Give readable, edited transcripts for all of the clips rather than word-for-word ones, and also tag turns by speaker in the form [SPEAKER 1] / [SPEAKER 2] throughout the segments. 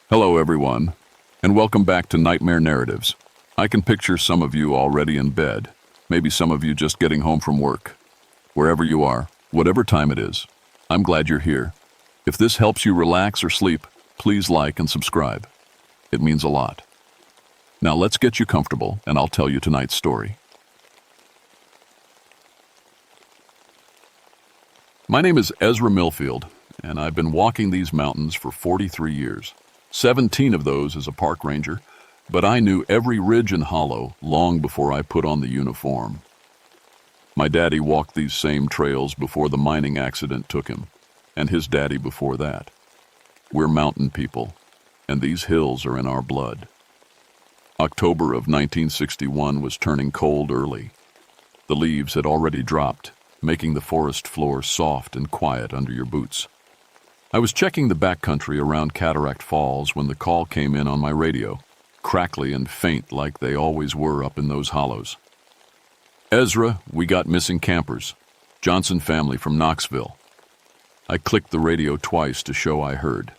[SPEAKER 1] Hello, everyone, and welcome back to Nightmare Narratives. I can picture some of you already in bed, maybe some of you just getting home from work. Wherever you are, whatever time it is, I'm glad you're here. If this helps you relax or sleep, please like and subscribe. It means a lot. Now let's get you comfortable, and I'll tell you tonight's story. My name is Ezra Millfield, and I've been walking these mountains for 43 years. 17 of those as a park ranger, but I knew every ridge and hollow long before I put on the uniform. My daddy walked these same trails before the mining accident took him, and his daddy before that. We're mountain people, and these hills are in our blood. October of 1961 was turning cold early. The leaves had already dropped, making the forest floor soft and quiet under your boots. I was checking the backcountry around Cataract Falls when the call came in on my radio, crackly and faint like they always were up in those hollows. Ezra, we got missing campers. Johnson family from Knoxville. I clicked the radio twice to show I heard.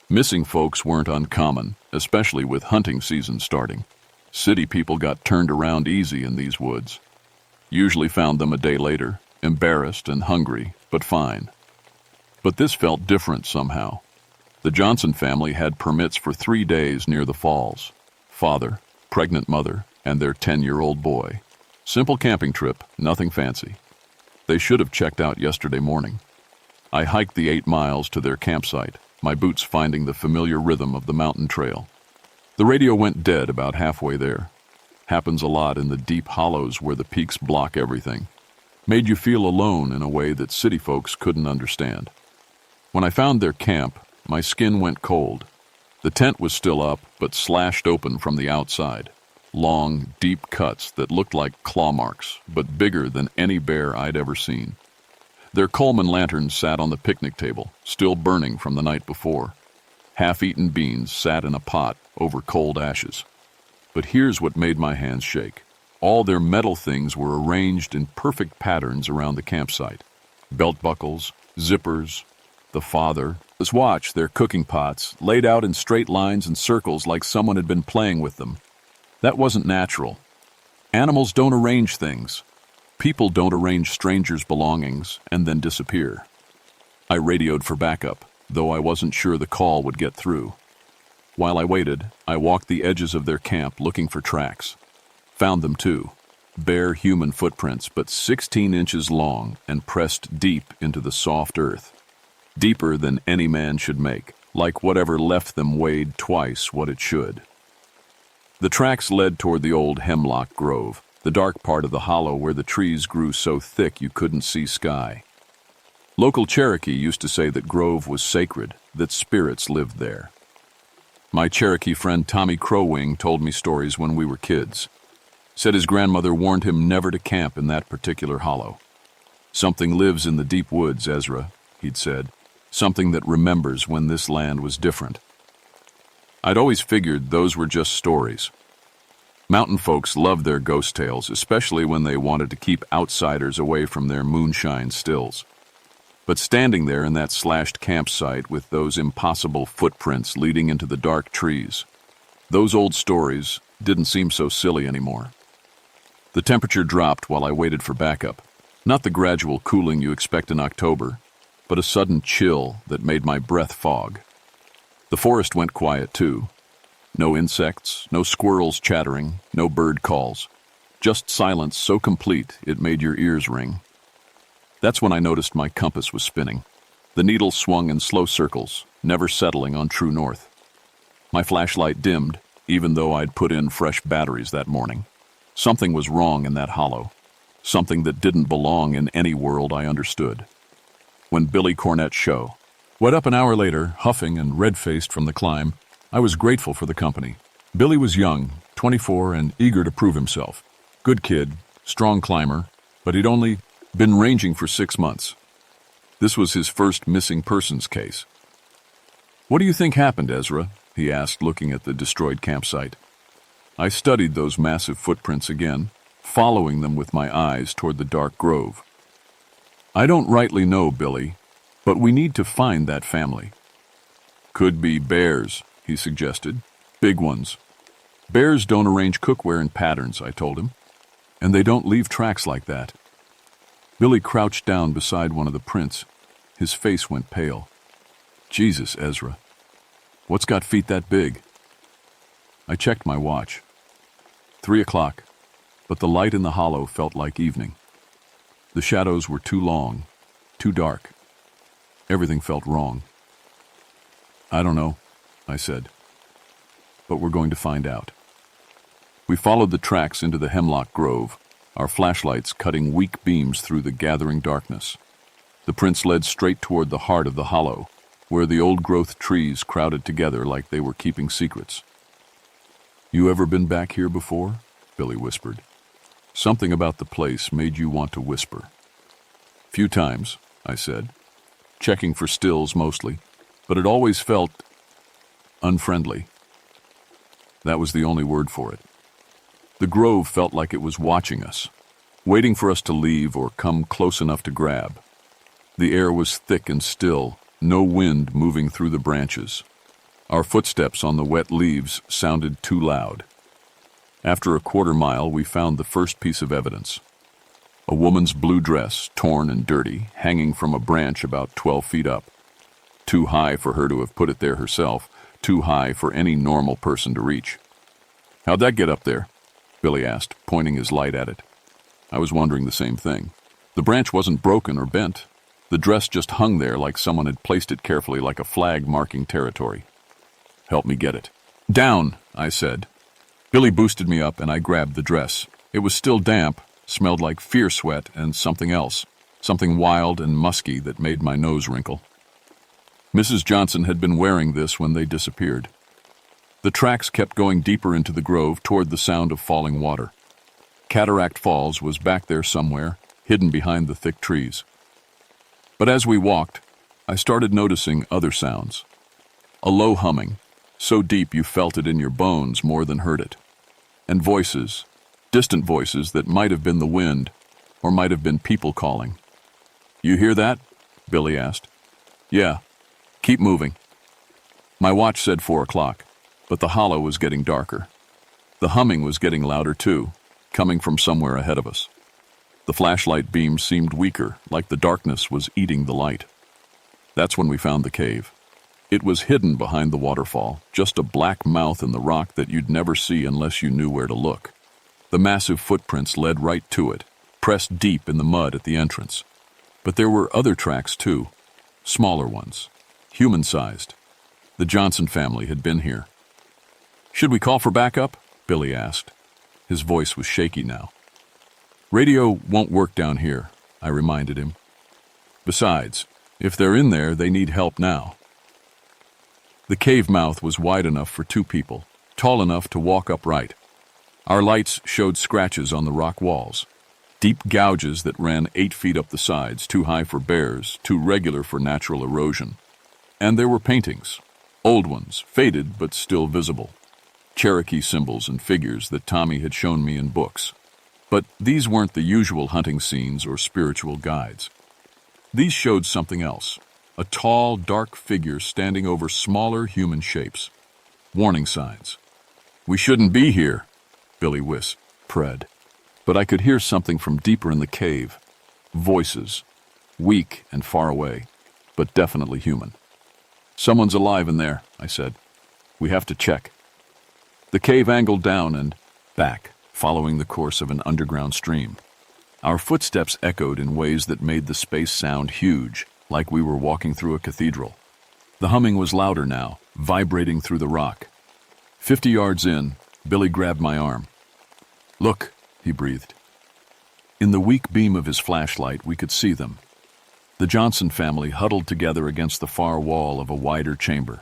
[SPEAKER 1] Missing folks weren't uncommon, especially with hunting season starting. City people got turned around easy in these woods. Usually found them a day later, embarrassed and hungry, but fine. But this felt different somehow. The Johnson family had permits for 3 days near the falls. Father, pregnant mother, and their 10-year-old boy. Simple camping trip, nothing fancy. They should have checked out yesterday morning. I hiked the 8 miles to their campsite, my boots finding the familiar rhythm of the mountain trail. The radio went dead about halfway there. Happens a lot in the deep hollows where the peaks block everything. Made you feel alone in a way that city folks couldn't understand. When I found their camp, my skin went cold. The tent was still up, but slashed open from the outside. Long, deep cuts that looked like claw marks, but bigger than any bear I'd ever seen. Their Coleman lanterns sat on the picnic table, still burning from the night before. Half-eaten beans sat in a pot over cold ashes. But here's what made my hands shake. All their metal things were arranged in perfect patterns around the campsite. Belt buckles, zippers, the father. Let's watch their cooking pots, laid out in straight lines and circles like someone had been playing with them. That wasn't natural. Animals don't arrange things. People don't arrange strangers' belongings and then disappear. I radioed for backup, though I wasn't sure the call would get through. While I waited, I walked the edges of their camp looking for tracks. Found them too. Bare human footprints, but 16 inches long and pressed deep into the soft earth. Deeper than any man should make, like whatever left them weighed twice what it should. The tracks led toward the old hemlock grove, the dark part of the hollow where the trees grew so thick you couldn't see sky. Local Cherokee used to say that grove was sacred, that spirits lived there. My Cherokee friend Tommy Crowwing told me stories when we were kids. Said his grandmother warned him never to camp in that particular hollow. Something lives in the deep woods, Ezra, he'd said. Something that remembers when this land was different. I'd always figured those were just stories. Mountain folks loved their ghost tales, especially when they wanted to keep outsiders away from their moonshine stills. But standing there in that slashed campsite with those impossible footprints leading into the dark trees, those old stories didn't seem so silly anymore. The temperature dropped while I waited for backup. Not the gradual cooling you expect in October, but a sudden chill that made my breath fog. The forest went quiet too. No insects, no squirrels chattering, no bird calls. Just silence so complete it made your ears ring. That's when I noticed my compass was spinning. The needle swung in slow circles, never settling on true north. My flashlight dimmed, even though I'd put in fresh batteries that morning. Something was wrong in that hollow. Something that didn't belong in any world I understood. When Billy Cornett's show. Wet up an hour later, huffing and red-faced from the climb, I was grateful for the company. Billy was young, 24, and eager to prove himself. Good kid, strong climber, but he'd only been ranging for 6 months. This was his first missing persons case. "What do you think happened, Ezra?" he asked, looking at the destroyed campsite. I studied those massive footprints again, following them with my eyes toward the dark grove. "I don't rightly know, Billy, but we need to find that family. Could be bears, he suggested. Big ones. Bears don't arrange cookware in patterns, I told him. And they don't leave tracks like that. Billy crouched down beside one of the prints. His face went pale. Jesus, Ezra. What's got feet that big? I checked my watch. 3 o'clock, but the light in the hollow felt like evening. The shadows were too long, too dark. Everything felt wrong. I don't know, I said. But we're going to find out. We followed the tracks into the hemlock grove, our flashlights cutting weak beams through the gathering darkness. The prints led straight toward the heart of the hollow, where the old-growth trees crowded together like they were keeping secrets. You ever been back here before? Billy whispered. Something about the place made you want to whisper. Few times, I said, checking for stills mostly, but it always felt unfriendly. That was the only word for it. The grove felt like it was watching us, waiting for us to leave or come close enough to grab. The air was thick and still, no wind moving through the branches. Our footsteps on the wet leaves sounded too loud. After a quarter mile, we found the first piece of evidence. A woman's blue dress, torn and dirty, hanging from a branch about 12 feet up. Too high for her to have put it there herself, too high for any normal person to reach. How'd that get up there? Billy asked, pointing his light at it. I was wondering the same thing. The branch wasn't broken or bent. The dress just hung there like someone had placed it carefully, like a flag marking territory. Help me get it. Down, I said. Billy boosted me up and I grabbed the dress. It was still damp, smelled like fear sweat and something else, something wild and musky that made my nose wrinkle. Mrs. Johnson had been wearing this when they disappeared. The tracks kept going deeper into the grove toward the sound of falling water. Cataract Falls was back there somewhere, hidden behind the thick trees. But as we walked, I started noticing other sounds. A low humming, so deep you felt it in your bones more than heard it. And voices, distant voices that might have been the wind, or might have been people calling. You hear that? Billy asked. Yeah. Keep moving. My watch said 4 o'clock, but the hollow was getting darker. The humming was getting louder too, coming from somewhere ahead of us. The flashlight beams seemed weaker, like the darkness was eating the light. That's when we found the cave. It was hidden behind the waterfall, just a black mouth in the rock that you'd never see unless you knew where to look. The massive footprints led right to it, pressed deep in the mud at the entrance. But there were other tracks too, smaller ones, human-sized. The Johnson family had been here. Should we call for backup? Billy asked. His voice was shaky now. Radio won't work down here, I reminded him. Besides, if they're in there, they need help now. The cave mouth was wide enough for 2 people, tall enough to walk upright. Our lights showed scratches on the rock walls, deep gouges that ran 8 feet up the sides, too high for bears, too regular for natural erosion. And there were paintings, old ones, faded but still visible. Cherokee symbols and figures that Tommy had shown me in books. But these weren't the usual hunting scenes or spiritual guides. These showed something else, a tall, dark figure standing over smaller human shapes. Warning signs. We shouldn't be here, Billy whispered. But I could hear something from deeper in the cave. Voices, weak and far away, but definitely human. Someone's alive in there, I said. We have to check. The cave angled down and back, following the course of an underground stream. Our footsteps echoed in ways that made the space sound huge, like we were walking through a cathedral. The humming was louder now, vibrating through the rock. 50 yards in, Billy grabbed my arm. Look, he breathed. In the weak beam of his flashlight, we could see them. The Johnson family huddled together against the far wall of a wider chamber.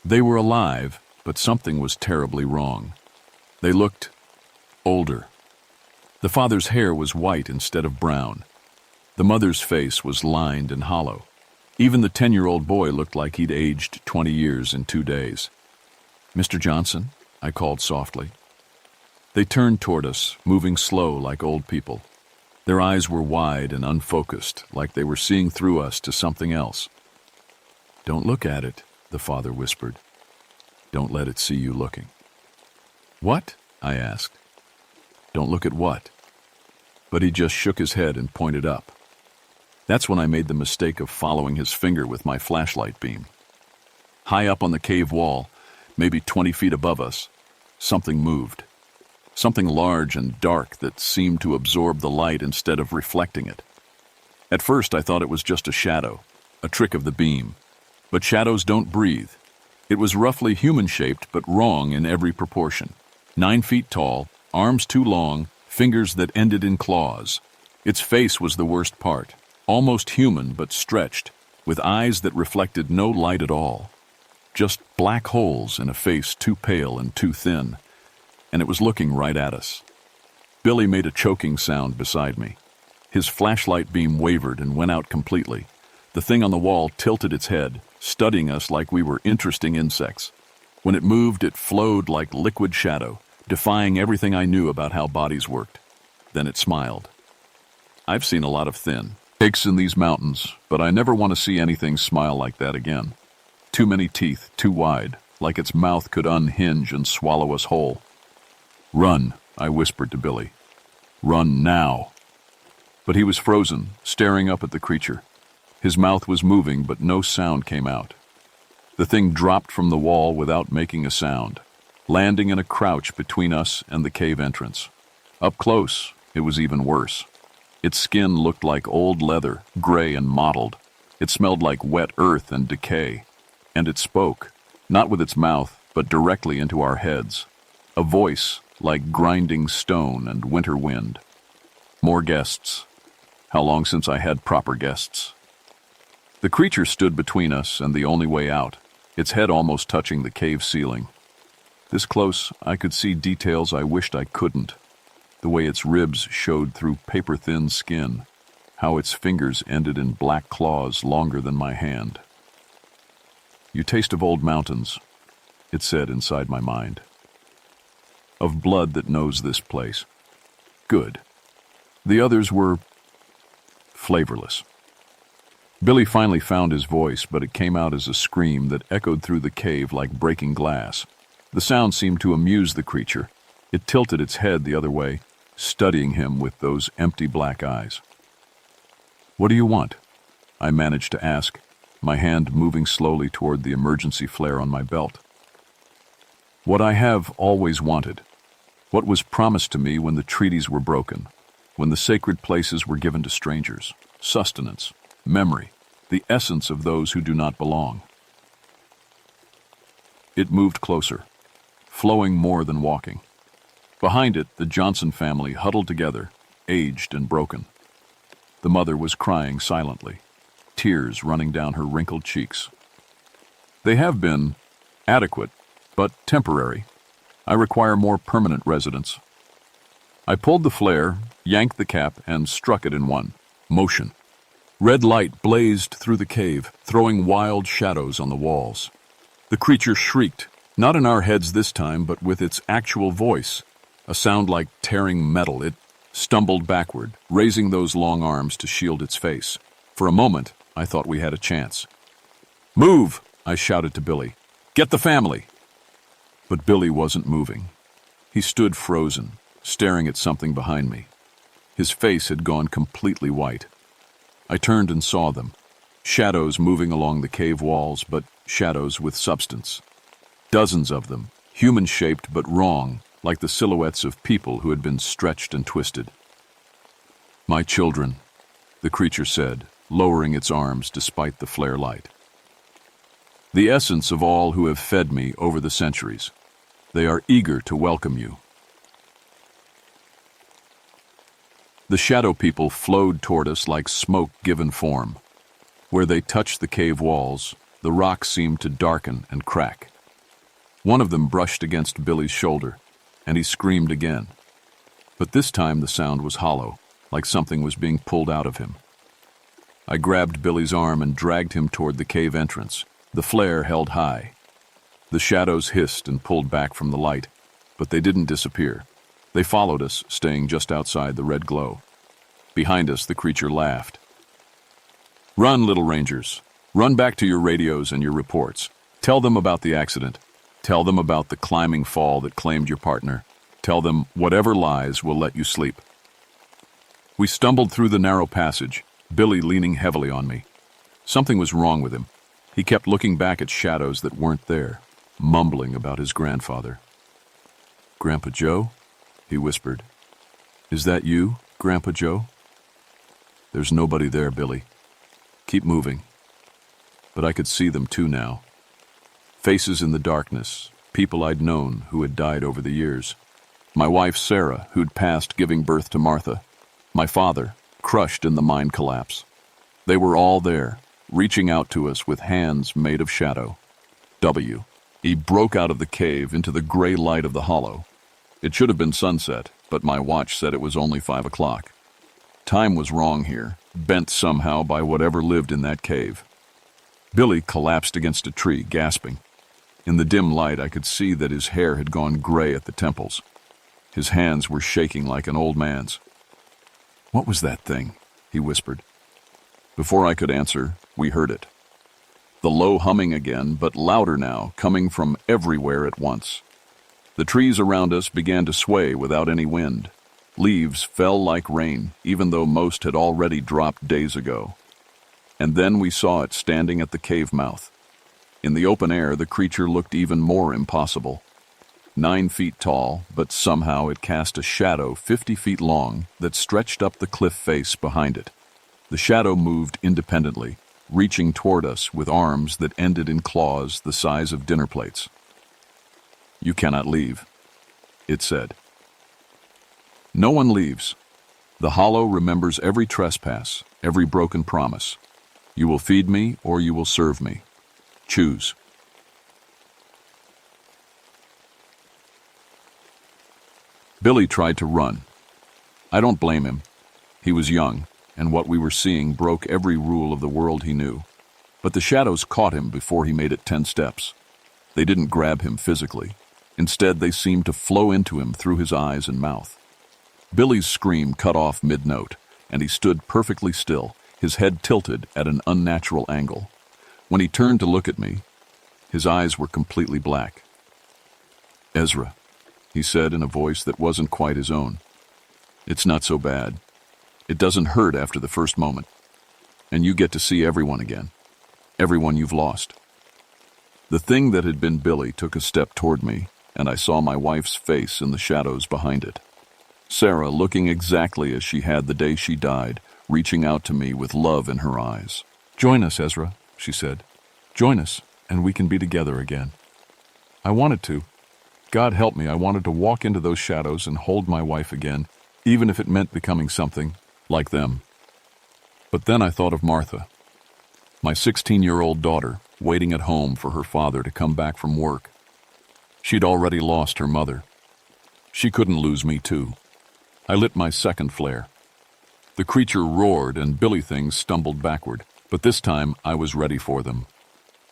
[SPEAKER 1] They were alive, but something was terribly wrong. They looked older. The father's hair was white instead of brown. The mother's face was lined and hollow. Even the 10-year-old boy looked like he'd aged 20 years in 2 days. Mr. Johnson, I called softly. They turned toward us, moving slow like old people. Their eyes were wide and unfocused, like they were seeing through us to something else. Don't look at it, the father whispered. Don't let it see you looking. What? I asked. Don't look at what? But he just shook his head and pointed up. That's when I made the mistake of following his finger with my flashlight beam. High up on the cave wall, maybe 20 feet above us, something moved. Something large and dark that seemed to absorb the light instead of reflecting it. At first I thought it was just a shadow, a trick of the beam. But shadows don't breathe. It was roughly human-shaped but wrong in every proportion. 9 feet tall, arms too long, fingers that ended in claws. Its face was the worst part, almost human but stretched, with eyes that reflected no light at all. Just black holes in a face too pale and too thin, and it was looking right at us. Billy made a choking sound beside me. His flashlight beam wavered and went out completely. The thing on the wall tilted its head, studying us like we were interesting insects. When it moved, it flowed like liquid shadow, defying everything I knew about how bodies worked. Then it smiled. I've seen a lot of thin cakes in these mountains, but I never want to see anything smile like that again. Too many teeth, too wide, like its mouth could unhinge and swallow us whole. Run, I whispered to Billy. Run now. But he was frozen, staring up at the creature. His mouth was moving, but no sound came out. The thing dropped from the wall without making a sound, landing in a crouch between us and the cave entrance. Up close, it was even worse. Its skin looked like old leather, gray and mottled. It smelled like wet earth and decay. And it spoke, not with its mouth, but directly into our heads. A voice like grinding stone and winter wind. More guests. How long since I had proper guests? The creature stood between us and the only way out, its head almost touching the cave ceiling. This close, I could see details I wished I couldn't. The way its ribs showed through paper-thin skin, how its fingers ended in black claws longer than my hand. You taste of old mountains, it said inside my mind. Of blood that knows this place. Good. The others were flavorless. Billy finally found his voice, but it came out as a scream that echoed through the cave like breaking glass. The sound seemed to amuse the creature. It tilted its head the other way, studying him with those empty black eyes. What do you want? I managed to ask, my hand moving slowly toward the emergency flare on my belt. What I have always wanted. What was promised to me when the treaties were broken, when the sacred places were given to strangers. Sustenance. Memory, the essence of those who do not belong. It moved closer, flowing more than walking. Behind it, the Johnson family huddled together, aged and broken. The mother was crying silently, tears running down her wrinkled cheeks. They have been adequate, but temporary. I require more permanent residence. I pulled the flare, yanked the cap, and struck it in one motion. Red light blazed through the cave, throwing wild shadows on the walls. The creature shrieked, not in our heads this time, but with its actual voice, a sound like tearing metal. It stumbled backward, raising those long arms to shield its face. For a moment, I thought we had a chance. Move, I shouted to Billy. Get the family. But Billy wasn't moving. He stood frozen, staring at something behind me. His face had gone completely white. I turned and saw them, shadows moving along the cave walls, but shadows with substance. Dozens of them, human-shaped but wrong, like the silhouettes of people who had been stretched and twisted. My children, the creature said, lowering its arms despite the flare light. The essence of all who have fed me over the centuries. They are eager to welcome you. The shadow people flowed toward us like smoke given form. Where they touched the cave walls, the rocks seemed to darken and crack. One of them brushed against Billy's shoulder, and he screamed again. But this time the sound was hollow, like something was being pulled out of him. I grabbed Billy's arm and dragged him toward the cave entrance, the flare held high. The shadows hissed and pulled back from the light, but they didn't disappear. They followed us, staying just outside the red glow. Behind us, the creature laughed. Run, little rangers. Run back to your radios and your reports. Tell them about the accident. Tell them about the climbing fall that claimed your partner. Tell them whatever lies will let you sleep. We stumbled through the narrow passage, Billy leaning heavily on me. Something was wrong with him. He kept looking back at shadows that weren't there, mumbling about his grandfather. "Grandpa Joe?" he whispered. "Is that you, Grandpa Joe?" "There's nobody there, Billy. Keep moving." But I could see them too now. Faces in the darkness, people I'd known who had died over the years. My wife, Sarah, who'd passed giving birth to Martha. My father, crushed in the mine collapse. They were all there, reaching out to us with hands made of shadow. He broke out of the cave into the gray light of the hollow. It should have been sunset, but my watch said it was only 5 o'clock. Time was wrong here, bent somehow by whatever lived in that cave. Billy collapsed against a tree, gasping. In the dim light, I could see that his hair had gone gray at the temples. His hands were shaking like an old man's. "What was that thing?" he whispered. Before I could answer, we heard it. The low humming again, but louder now, coming from everywhere at once. The trees around us began to sway without any wind. Leaves fell like rain, even though most had already dropped days ago. And then we saw it standing at the cave mouth. In the open air, the creature looked even more impossible. 9 feet tall, but somehow it cast a shadow 50 feet long that stretched up the cliff face behind it. The shadow moved independently, reaching toward us with arms that ended in claws the size of dinner plates. "You cannot leave," it said. No one leaves. The hollow remembers every trespass, every broken promise. You will feed me or you will serve me. Choose. Billy tried to run. I don't blame him. He was young, and what we were seeing broke every rule of the world he knew. But the shadows caught him before he made it 10 steps. They didn't grab him physically. Instead, they seemed to flow into him through his eyes and mouth. Billy's scream cut off mid-note, and he stood perfectly still, his head tilted at an unnatural angle. When he turned to look at me, his eyes were completely black. "Ezra," he said in a voice that wasn't quite his own. "It's not so bad. It doesn't hurt after the first moment. And you get to see everyone again. Everyone you've lost." The thing that had been Billy took a step toward me, and I saw my wife's face in the shadows behind it. Sarah, looking exactly as she had the day she died, reaching out to me with love in her eyes. "Join us, Ezra," she said. "Join us, and we can be together again." I wanted to. God help me, I wanted to walk into those shadows and hold my wife again, even if it meant becoming something like them. But then I thought of Martha, my 16-year-old daughter, waiting at home for her father to come back from work. She'd already lost her mother. She couldn't lose me too. I lit my second flare. The creature roared and Billy things stumbled backward, but this time I was ready for them.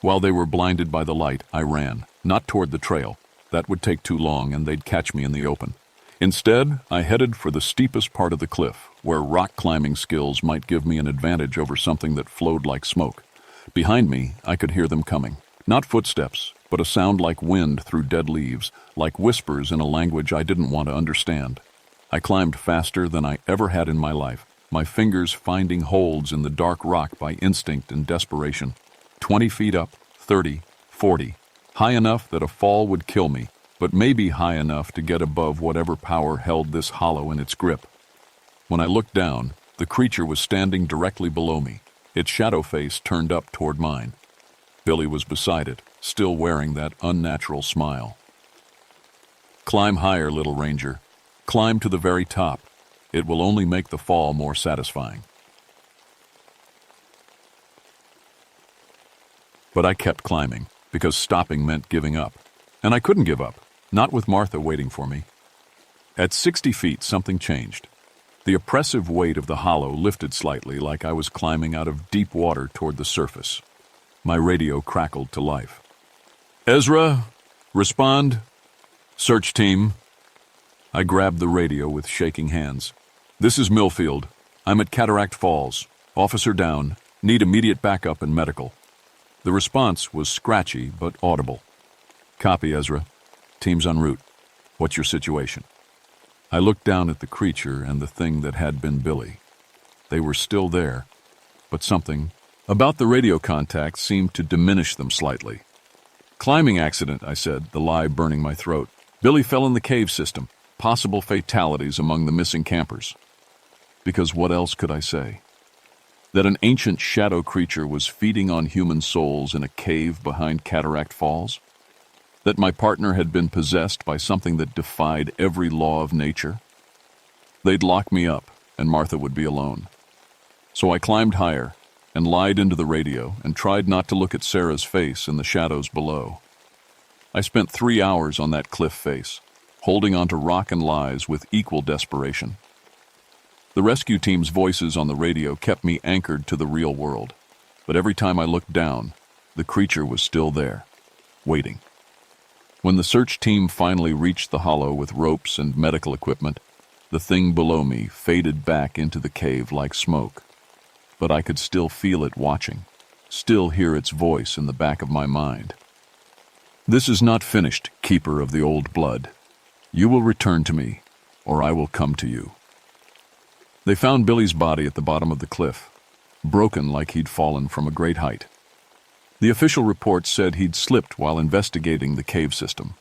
[SPEAKER 1] While they were blinded by the light, I ran, not toward the trail. That would take too long and they'd catch me in the open. Instead, I headed for the steepest part of the cliff, where rock climbing skills might give me an advantage over something that flowed like smoke. Behind me, I could hear them coming. Not footsteps, but a sound like wind through dead leaves, like whispers in a language I didn't want to understand. I climbed faster than I ever had in my life, my fingers finding holds in the dark rock by instinct and desperation. 20 feet up, 30, 40. High enough that a fall would kill me, but maybe high enough to get above whatever power held this hollow in its grip. When I looked down, the creature was standing directly below me, its shadow face turned up toward mine. Billy was beside it, still wearing that unnatural smile. "Climb higher, little ranger. Climb to the very top. It will only make the fall more satisfying." But I kept climbing, because stopping meant giving up. And I couldn't give up, not with Martha waiting for me. At 60 feet, something changed. The oppressive weight of the hollow lifted slightly, like I was climbing out of deep water toward the surface. My radio crackled to life. "Ezra, respond. Search team." I grabbed the radio with shaking hands. "This is Millfield. I'm at Cataract Falls. Officer down. Need immediate backup and medical." The response was scratchy but audible. Copy, Ezra. Team's en route. What's your situation? I looked down at the creature and the thing that had been Billy. They were still there, but something about the radio contact seemed to diminish them slightly. Climbing accident, I said, the lie burning my throat. Billy fell in the cave system. Possible fatalities among the missing campers. Because what else could I say? That an ancient shadow creature was feeding on human souls in a cave behind Cataract Falls? That my partner had been possessed by something that defied every law of nature? They'd lock me up, and Martha would be alone. So I climbed higher and lied into the radio and tried not to look at Sarah's face in the shadows below. I spent 3 hours on that cliff face, holding on to rock and lies with equal desperation. The rescue team's voices on the radio kept me anchored to the real world, but every time I looked down, the creature was still there, waiting. When the search team finally reached the hollow with ropes and medical equipment, the thing below me faded back into the cave like smoke. But I could still feel it watching, still hear its voice in the back of my mind. This is not finished, keeper of the old blood. You will return to me, or I will come to you. They found Billy's body at the bottom of the cliff, broken like he'd fallen from a great height. The official report said he'd slipped while investigating the cave system.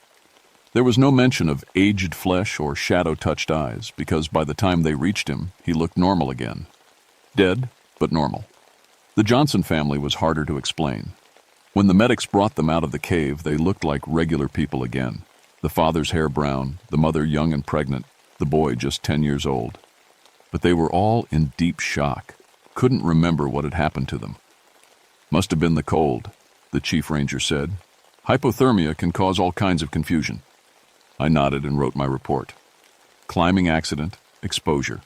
[SPEAKER 1] There was no mention of aged flesh or shadow-touched eyes, because by the time they reached him, he looked normal again. Dead, but normal. The Johnson family was harder to explain. When the medics brought them out of the cave, they looked like regular people again. The father's hair brown, the mother young and pregnant, the boy just 10 years old. But they were all in deep shock, couldn't remember what had happened to them. Must have been the cold, the chief ranger said. Hypothermia can cause all kinds of confusion. I nodded and wrote my report. Climbing accident, exposure.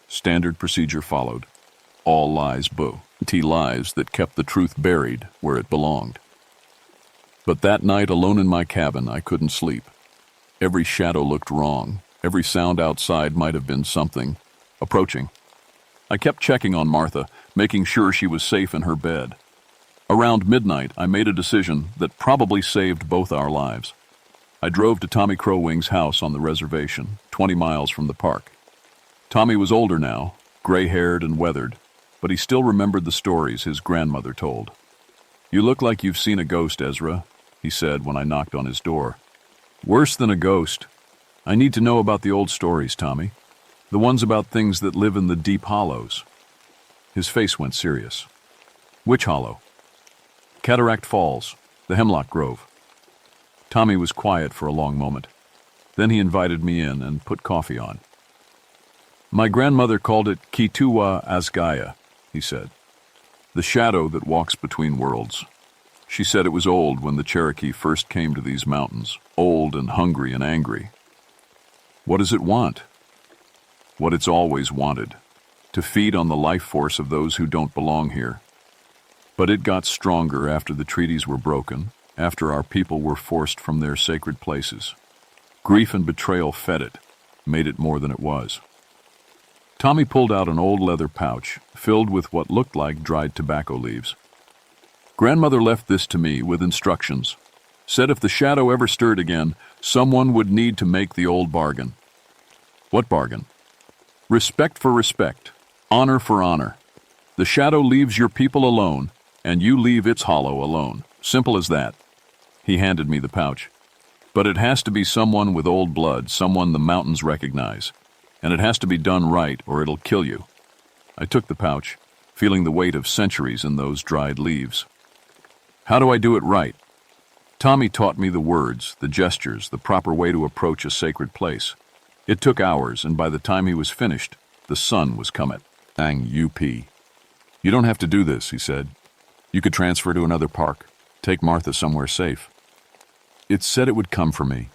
[SPEAKER 1] Standard procedure followed. All lies, boo. Lies that kept the truth buried where it belonged. But that night, alone in my cabin, I couldn't sleep. Every shadow looked wrong. Every sound outside might have been something approaching. I kept checking on Martha, making sure she was safe in her bed. Around midnight, I made a decision that probably saved both our lives. I drove to Tommy Crowwing's house on the reservation, 20 miles from the park. Tommy was older now, gray-haired and weathered, but he still remembered the stories his grandmother told. You look like you've seen a ghost, Ezra, he said when I knocked on his door. Worse than a ghost. I need to know about the old stories, Tommy. The ones about things that live in the deep hollows. His face went serious. Which hollow? Cataract Falls, the Hemlock Grove. Tommy was quiet for a long moment. Then he invited me in and put coffee on. My grandmother called it Kituwa Asgaya, he said. The shadow that walks between worlds. She said it was old when the Cherokee first came to these mountains, old and hungry and angry. What does it want? What it's always wanted, to feed on the life force of those who don't belong here. But it got stronger after the treaties were broken, after our people were forced from their sacred places. Grief and betrayal fed it, made it more than it was. Tommy pulled out an old leather pouch, filled with what looked like dried tobacco leaves. Grandmother left this to me with instructions. Said if the shadow ever stirred again, someone would need to make the old bargain. What bargain? Respect for respect, honor for honor. The shadow leaves your people alone, and you leave its hollow alone. Simple as that. He handed me the pouch. But it has to be someone with old blood, someone the mountains recognize. And it has to be done right, or it'll kill you. I took the pouch, feeling the weight of centuries in those dried leaves. How do I do it right? Tommy taught me the words, the gestures, the proper way to approach a sacred place. It took hours, and by the time he was finished, the sun was coming. UP. You don't have to do this, he said. You could transfer to another park, take Martha somewhere safe. It said it would come for me,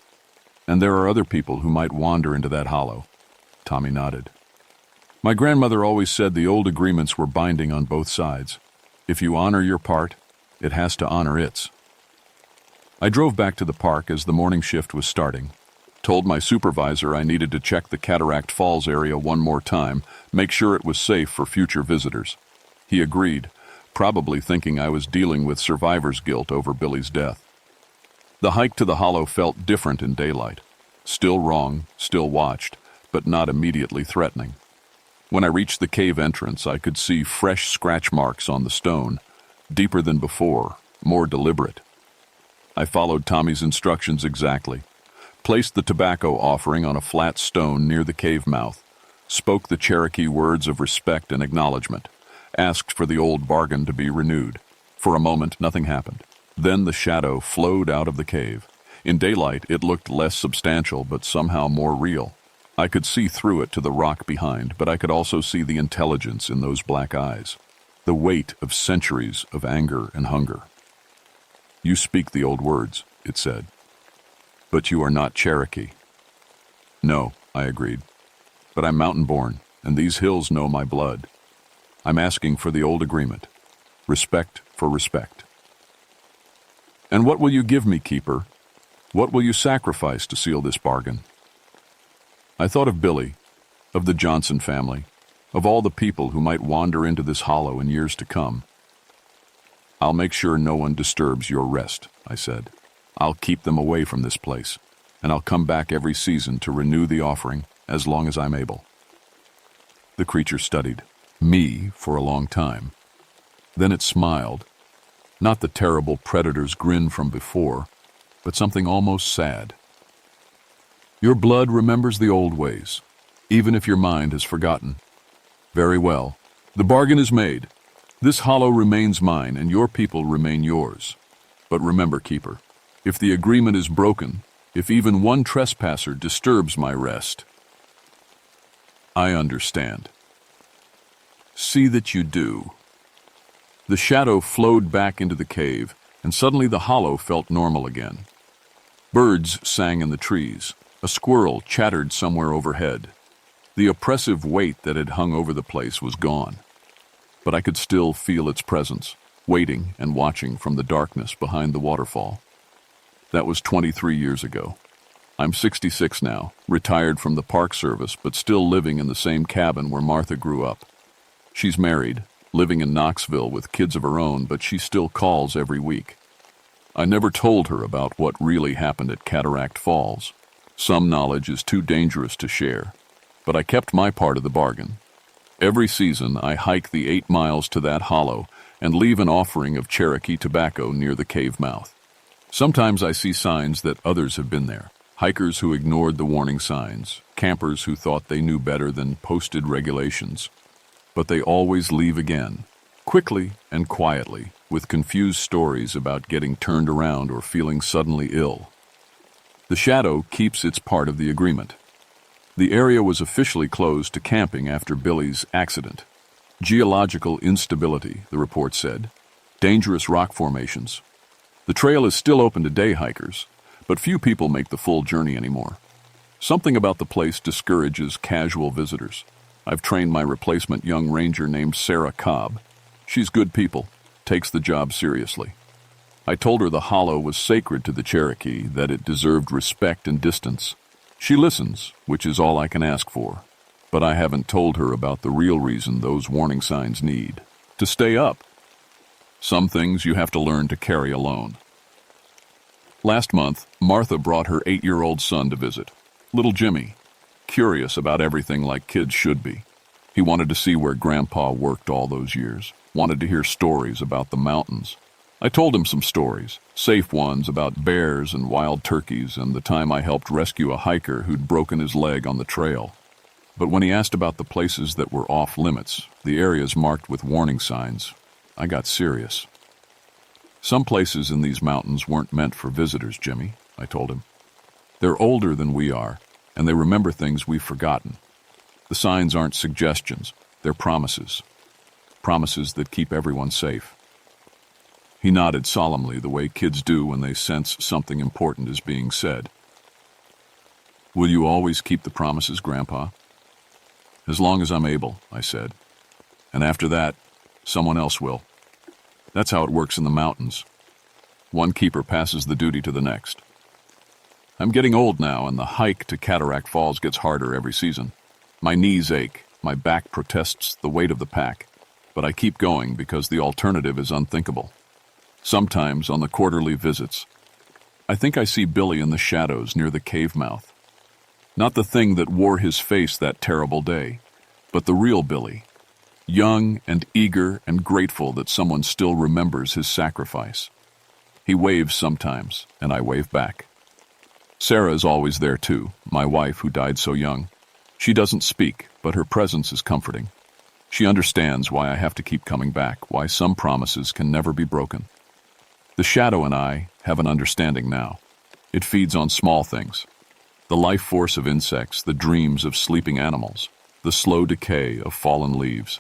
[SPEAKER 1] and there are other people who might wander into that hollow. Tommy nodded. My grandmother always said the old agreements were binding on both sides. If you honor your part, it has to honor its. I drove back to the park as the morning shift was starting, told my supervisor I needed to check the Cataract Falls area one more time, make sure it was safe for future visitors. He agreed, probably thinking I was dealing with survivor's guilt over Billy's death. The hike to the hollow felt different in daylight. Still wrong, still watched, but not immediately threatening. When I reached the cave entrance, I could see fresh scratch marks on the stone, deeper than before, more deliberate. I followed Tommy's instructions exactly, placed the tobacco offering on a flat stone near the cave mouth, spoke the Cherokee words of respect and acknowledgement, asked for the old bargain to be renewed. For a moment, nothing happened. Then the shadow flowed out of the cave. In daylight, it looked less substantial, but somehow more real. I could see through it to the rock behind, but I could also see the intelligence in those black eyes, the weight of centuries of anger and hunger. "You speak the old words," it said, "but you are not Cherokee." "No," I agreed, "but I'm mountain-born, and these hills know my blood. I'm asking for the old agreement, respect for respect." "And what will you give me, Keeper? What will you sacrifice to seal this bargain?" I thought of Billy, of the Johnson family, of all the people who might wander into this hollow in years to come. "I'll make sure no one disturbs your rest," I said. "I'll keep them away from this place, and I'll come back every season to renew the offering as long as I'm able." The creature studied me for a long time. Then it smiled, not the terrible predator's grin from before, but something almost sad. "Your blood remembers the old ways, even if your mind has forgotten. Very well. The bargain is made. This hollow remains mine, and your people remain yours. But remember, Keeper, if the agreement is broken, if even one trespasser disturbs my rest—" "I understand." "See that you do." The shadow flowed back into the cave, and suddenly the hollow felt normal again. Birds sang in the trees. A squirrel chattered somewhere overhead. The oppressive weight that had hung over the place was gone, but I could still feel its presence, waiting and watching from the darkness behind the waterfall. That was 23 years ago. I'm 66 now, retired from the Park Service, but still living in the same cabin where Martha grew up. She's married, living in Knoxville with kids of her own, but she still calls every week. I never told her about what really happened at Cataract Falls. Some knowledge is too dangerous to share, but I kept my part of the bargain. Every season, I hike the 8 miles to that hollow and leave an offering of Cherokee tobacco near the cave mouth. Sometimes I see signs that others have been there, hikers who ignored the warning signs, campers who thought they knew better than posted regulations. But they always leave again, quickly and quietly, with confused stories about getting turned around or feeling suddenly ill. The shadow keeps its part of the agreement. The area was officially closed to camping after Billy's accident. Geological instability, the report said. Dangerous rock formations. The trail is still open to day hikers, but few people make the full journey anymore. Something about the place discourages casual visitors. I've trained my replacement young ranger named Sarah Cobb. She's good people, takes the job seriously. I told her the hollow was sacred to the Cherokee, that it deserved respect and distance. She listens, which is all I can ask for. But I haven't told her about the real reason those warning signs need. To stay up. Some things you have to learn to carry alone. Last month, Martha brought her 8-year-old son to visit. Little Jimmy, curious about everything like kids should be. He wanted to see where Grandpa worked all those years, wanted to hear stories about the mountains. I told him some stories, safe ones about bears and wild turkeys and the time I helped rescue a hiker who'd broken his leg on the trail. But when he asked about the places that were off limits, the areas marked with warning signs, I got serious. Some places in these mountains weren't meant for visitors, Jimmy, I told him. They're older than we are, and they remember things we've forgotten. The signs aren't suggestions, they're promises. Promises that keep everyone safe. He nodded solemnly the way kids do when they sense something important is being said. Will you always keep the promises, Grandpa? As long as I'm able, I said. And after that, someone else will. That's how it works in the mountains. One keeper passes the duty to the next. I'm getting old now, and the hike to Cataract Falls gets harder every season. My knees ache, my back protests the weight of the pack, but I keep going because the alternative is unthinkable. Sometimes on the quarterly visits, I think I see Billy in the shadows near the cave mouth. Not the thing that wore his face that terrible day, but the real Billy, young and eager and grateful that someone still remembers his sacrifice. He waves sometimes, and I wave back. Sarah is always there too, my wife who died so young. She doesn't speak, but her presence is comforting. She understands why I have to keep coming back, why some promises can never be broken. The shadow and I have an understanding now. It feeds on small things. The life force of insects, the dreams of sleeping animals, the slow decay of fallen leaves.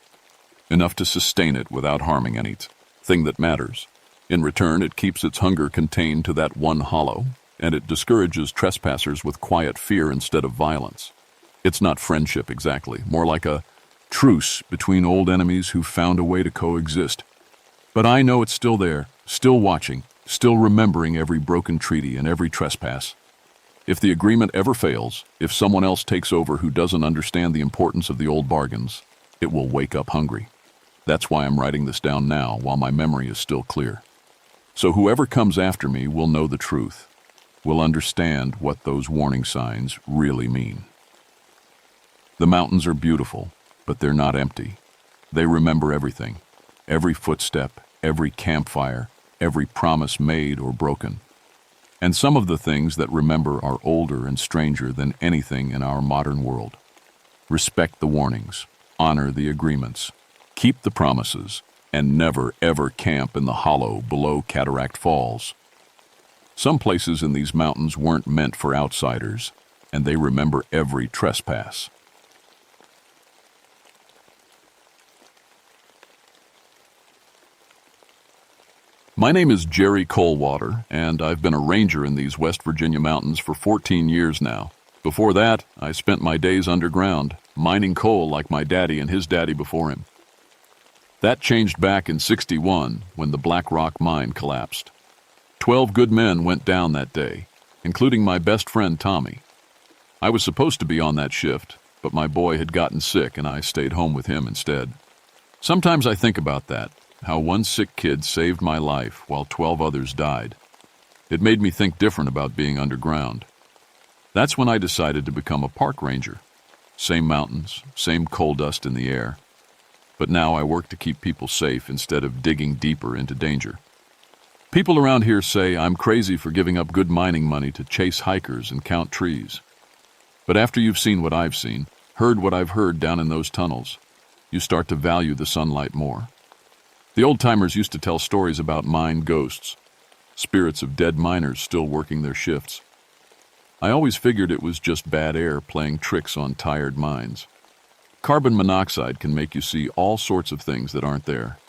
[SPEAKER 1] Enough to sustain it without harming anything that matters. In return, it keeps its hunger contained to that one hollow, and it discourages trespassers with quiet fear instead of violence. It's not friendship exactly, more like a truce between old enemies who've found a way to coexist. But I know it's still there, still watching, still remembering every broken treaty and every trespass. If the agreement ever fails, if someone else takes over who doesn't understand the importance of the old bargains, it will wake up hungry. That's why I'm writing this down now while my memory is still clear. So whoever comes after me will know the truth, will understand what those warning signs really mean. The mountains are beautiful, but they're not empty. They remember everything, every footstep, every campfire, every promise made or broken. And some of the things that remember are older and stranger than anything in our modern world. Respect the warnings, honor the agreements, keep the promises, and never ever camp in the hollow below Cataract Falls. Some places in these mountains weren't meant for outsiders, and they remember every trespass. My name is Jerry Coldwater, and I've been a ranger in these West Virginia mountains for 14 years now. Before that, I spent my days underground, mining coal like my daddy and his daddy before him. That changed back in '61 when the Black Rock mine collapsed. 12 good men went down that day, including my best friend Tommy. I was supposed to be on that shift, but my boy had gotten sick and I stayed home with him instead. Sometimes I think about that. How one sick kid saved my life while 12 others died. It made me think different about being underground. That's when I decided to become a park ranger. Same mountains, same coal dust in the air. But now I work to keep people safe instead of digging deeper into danger. People around here say I'm crazy for giving up good mining money to chase hikers and count trees. But after you've seen what I've seen, heard what I've heard down in those tunnels, you start to value the sunlight more. The old-timers used to tell stories about mine ghosts, spirits of dead miners still working their shifts. I always figured it was just bad air playing tricks on tired minds. Carbon monoxide can make you see all sorts of things that aren't there.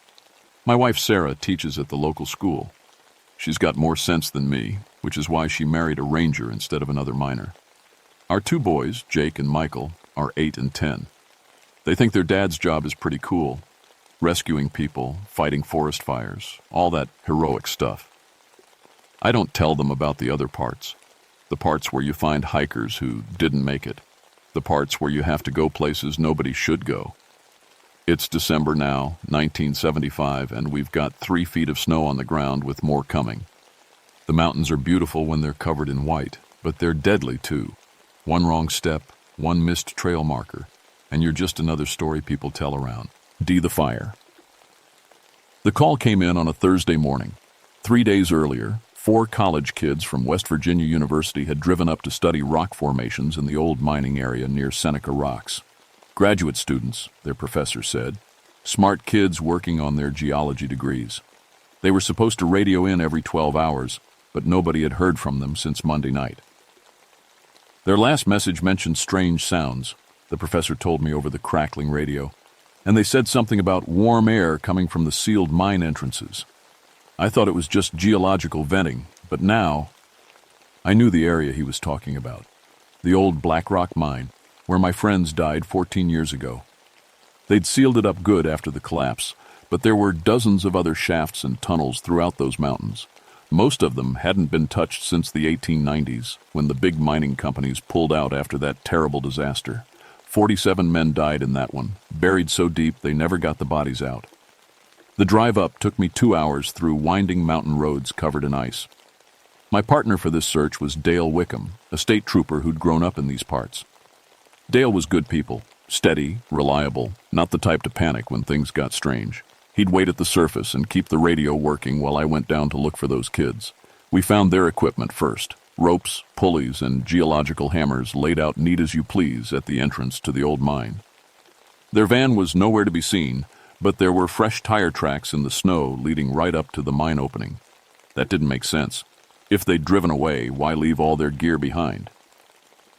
[SPEAKER 1] My wife Sarah teaches at the local school. She's got more sense than me, which is why she married a ranger instead of another miner. Our two boys, Jake and Michael, are 8 and 10. They think their dad's job is pretty cool. Rescuing people, fighting forest fires, all that heroic stuff. I don't tell them about the other parts. The parts where you find hikers who didn't make it. The parts where you have to go places nobody should go. It's December now, 1975, and we've got 3 feet of snow on the ground with more coming. The mountains are beautiful when they're covered in white, but they're deadly too. One wrong step, one missed trail marker, and you're just another story people tell around. D the fire. The call came in on a Thursday morning. 3 days earlier, 4 college kids from West Virginia University had driven up to study rock formations in the old mining area near Seneca Rocks. Graduate students, their professor said. Smart kids working on their geology degrees. They were supposed to radio in every 12 hours, but nobody had heard from them since Monday night. Their last message mentioned strange sounds, the professor told me over the crackling radio. And they said something about warm air coming from the sealed mine entrances. I thought it was just geological venting, but now I knew the area he was talking about. The old Black Rock mine, where my friends died 14 years ago. They'd sealed it up good after the collapse, but there were dozens of other shafts and tunnels throughout those mountains. Most of them hadn't been touched since the 1890s, when the big mining companies pulled out after that terrible disaster. 47 men died in that one, buried so deep they never got the bodies out. The drive up took me 2 hours through winding mountain roads covered in ice. My partner for this search was Dale Wickham, a state trooper who'd grown up in these parts. Dale was good people, steady, reliable, not the type to panic when things got strange. He'd wait at the surface and keep the radio working while I went down to look for those kids. We found their equipment first: ropes, pulleys, and geological hammers laid out neat as you please at the entrance to the old mine. Their van was nowhere to be seen, but there were fresh tire tracks in the snow leading right up to the mine opening. That didn't make sense. If they'd driven away, why leave all their gear behind?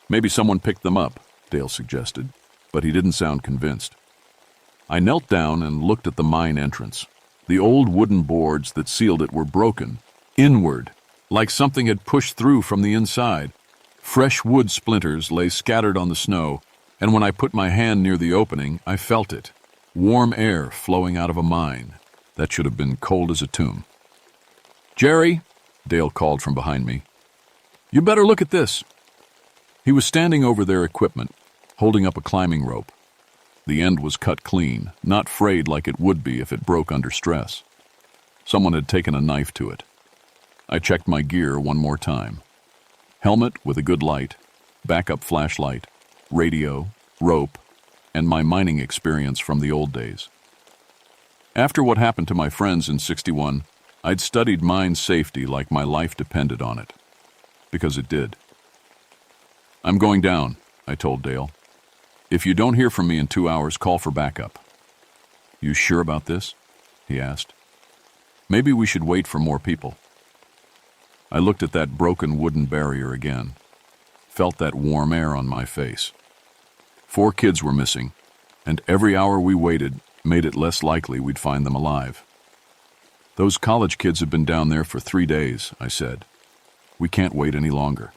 [SPEAKER 1] Maybe someone picked them up, Dale suggested, but he didn't sound convinced. I knelt down and looked at the mine entrance. The old wooden boards that sealed it were broken, inward, like something had pushed through from the inside. Fresh wood splinters lay scattered on the snow, and when I put my hand near the opening, I felt it. Warm air flowing out of a mine. That should have been cold as a tomb. "Jerry," Dale called from behind me. "You better look at this." He was standing over their equipment, holding up a climbing rope. The end was cut clean, not frayed like it would be if it broke under stress. Someone had taken a knife to it. I checked my gear one more time. Helmet with a good light, backup flashlight, radio, rope, and my mining experience from the old days. After what happened to my friends in '61, I'd studied mine safety like my life depended on it. Because it did. "I'm going down," I told Dale. "If you don't hear from me in 2 hours, call for backup." "You sure about this?" he asked. "Maybe we should wait for more people." I looked at that broken wooden barrier again, felt that warm air on my face. 4 kids were missing, and every hour we waited made it less likely we'd find them alive. "Those college kids have been down there for 3 days, I said. "We can't wait any longer."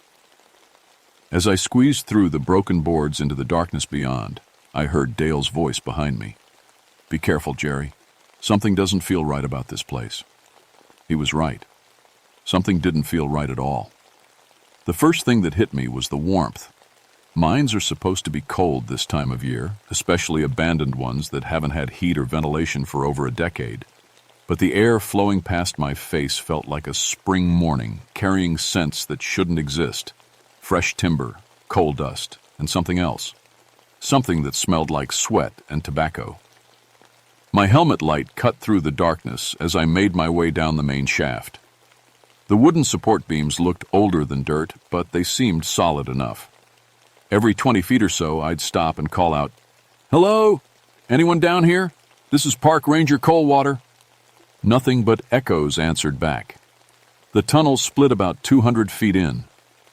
[SPEAKER 1] As I squeezed through the broken boards into the darkness beyond, I heard Dale's voice behind me. "Be careful, Jerry. Something doesn't feel right about this place." He was right. Something didn't feel right at all. The first thing that hit me was the warmth. Mines are supposed to be cold this time of year, especially abandoned ones that haven't had heat or ventilation for over a decade. But the air flowing past my face felt like a spring morning, carrying scents that shouldn't exist. Fresh timber, coal dust, and something else. Something that smelled like sweat and tobacco. My helmet light cut through the darkness as I made my way down the main shaft. The wooden support beams looked older than dirt, but they seemed solid enough. Every 20 feet or so, I'd stop and call out, "Hello? Anyone down here? This is Park Ranger Coldwater." Nothing but echoes answered back. The tunnel split about 200 feet in.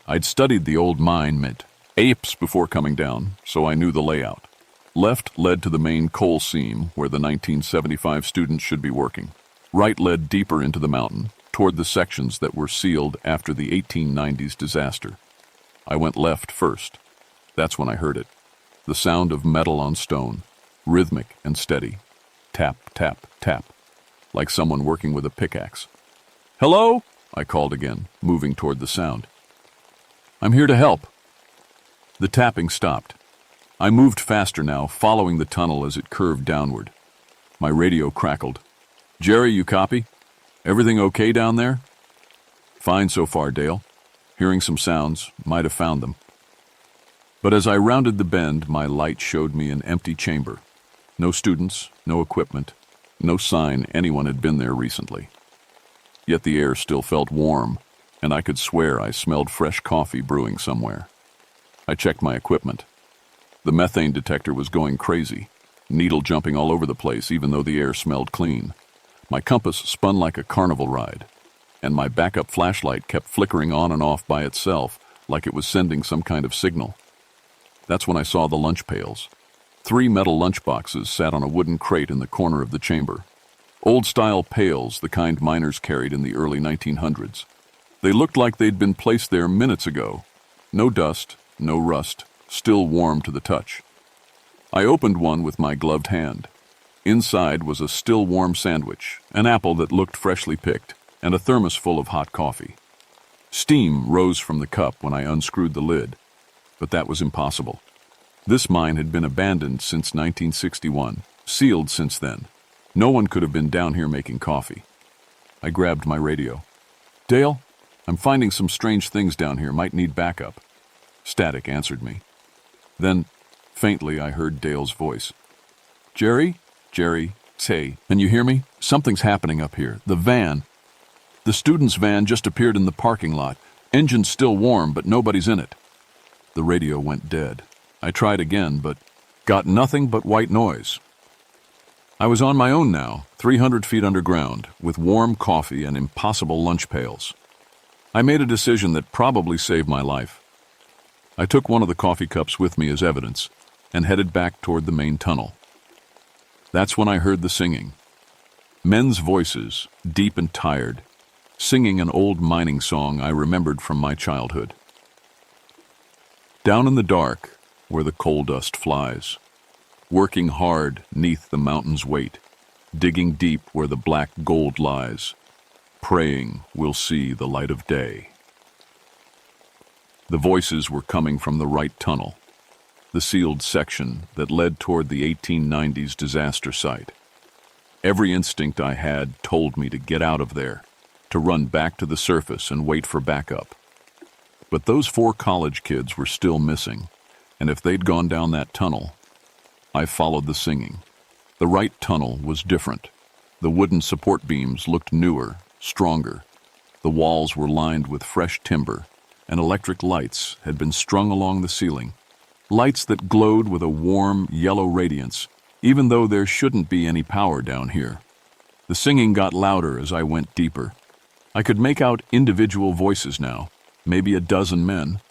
[SPEAKER 1] I'd studied the old mine apes before coming down, so I knew the layout. Left led to the main coal seam where the 1975 students should be working. Right led deeper into the mountain, toward the sections that were sealed after the 1890s disaster. I went left first. That's when I heard it. The sound of metal on stone, rhythmic and steady. Tap, tap, tap, like someone working with a pickaxe. "Hello?" I called again, moving toward the sound. "I'm here to help." The tapping stopped. I moved faster now, following the tunnel as it curved downward. My radio crackled. "Jerry, you copy? Everything okay down there?" "Fine so far, Dale. Hearing some sounds, might have found them." But as I rounded the bend, my light showed me an empty chamber. No students, no equipment, no sign anyone had been there recently. Yet the air still felt warm, and I could swear I smelled fresh coffee brewing somewhere. I checked my equipment. The methane detector was going crazy, needle jumping all over the place even though the air smelled clean. My compass spun like a carnival ride, and my backup flashlight kept flickering on and off by itself like it was sending some kind of signal. That's when I saw the lunch pails. 3 metal lunchboxes sat on a wooden crate in the corner of the chamber. Old-style pails, the kind miners carried in the early 1900s. They looked like they'd been placed there minutes ago. No dust, no rust, still warm to the touch. I opened one with my gloved hand. Inside was a still warm sandwich, an apple that looked freshly picked, and a thermos full of hot coffee. Steam rose from the cup when I unscrewed the lid, but that was impossible. This mine had been abandoned since 1961, sealed since then. No one could have been down here making coffee. I grabbed my radio. "Dale, I'm finding some strange things down here, might need backup. Static answered me. Then, faintly, I heard Dale's voice. Jerry? Jerry, say, can you hear me? Something's happening up here. The student's van just appeared in the parking lot. Engine's still warm, but nobody's in it. The radio went dead. I tried again, but got nothing but white noise. I was on my own now, 300 feet underground, with warm coffee and impossible lunch pails. I made a decision that probably saved my life. I took one of the coffee cups with me as evidence and headed back toward the main tunnel. That's when I heard the singing. Men's voices, deep and tired, singing an old mining song I remembered from my childhood. Down in the dark, where the coal dust flies, working hard 'neath the mountain's weight, digging deep where the black gold lies, praying we'll see the light of day. The voices were coming from the right tunnel, the sealed section that led toward the 1890s disaster site. Every instinct I had told me to get out of there, to run back to the surface and wait for backup. But those 4 college kids were still missing, and if they'd gone down that tunnel, I followed the singing. The right tunnel was different. The wooden support beams looked newer, stronger. The walls were lined with fresh timber, and electric lights had been strung along the ceiling. Lights that glowed with a warm, yellow radiance, even though there shouldn't be any power down here. The singing got louder as I went deeper. I could make out individual voices now, maybe a dozen men.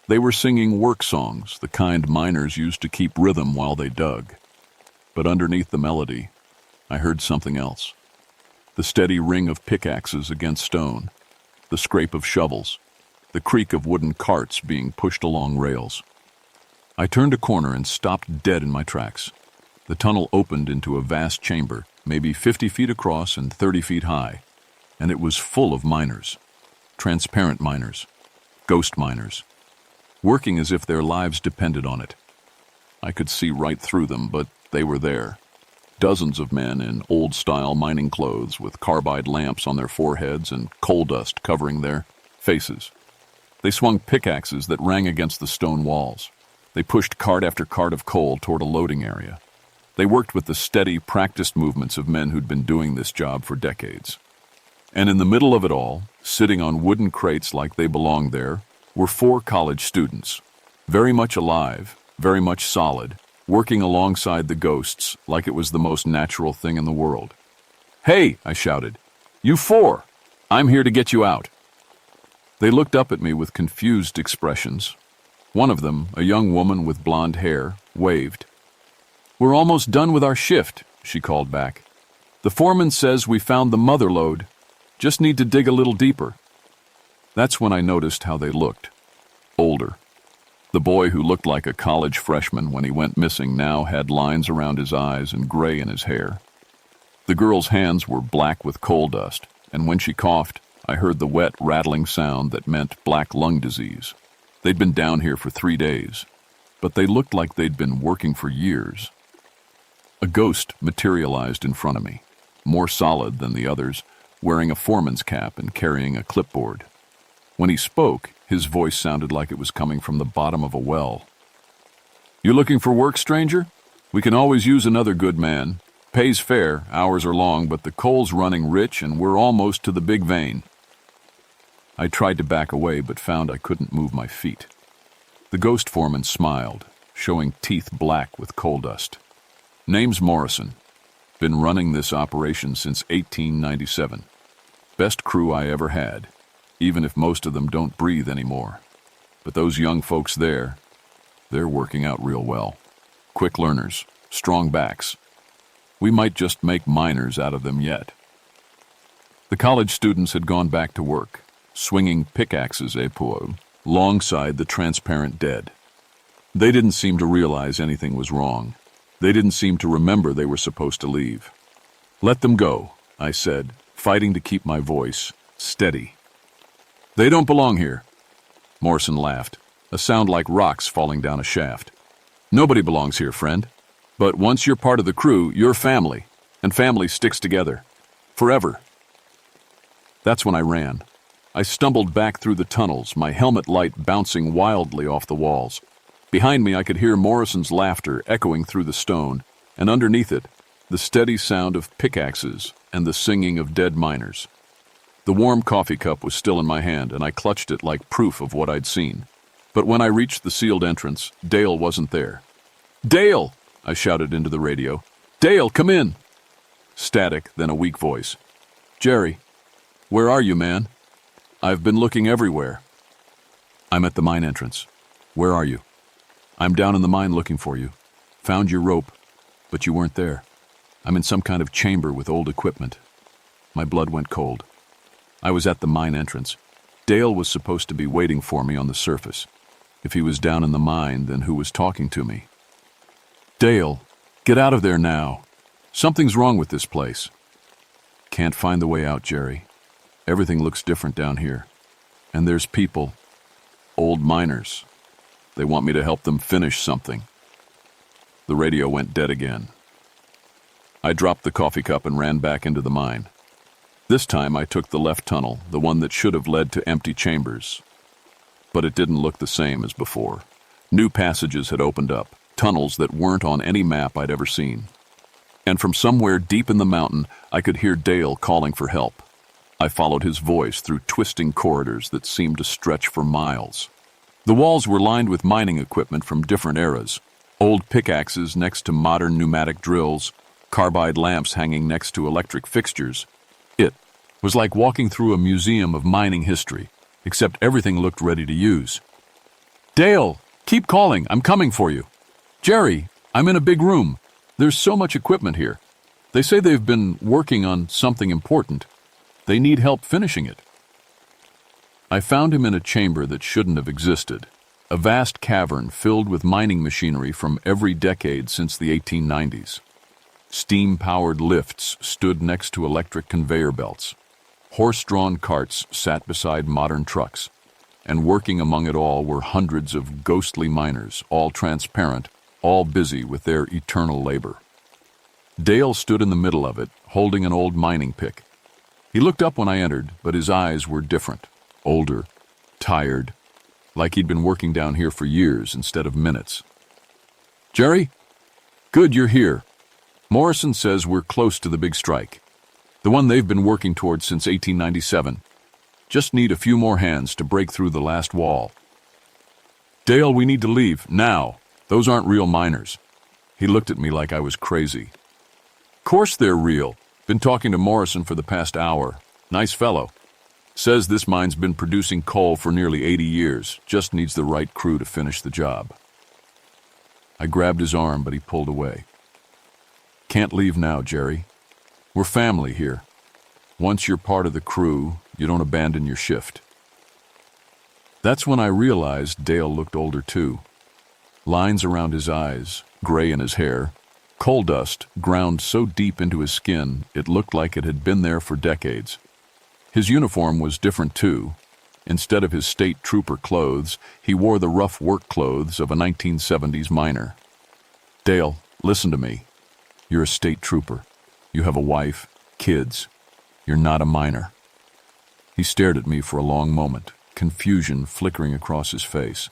[SPEAKER 1] They were singing work songs, the kind miners used to keep rhythm while they dug. But underneath the melody, I heard something else. The steady ring of pickaxes against stone, the scrape of shovels, the creak of wooden carts being pushed along rails. I turned a corner and stopped dead in my tracks. The tunnel opened into a vast chamber, maybe 50 feet across and 30 feet high, and it was full of miners. Transparent miners, ghost miners, working as if their lives depended on it. I could see right through them, but they were there. Dozens of men in old-style mining clothes with carbide lamps on their foreheads and coal dust covering their faces. They swung pickaxes that rang against the stone walls. They pushed cart after cart of coal toward a loading area. They worked with the steady, practiced movements of men who'd been doing this job for decades. And in the middle of it all, sitting on wooden crates like they belonged there, were 4 college students, very much alive, very much solid, working alongside the ghosts like it was the most natural thing in the world. "Hey," I shouted, "you 4! I'm here to get you out." They looked up at me with confused expressions. One of them, a young woman with blonde hair, waved. "We're almost done with our shift," she called back. "The foreman says we found the mother lode. Just need to dig a little deeper." That's when I noticed how they looked. Older. The boy who looked like a college freshman when he went missing now had lines around his eyes and gray in his hair. The girl's hands were black with coal dust, and when she coughed, I heard the wet, rattling sound that meant black lung disease. They'd been down here for 3 days, but they looked like they'd been working for years. A ghost materialized in front of me, more solid than the others, wearing a foreman's cap and carrying a clipboard. When he spoke, his voice sounded like it was coming from the bottom of a well. "You looking for work, stranger? We can always use another good man. Pays fair, hours are long, but the coal's running rich and we're almost to the big vein." I tried to back away, but found I couldn't move my feet. The ghost foreman smiled, showing teeth black with coal dust. "Name's Morrison. Been running this operation since 1897. Best crew I ever had, even if most of them don't breathe anymore. But those young folks there, they're working out real well. Quick learners, strong backs. We might just make miners out of them yet." The college students had gone back to work, swinging pickaxes alongside the transparent dead. They didn't seem to realize anything was wrong. They didn't seem to remember they were supposed to leave. "Let them go," I said, fighting to keep my voice steady. "They don't belong here." Morrison laughed, a sound like rocks falling down a shaft. "Nobody belongs here, friend. But once you're part of the crew, you're family, and family sticks together. Forever." That's when I ran. I stumbled back through the tunnels, my helmet light bouncing wildly off the walls. Behind me, I could hear Morrison's laughter echoing through the stone, and underneath it, the steady sound of pickaxes and the singing of dead miners. The warm coffee cup was still in my hand, and I clutched it like proof of what I'd seen. But when I reached the sealed entrance, Dale wasn't there. "Dale!" I shouted into the radio. "Dale, come in!" Static, then a weak voice. "Jerry, where are you, man?" "I've been looking everywhere." "I'm at the mine entrance. Where are you?" "I'm down in the mine looking for you. Found your rope, but you weren't there. I'm in some kind of chamber with old equipment." My blood went cold. I was at the mine entrance. Dale was supposed to be waiting for me on the surface. If he was down in the mine, then who was talking to me? "Dale, get out of there now. Something's wrong with this place." "Can't find the way out, Jerry. Everything looks different down here. And there's people, old miners. They want me to help them finish something." The radio went dead again. I dropped the coffee cup and ran back into the mine. This time I took the left tunnel, the one that should have led to empty chambers. But it didn't look the same as before. New passages had opened up, tunnels that weren't on any map I'd ever seen. And from somewhere deep in the mountain, I could hear Dale calling for help. I followed his voice through twisting corridors that seemed to stretch for miles. The walls were lined with mining equipment from different eras. Old pickaxes next to modern pneumatic drills, carbide lamps hanging next to electric fixtures. It was like walking through a museum of mining history, except everything looked ready to use. "Dale, keep calling. I'm coming for you." "Jerry, I'm in a big room. There's so much equipment here. They say they've been working on something important. They need help finishing it." I found him in a chamber that shouldn't have existed, a vast cavern filled with mining machinery from every decade since the 1890s. Steam-powered lifts stood next to electric conveyor belts. Horse-drawn carts sat beside modern trucks, and working among it all were hundreds of ghostly miners, all transparent, all busy with their eternal labor. Dale stood in the middle of it, holding an old mining pick. He looked up when I entered, but his eyes were different, older, tired, like he'd been working down here for years instead of minutes. "Jerry? Good you're here. Morrison says we're close to the big strike, the one they've been working towards since 1897. Just need a few more hands to break through the last wall." "Dale, we need to leave, now. Those aren't real miners." He looked at me like I was crazy. "Course they're real. Been talking to Morrison for the past hour. Nice fellow. Says this mine's been producing coal for nearly 80 years. Just needs the right crew to finish the job." I grabbed his arm, but he pulled away. "Can't leave now, Jerry. We're family here. Once you're part of the crew, you don't abandon your shift." That's when I realized Dale looked older too. Lines around his eyes, gray in his hair, coal dust ground so deep into his skin it looked like it had been there for decades. His uniform was different too. Instead of his state trooper clothes, he wore the rough work clothes of a 1970s miner. "Dale, listen to me. You're a state trooper. You have a wife, kids. You're not a miner." He stared at me for a long moment, confusion flickering across his face.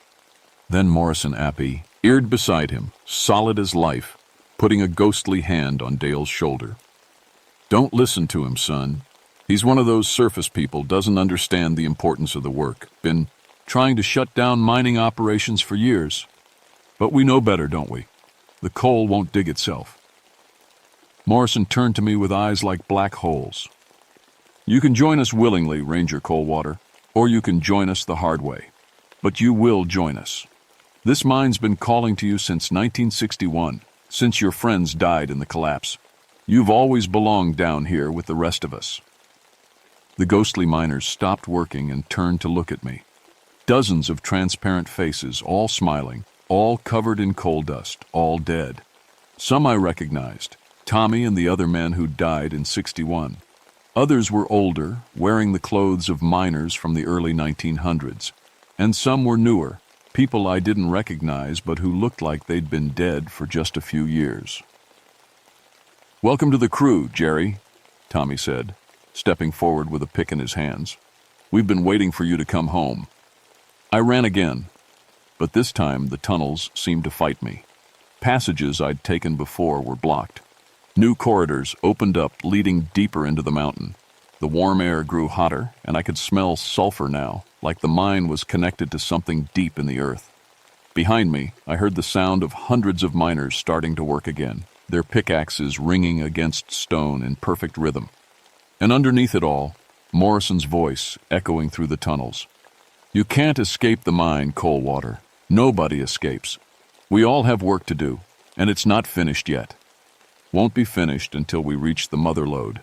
[SPEAKER 1] Then Morrison Appy, eared beside him, solid as life, putting a ghostly hand on Dale's shoulder. "Don't listen to him, son. He's one of those surface people, doesn't understand the importance of the work. Been trying to shut down mining operations for years. But we know better, don't we? The coal won't dig itself." Morrison turned to me with eyes like black holes. "You can join us willingly, Ranger Coldwater, or you can join us the hard way. But you will join us. This mine's been calling to you since 1961, since your friends died in the collapse. You've always belonged down here with the rest of us." The ghostly miners stopped working and turned to look at me. Dozens of transparent faces, all smiling, all covered in coal dust, all dead. Some I recognized, Tommy and the other men who died in '61. Others were older, wearing the clothes of miners from the early 1900s. And some were newer, people I didn't recognize but who looked like they'd been dead for just a few years. "Welcome to the crew, Jerry," Tommy said, stepping forward with a pick in his hands. We've been waiting for you to come home." I ran again, but this time the tunnels seemed to fight me. Passages I'd taken before were blocked. New corridors opened up, leading deeper into the mountain. The warm air grew hotter, and I could smell sulfur now, like the mine was connected to something deep in the earth. Behind me, I heard the sound of hundreds of miners starting to work again, their pickaxes ringing against stone in perfect rhythm. And underneath it all, Morrison's voice echoing through the tunnels. "You can't escape the mine, Coldwater. Nobody escapes. We all have work to do, and it's not finished yet. Won't be finished until we reach the mother lode.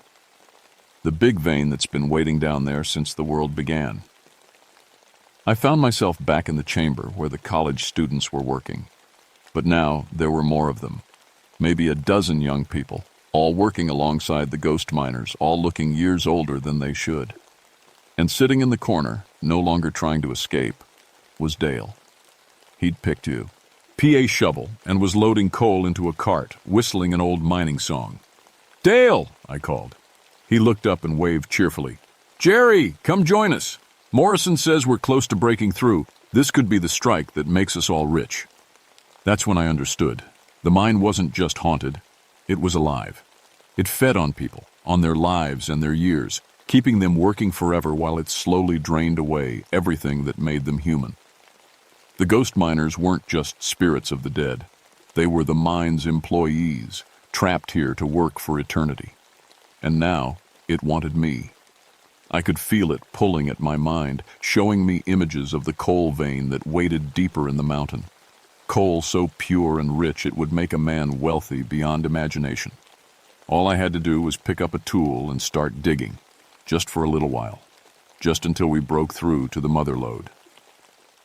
[SPEAKER 1] The big vein that's been waiting down there since the world began." I found myself back in the chamber where the college students were working. But now there were more of them. Maybe a dozen young people, all working alongside the ghost miners, all looking years older than they should. And sitting in the corner, no longer trying to escape, was Dale. He'd picked you. PA shovel and was loading coal into a cart, whistling an old mining song. "Dale!" I called. He looked up and waved cheerfully. "Jerry, come join us. Morrison says we're close to breaking through. This could be the strike that makes us all rich." That's when I understood. The mine wasn't just haunted. It was alive. It fed on people, on their lives and their years, keeping them working forever while it slowly drained away everything that made them human. The ghost miners weren't just spirits of the dead. They were the mine's employees, trapped here to work for eternity. And now, it wanted me. I could feel it pulling at my mind, showing me images of the coal vein that waited deeper in the mountain. Coal so pure and rich it would make a man wealthy beyond imagination. All I had to do was pick up a tool and start digging, just for a little while, just until we broke through to the mother lode.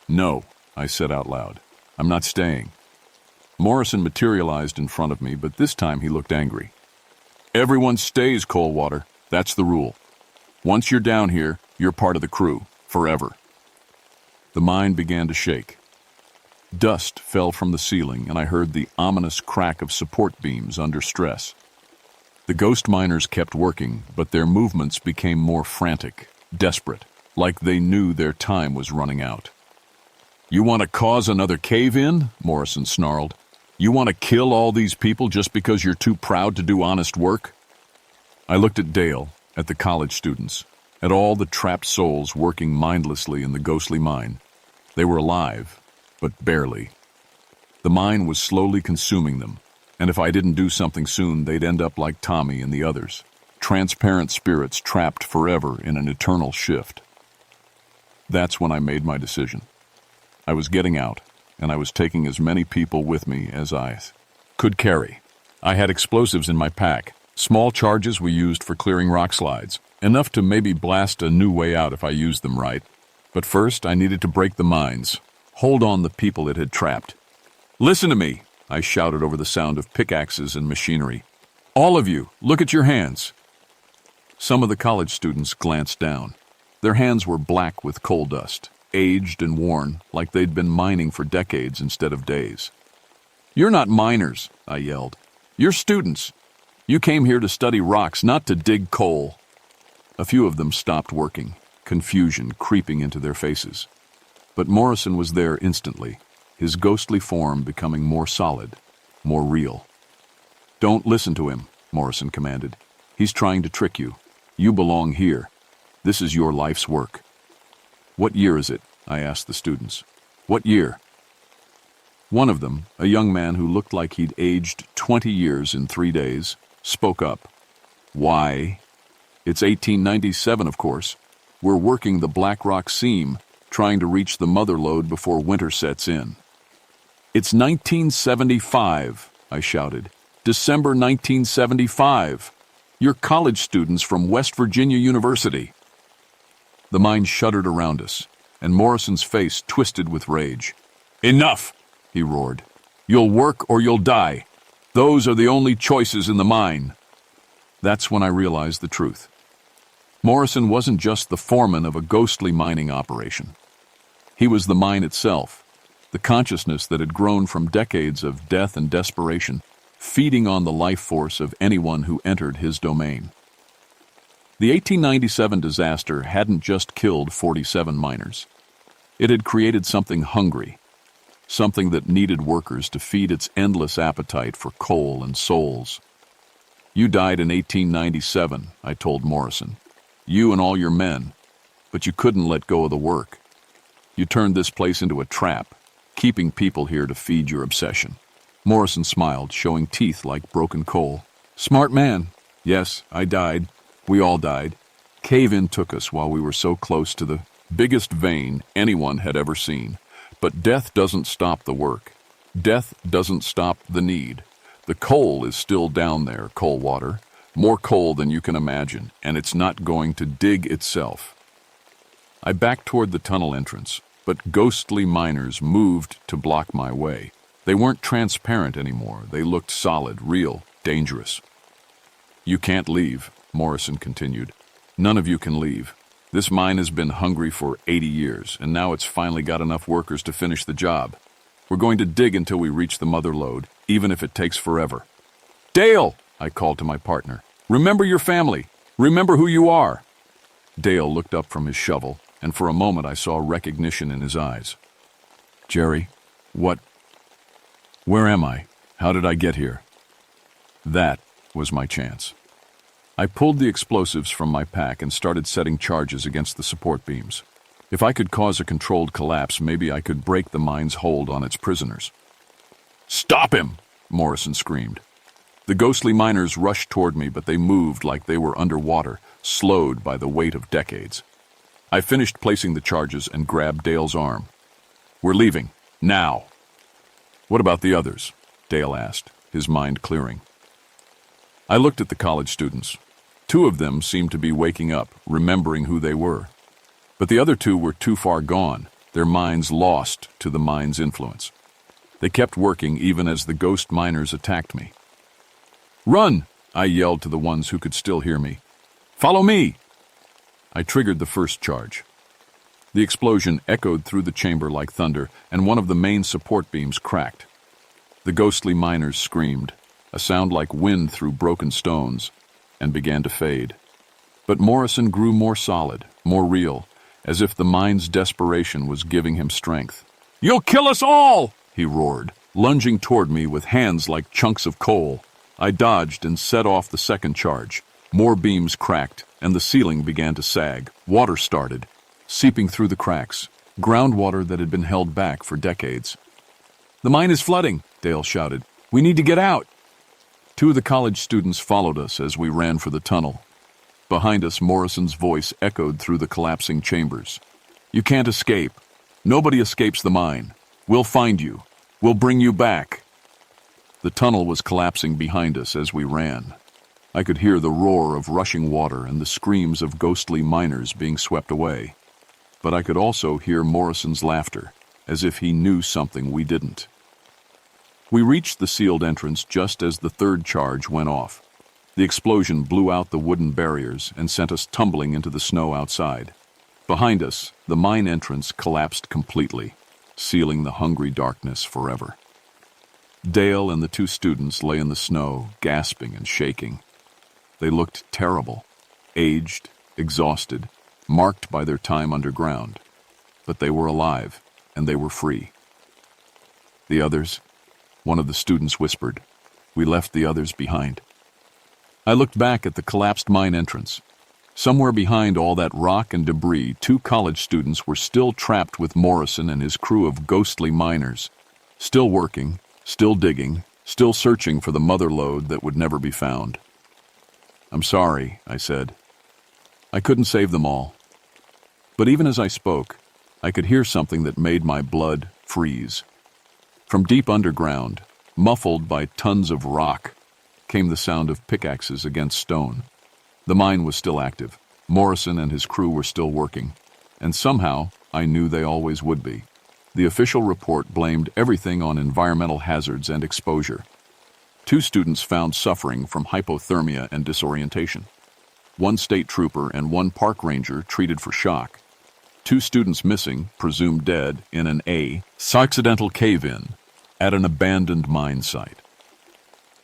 [SPEAKER 1] "No," I said out loud. "I'm not staying." Morrison materialized in front of me, but this time he looked angry. "Everyone stays, Coldwater. That's the rule. Once you're down here, you're part of the crew, forever." The mine began to shake. Dust fell from the ceiling, and I heard the ominous crack of support beams under stress. The ghost miners kept working, but their movements became more frantic, desperate, like they knew their time was running out. "You want to cause another cave-in?" Morrison snarled. "You want to kill all these people just because you're too proud to do honest work?" I looked at Dale, at the college students, at all the trapped souls working mindlessly in the ghostly mine. They were alive, but barely. The mine was slowly consuming them, and if I didn't do something soon, they'd end up like Tommy and the others, transparent spirits trapped forever in an eternal shift. That's when I made my decision. I was getting out, and I was taking as many people with me as I could carry. I had explosives in my pack, small charges we used for clearing rock slides, enough to maybe blast a new way out if I used them right. But first, I needed to break the mines, hold on the people it had trapped. "Listen to me," I shouted over the sound of pickaxes and machinery. "All of you, look at your hands." Some of the college students glanced down. Their hands were black with coal dust, aged and worn, like they'd been mining for decades instead of days. "You're not miners," I yelled. "You're students. You came here to study rocks, not to dig coal." A few of them stopped working, confusion creeping into their faces. But Morrison was there instantly, his ghostly form becoming more solid, more real. "Don't listen to him," Morrison commanded. "He's trying to trick you. You belong here. This is your life's work." "What year is it?" I asked the students. "What year?" One of them, a young man who looked like he'd aged 20 years in 3 days, spoke up. "Why? It's 1897, of course. We're working the Black Rock seam, trying to reach the mother lode before winter sets in." "It's 1975, I shouted. "December 1975. You're college students from West Virginia University." The mine shuddered around us, and Morrison's face twisted with rage. "Enough!" he roared. "You'll work or you'll die. Those are the only choices in the mine." That's when I realized the truth. Morrison wasn't just the foreman of a ghostly mining operation. He was the mine itself, the consciousness that had grown from decades of death and desperation, feeding on the life force of anyone who entered his domain. The 1897 disaster hadn't just killed 47 miners. It had created something hungry, something that needed workers to feed its endless appetite for coal and souls. "You died in 1897, I told Morrison. You and all your men. But you couldn't let go of the work. You turned this place into a trap, keeping people here to feed your obsession." Morrison smiled, showing teeth like broken coal. "Smart man. Yes, I died. We all died. Cave-in took us while we were so close to the biggest vein anyone had ever seen. But death doesn't stop the work. Death doesn't stop the need. The coal is still down there, coal water. More coal than you can imagine, and it's not going to dig itself." I backed toward the tunnel entrance, but ghostly miners moved to block my way. They weren't transparent anymore. They looked solid, real, dangerous. "You can't leave," Morrison continued. "None of you can leave. This mine has been hungry for 80 years, and now it's finally got enough workers to finish the job. We're going to dig until we reach the mother lode, even if it takes forever." "Dale!" I called to my partner. "Remember your family. Remember who you are." Dale looked up from his shovel, and for a moment I saw recognition in his eyes. "Jerry, what? Where am I? How did I get here?" That was my chance. I pulled the explosives from my pack and started setting charges against the support beams. If I could cause a controlled collapse, maybe I could break the mine's hold on its prisoners. "Stop him!" Morrison screamed. The ghostly miners rushed toward me, but they moved like they were underwater, slowed by the weight of decades. I finished placing the charges and grabbed Dale's arm. "We're leaving. Now." "What about the others?" Dale asked, his mind clearing. I looked at the college students. 2 of them seemed to be waking up, remembering who they were. But the other 2 were too far gone, their minds lost to the mine's influence. They kept working even as the ghost miners attacked me. "Run!" I yelled to the ones who could still hear me. "Follow me!" I triggered the first charge. The explosion echoed through the chamber like thunder, and one of the main support beams cracked. The ghostly miners screamed, a sound like wind through broken stones, and began to fade. But Morrison grew more solid, more real, as if the mine's desperation was giving him strength. "You'll kill us all!" he roared, lunging toward me with hands like chunks of coal. I dodged and set off the second charge. More beams cracked, and the ceiling began to sag. Water started, seeping through the cracks, groundwater that had been held back for decades. "The mine is flooding," Dale shouted. "We need to get out." 2 of the college students followed us as we ran for the tunnel. Behind us, Morrison's voice echoed through the collapsing chambers. "You can't escape. Nobody escapes the mine. We'll find you. We'll bring you back." The tunnel was collapsing behind us as we ran. I could hear the roar of rushing water and the screams of ghostly miners being swept away. But I could also hear Morrison's laughter, as if he knew something we didn't. We reached the sealed entrance just as the third charge went off. The explosion blew out the wooden barriers and sent us tumbling into the snow outside. Behind us, the mine entrance collapsed completely, sealing the hungry darkness forever. Dale and the 2 students lay in the snow, gasping and shaking. They looked terrible, aged, exhausted, marked by their time underground. But they were alive, and they were free. "The others?" one of the students whispered. "We left the others behind." I looked back at the collapsed mine entrance. Somewhere behind all that rock and debris, 2 college students were still trapped with Morrison and his crew of ghostly miners, still working, still digging, still searching for the mother lode that would never be found. "I'm sorry," I said. "I couldn't save them all." But even as I spoke, I could hear something that made my blood freeze. From deep underground, muffled by tons of rock, came the sound of pickaxes against stone. The mine was still active. Morrison and his crew were still working. And somehow, I knew they always would be. The official report blamed everything on environmental hazards and exposure. 2 students found suffering from hypothermia and disorientation. 1 state trooper and 1 park ranger treated for shock. 2 students missing, presumed dead, in an accidental cave-in at an abandoned mine site.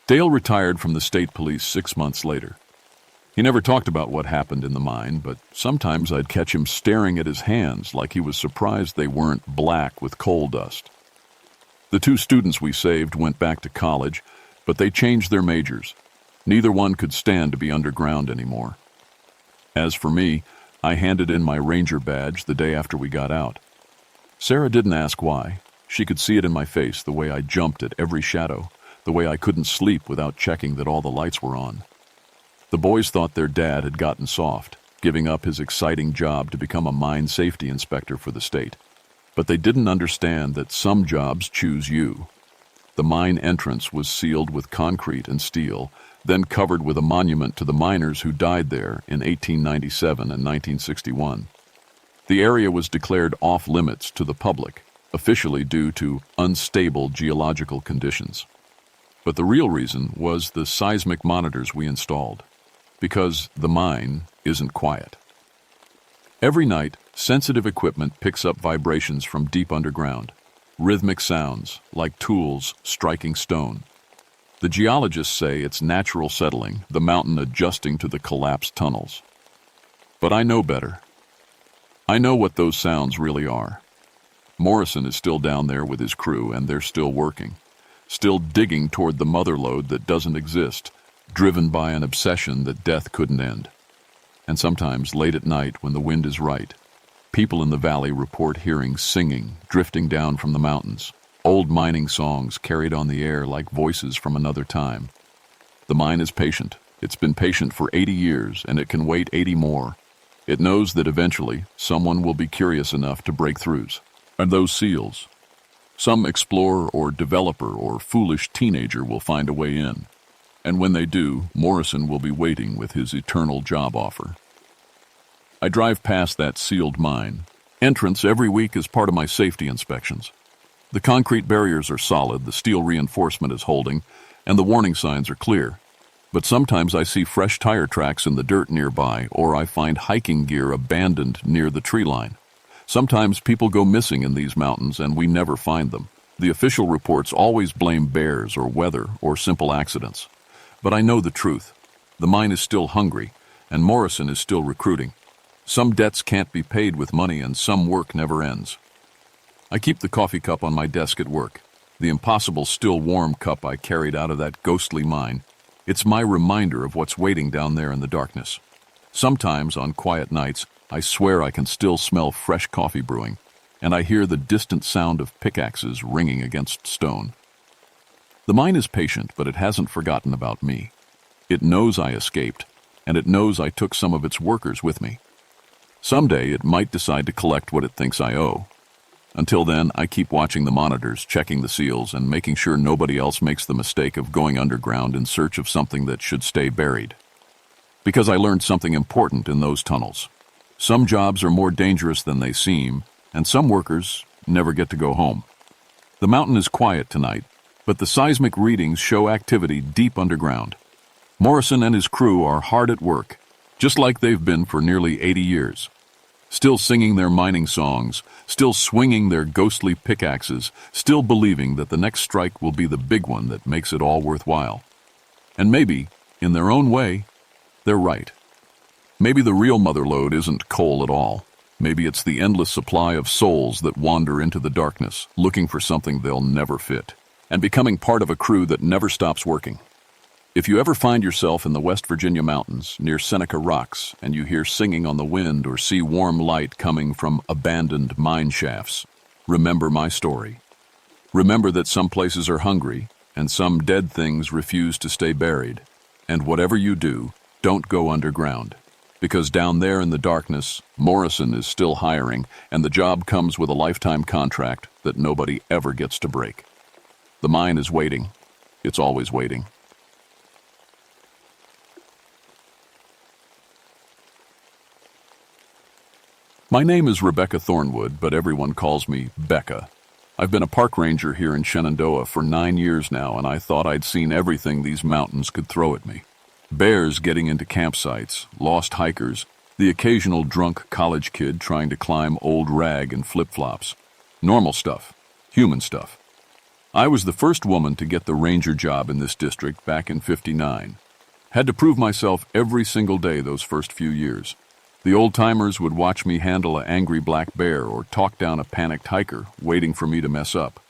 [SPEAKER 1] Dale retired from the state police 6 months later. He never talked about what happened in the mine, but sometimes I'd catch him staring at his hands like he was surprised they weren't black with coal dust. The 2 students we saved went back to college, but they changed their majors. Neither one could stand to be underground anymore. As for me, I handed in my ranger badge the day after we got out. Sarah didn't ask why. She could see it in my face, the way I jumped at every shadow, the way I couldn't sleep without checking that all the lights were on. The boys thought their dad had gotten soft, giving up his exciting job to become a mine safety inspector for the state. But they didn't understand that some jobs choose you. The mine entrance was sealed with concrete and steel, then covered with a monument to the miners who died there in 1897 and 1961. The area was declared off-limits to the public, officially due to unstable geological conditions. But the real reason was the seismic monitors we installed, because the mine isn't quiet. Every night, sensitive equipment picks up vibrations from deep underground, rhythmic sounds like tools striking stone. The geologists say it's natural settling, the mountain adjusting to the collapsed tunnels. But I know better. I know what those sounds really are. Morrison is still down there with his crew, and they're still working, still digging toward the mother lode that doesn't exist, driven by an obsession that death couldn't end. And sometimes, late at night, when the wind is right, people in the valley report hearing singing drifting down from the mountains, old mining songs carried on the air like voices from another time. The mine is patient. It's been patient for 80 years, and it can wait 80 more. It knows that eventually someone will be curious enough to break throughs. And those seals, some explorer or developer or foolish teenager will find a way in. And when they do, Morrison will be waiting with his eternal job offer. I drive past that sealed mine. Entrance every week is part of my safety inspections. The concrete barriers are solid, the steel reinforcement is holding, and the warning signs are clear. But sometimes I see fresh tire tracks in the dirt nearby, or I find hiking gear abandoned near the tree line. Sometimes people go missing in these mountains and we never find them. The official reports always blame bears or weather or simple accidents. But I know the truth. The mine is still hungry, and Morrison is still recruiting. Some debts can't be paid with money, and some work never ends. I keep the coffee cup on my desk at work, the impossible still warm cup I carried out of that ghostly mine. It's my reminder of what's waiting down there in the darkness. Sometimes, on quiet nights, I swear I can still smell fresh coffee brewing, and I hear the distant sound of pickaxes ringing against stone. The mine is patient, but it hasn't forgotten about me. It knows I escaped, and it knows I took some of its workers with me. Someday it might decide to collect what it thinks I owe. Until then, I keep watching the monitors, checking the seals, and making sure nobody else makes the mistake of going underground in search of something that should stay buried. Because I learned something important in those tunnels. Some jobs are more dangerous than they seem, and some workers never get to go home. The mountain is quiet tonight, but the seismic readings show activity deep underground. Morrison and his crew are hard at work, just like they've been for nearly 80 years. Still singing their mining songs, still swinging their ghostly pickaxes, still believing that the next strike will be the big one that makes it all worthwhile. And maybe, in their own way, they're right. Maybe the real mother lode isn't coal at all. Maybe it's the endless supply of souls that wander into the darkness, looking for something they'll never fit, and becoming part of a crew that never stops working. If you ever find yourself in the West Virginia mountains near Seneca Rocks and you hear singing on the wind or see warm light coming from abandoned mine shafts, remember my story. Remember that some places are hungry and some dead things refuse to stay buried. And whatever you do, don't go underground. Because down there in the darkness, Morrison is still hiring, and the job comes with a lifetime contract that nobody ever gets to break. The mine is waiting. It's always waiting. My name is Rebecca Thornwood, but everyone calls me Becca. I've been a park ranger here in Shenandoah for 9 years now, and I thought I'd seen everything these mountains could throw at me. Bears getting into campsites, lost hikers, the occasional drunk college kid trying to climb old rag and flip-flops. Normal stuff. Human stuff. I was the first woman to get the ranger job in this district back in '59. Had to prove myself every single day those first few years. The old-timers would watch me handle an angry black bear or talk down a panicked hiker, waiting for me to mess up.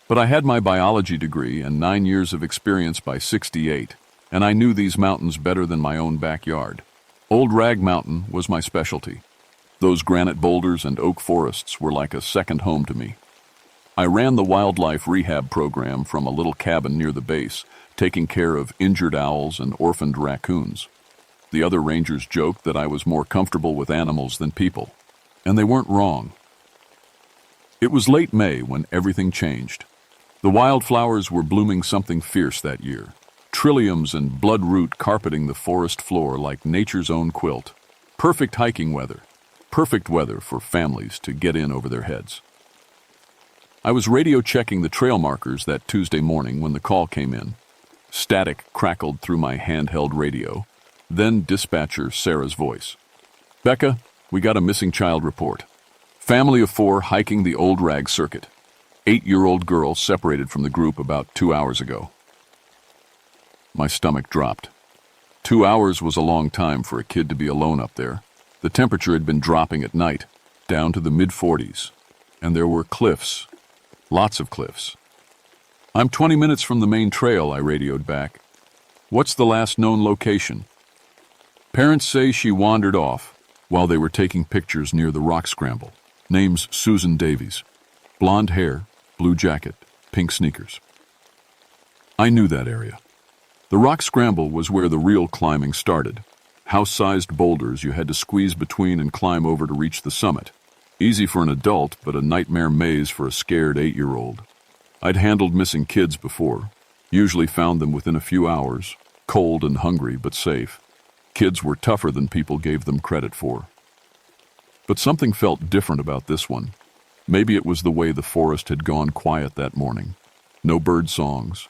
[SPEAKER 1] But I had my biology degree and 9 years of experience by 68, and I knew these mountains better than my own backyard. Old Rag Mountain was my specialty. Those granite boulders and oak forests were like a second home to me. I ran the wildlife rehab program from a little cabin near the base, taking care of injured owls and orphaned raccoons. The other rangers joked that I was more comfortable with animals than people, and they weren't wrong. It was late May when everything changed. The wildflowers were blooming something fierce that year, trilliums and bloodroot carpeting the forest floor like nature's own quilt. Perfect hiking weather, perfect weather for families to get in over their heads. I was radio checking the trail markers that Tuesday morning when the call came in. Static crackled through my handheld radio, then dispatcher Sarah's voice. "Becca, we got a missing child report. Family of 4 hiking the Old Rag Circuit. 8-year-old girl separated from the group about 2 hours ago." My stomach dropped. 2 hours was a long time for a kid to be alone up there. The temperature had been dropping at night, down to the mid-40s, and there were cliffs, lots of cliffs. "I'm 20 minutes from the main trail," I radioed back. "What's the last known location?" "Parents say she wandered off while they were taking pictures near the rock scramble. Name's Susan Davies. Blonde hair, blue jacket, pink sneakers." I knew that area. The rock scramble was where the real climbing started. House-sized boulders you had to squeeze between and climb over to reach the summit. Easy for an adult, but a nightmare maze for a scared 8-year-old. I'd handled missing kids before, usually found them within a few hours, cold and hungry but safe. Kids were tougher than people gave them credit for. But something felt different about this one. Maybe it was the way the forest had gone quiet that morning. No bird songs,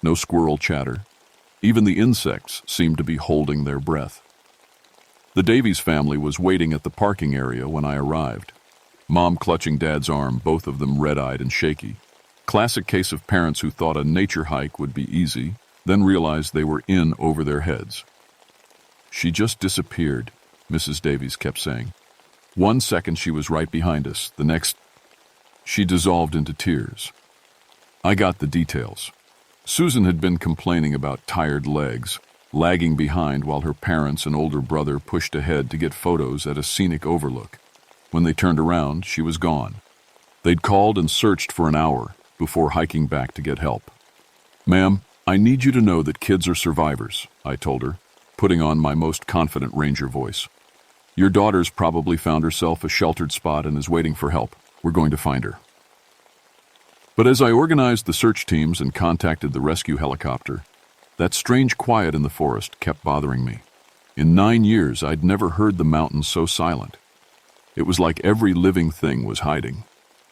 [SPEAKER 1] no squirrel chatter. Even the insects seemed to be holding their breath. The Davies family was waiting at the parking area when I arrived. Mom clutching Dad's arm, both of them red-eyed and shaky. Classic case of parents who thought a nature hike would be easy, then realized they were in over their heads. "She just disappeared," Mrs. Davies kept saying. "One second she was right behind us, the next, she dissolved into tears." I got the details. Susan had been complaining about tired legs, lagging behind while her parents and older brother pushed ahead to get photos at a scenic overlook. When they turned around, she was gone. They'd called and searched for an hour before hiking back to get help. "Ma'am, I need you to know that kids are survivors," I told her, putting on my most confident ranger voice. "Your daughter's probably found herself a sheltered spot and is waiting for help. We're going to find her." But as I organized the search teams and contacted the rescue helicopter, that strange quiet in the forest kept bothering me. In 9 years, I'd never heard the mountains so silent. It was like every living thing was hiding.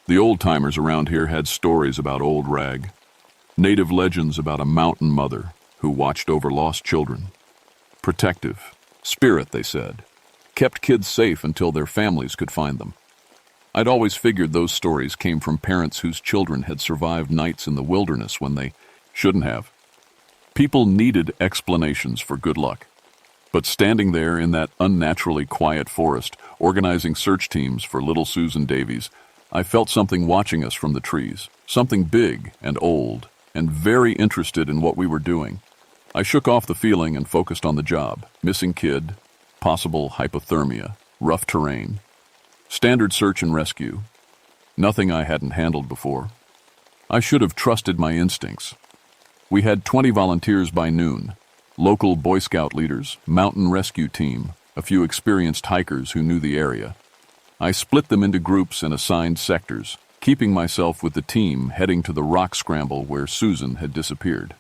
[SPEAKER 1] The old-timers around here had stories about Old Rag, native legends about a mountain mother who watched over lost children. Protective, spirit, they said, kept kids safe until their families could find them. I'd always figured those stories came from parents whose children had survived nights in the wilderness when they shouldn't have. People needed explanations for good luck. But standing there in that unnaturally quiet forest, organizing search teams for little Susan Davies, I felt something watching us from the trees, something big and old, and very interested in what we were doing. I shook off the feeling and focused on the job. Missing kid, possible hypothermia, rough terrain, standard search and rescue. Nothing I hadn't handled before. I should have trusted my instincts. We had 20 volunteers by noon, local Boy Scout leaders, mountain rescue team, a few experienced hikers who knew the area. I split them into groups and assigned sectors, keeping myself with the team heading to the rock scramble where Susan had disappeared.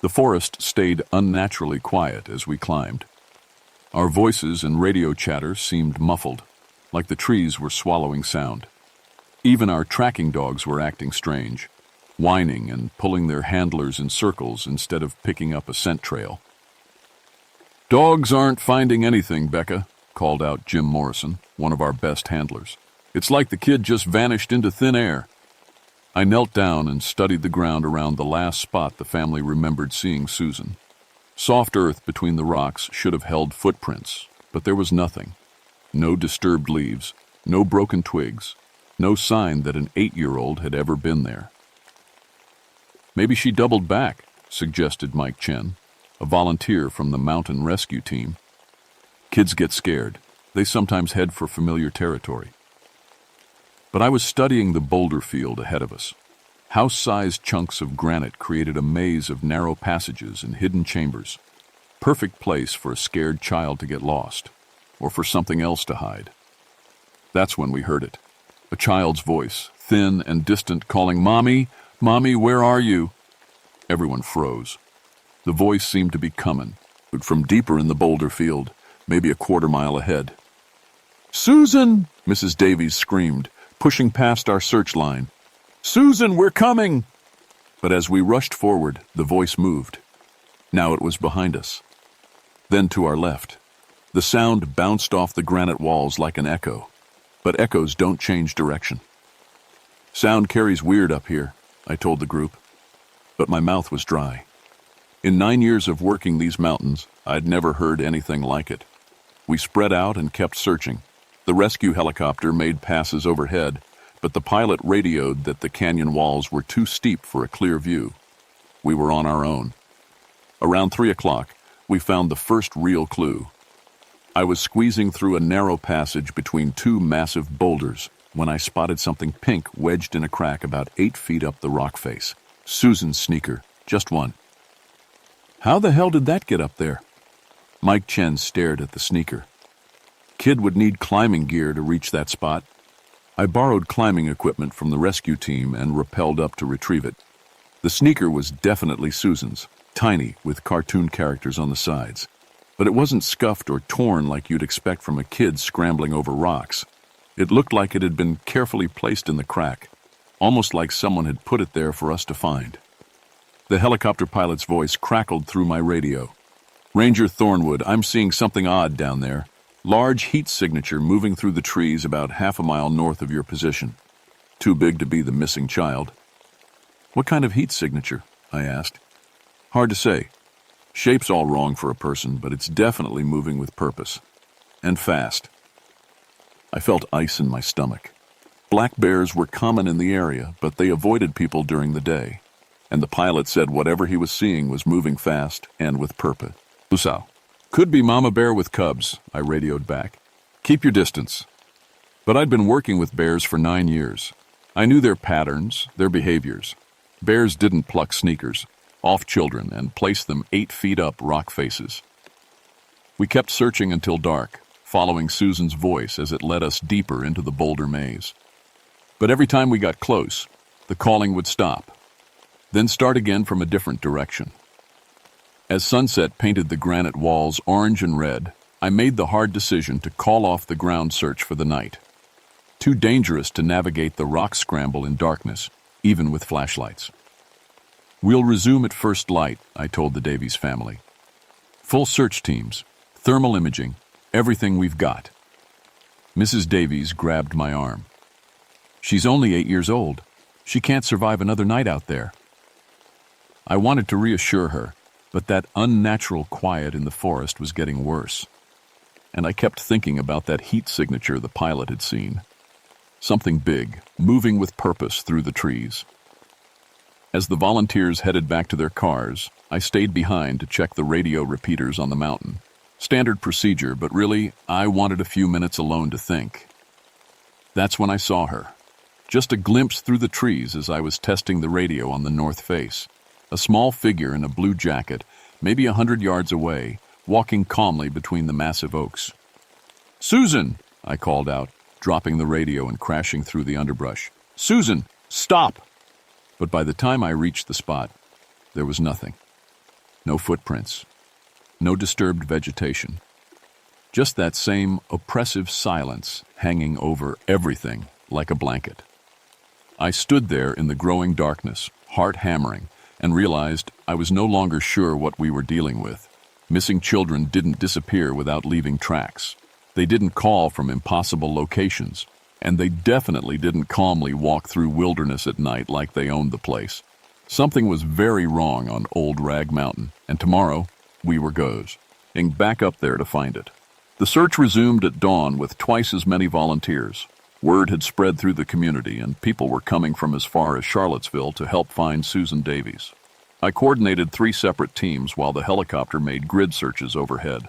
[SPEAKER 1] The forest stayed unnaturally quiet as we climbed. Our voices and radio chatter seemed muffled, like the trees were swallowing sound. Even our tracking dogs were acting strange, whining and pulling their handlers in circles instead of picking up a scent trail. "Dogs aren't finding anything, Becca," called out Jim Morrison, one of our best handlers. "It's like the kid just vanished into thin air." I knelt down and studied the ground around the last spot the family remembered seeing Susan. Soft earth between the rocks should have held footprints, but there was nothing. No disturbed leaves, no broken twigs, no sign that an 8-year-old had ever been there. Maybe she doubled back, suggested Mike Chen, a volunteer from the mountain rescue team. Kids get scared. They sometimes head for familiar territory. But I was studying the boulder field ahead of us. House-sized chunks of granite created a maze of narrow passages and hidden chambers. Perfect place for a scared child to get lost, or for something else to hide. That's when we heard it. A child's voice, thin and distant, calling, "Mommy, Mommy, where are you?" Everyone froze. The voice seemed to be coming, but from deeper in the boulder field, maybe a quarter-mile ahead. "Susan!" Mrs. Davies screamed, pushing past our search line. "Susan, we're coming!" But as we rushed forward, the voice moved. Now it was behind us. Then to our left. The sound bounced off the granite walls like an echo. But echoes don't change direction. "Sound carries weird up here," I told the group. But my mouth was dry. In 9 years of working these mountains, I'd never heard anything like it. We spread out and kept searching. The rescue helicopter made passes overhead, but the pilot radioed that the canyon walls were too steep for a clear view. We were on our own. Around 3 o'clock, we found the first real clue. I was squeezing through a narrow passage between 2 massive boulders when I spotted something pink wedged in a crack about 8 feet up the rock face. Susan's sneaker, just one. "How the hell did that get up there?" Mike Chen stared at the sneaker. Kid would need climbing gear to reach that spot. I borrowed climbing equipment from the rescue team and rappelled up to retrieve it. The sneaker was definitely Susan's, tiny with cartoon characters on the sides. But it wasn't scuffed or torn like you'd expect from a kid scrambling over rocks. It looked like it had been carefully placed in the crack, almost like someone had put it there for us to find. The helicopter pilot's voice crackled through my radio. "Ranger Thornwood, I'm seeing something odd down there. Large heat signature moving through the trees about half a mile north of your position. Too big to be the missing child." "What kind of heat signature?" I asked. "Hard to say. Shape's all wrong for a person, but it's definitely moving with purpose. And fast." I felt ice in my stomach. Black bears were common in the area, but they avoided people during the day. And the pilot said whatever he was seeing was moving fast and with purpose. "Lusao. Could be mama bear with cubs," I radioed back. "Keep your distance." But I'd been working with bears for 9 years. I knew their patterns, their behaviors. Bears didn't pluck sneakers off children and place them 8 feet up rock faces. We kept searching until dark, following Susan's voice as it led us deeper into the boulder maze. But every time we got close, the calling would stop, then start again from a different direction. As sunset painted the granite walls orange and red, I made the hard decision to call off the ground search for the night. Too dangerous to navigate the rock scramble in darkness, even with flashlights. "We'll resume at first light," I told the Davies family. "Full search teams, thermal imaging, everything we've got." Mrs. Davies grabbed my arm. "She's only 8 years old. She can't survive another night out there." I wanted to reassure her, but that unnatural quiet in the forest was getting worse. And I kept thinking about that heat signature the pilot had seen. Something big, moving with purpose through the trees. As the volunteers headed back to their cars, I stayed behind to check the radio repeaters on the mountain. Standard procedure, but really, I wanted a few minutes alone to think. That's when I saw her. Just a glimpse through the trees as I was testing the radio on the north face. A small figure in a blue jacket, maybe 100 yards away, walking calmly between the massive oaks. "Susan!" I called out, dropping the radio and crashing through the underbrush. "Susan, stop!" But by the time I reached the spot, there was nothing. No footprints. No disturbed vegetation. Just that same oppressive silence hanging over everything like a blanket. I stood there in the growing darkness, heart hammering, and realized I was no longer sure what we were dealing with. Missing children didn't disappear without leaving tracks. They didn't call from impossible locations, and they definitely didn't calmly walk through wilderness at night like they owned the place. Something was very wrong on Old Rag Mountain, and tomorrow We were going back up there to find it. The search resumed at dawn with twice as many volunteers. Word had spread through the community, and people were coming from as far as Charlottesville to help find Susan Davies. I coordinated 3 separate teams while the helicopter made grid searches overhead.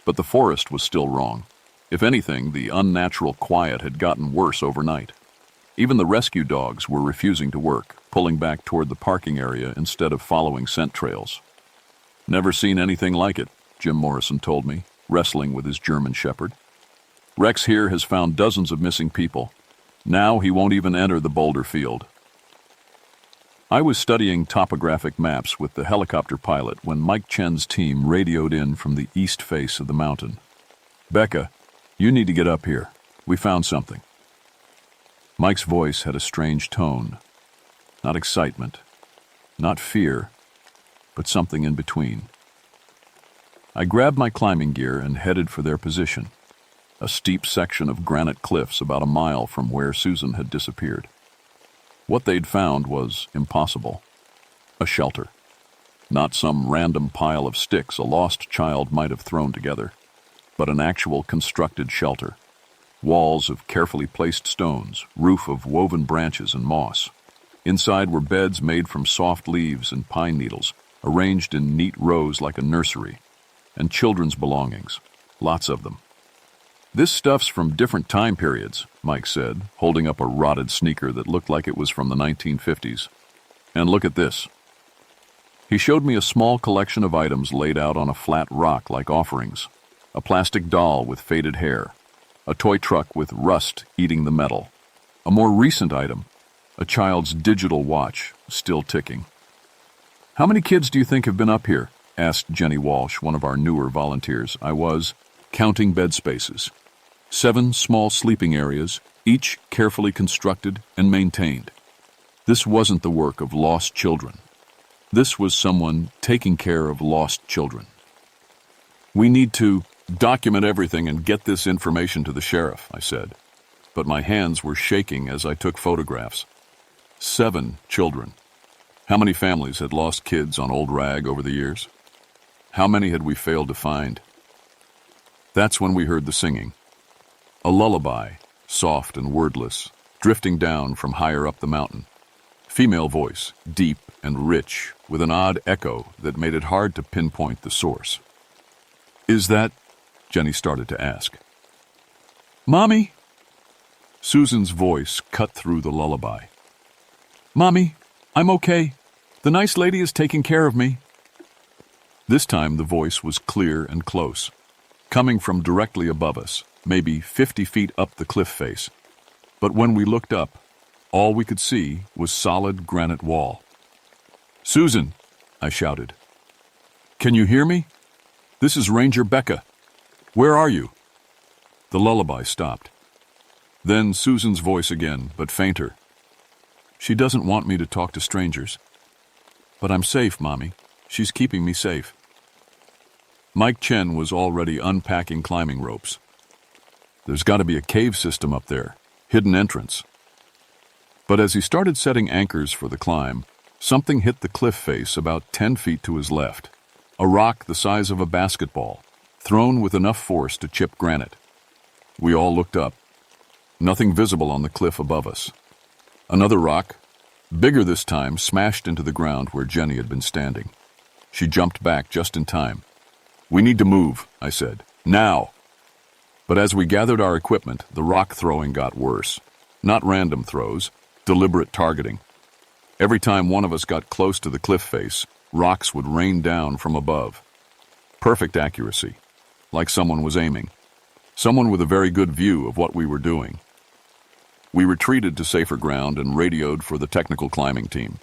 [SPEAKER 1] But the forest was still wrong. If anything, the unnatural quiet had gotten worse overnight. Even the rescue dogs were refusing to work, pulling back toward the parking area instead of following scent trails. "Never seen anything like it," Jim Morrison told me, wrestling with his German Shepherd. "Rex here has found dozens of missing people. Now he won't even enter the boulder field." I was studying topographic maps with the helicopter pilot when Mike Chen's team radioed in from the east face of the mountain. "Becca, you need to get up here. We found something." Mike's voice had a strange tone. Not excitement, not fear, but something in between. I grabbed my climbing gear and headed for their position, a steep section of granite cliffs about a mile from where Susan had disappeared. What they'd found was impossible. A shelter. Not some random pile of sticks a lost child might have thrown together, but an actual constructed shelter. Walls of carefully placed stones, roof of woven branches and moss. Inside were beds made from soft leaves and pine needles, arranged in neat rows like a nursery, and children's belongings, lots of them. "This stuff's from different time periods," Mike said, holding up a rotted sneaker that looked like it was from the 1950s. "And look at this." He showed me a small collection of items laid out on a flat rock like offerings. A plastic doll with faded hair. A toy truck with rust eating the metal. A more recent item, a child's digital watch, still ticking. "How many kids do you think have been up here?" asked Jenny Walsh, one of our newer volunteers. I was counting bed spaces. 7 small sleeping areas, each carefully constructed and maintained. This wasn't the work of lost children. This was someone taking care of lost children. "We need to document everything and get this information to the sheriff," I said, but my hands were shaking as I took photographs. 7 children. How many families had lost kids on Old Rag over the years? How many had we failed to find? That's when we heard the singing. A lullaby, soft and wordless, drifting down from higher up the mountain. Female voice, deep and rich, with an odd echo that made it hard to pinpoint the source. "Is that?" Jenny started to ask. "Mommy?" Susan's voice cut through the lullaby. "Mommy, I'm okay. The nice lady is taking care of me." This time the voice was clear and close, coming from directly above us, maybe 50 feet up the cliff face. But when we looked up, all we could see was solid granite wall. "Susan," I shouted. "Can you hear me? This is Ranger Becca. Where are you?" The lullaby stopped. Then Susan's voice again, but fainter. "She doesn't want me to talk to strangers. But I'm safe, Mommy. She's keeping me safe." Mike Chen was already unpacking climbing ropes. "There's got to be a cave system up there, hidden entrance." But as he started setting anchors for the climb, something hit the cliff face about 10 feet to his left. A rock the size of a basketball, thrown with enough force to chip granite. We all looked up. Nothing visible on the cliff above us. Another rock, bigger this time, smashed into the ground where Jenny had been standing. She jumped back just in time. "We need to move," I said. "Now!" But as we gathered our equipment, the rock throwing got worse. Not random throws, deliberate targeting. Every time one of us got close to the cliff face, rocks would rain down from above. Perfect accuracy, like someone was aiming. Someone with a very good view of what we were doing. We retreated to safer ground and radioed for the technical climbing team.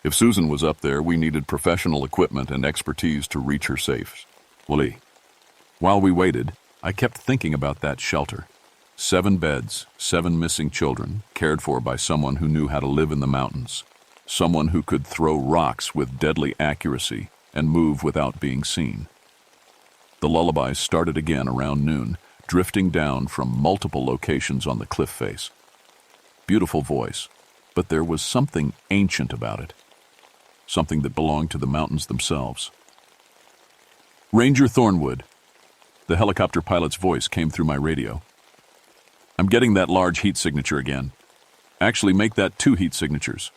[SPEAKER 1] If Susan was up there, we needed professional equipment and expertise to reach her safe. While we waited, I kept thinking about that shelter. 7 beds, 7 missing children, cared for by someone who knew how to live in the mountains. Someone who could throw rocks with deadly accuracy and move without being seen. The lullabies started again around noon, drifting down from multiple locations on the cliff face. Beautiful voice, but there was something ancient about it. Something that belonged to the mountains themselves. Ranger Thornwood. The helicopter pilot's voice came through my radio. I'm getting that large heat signature again. Actually, make that 2 heat signatures.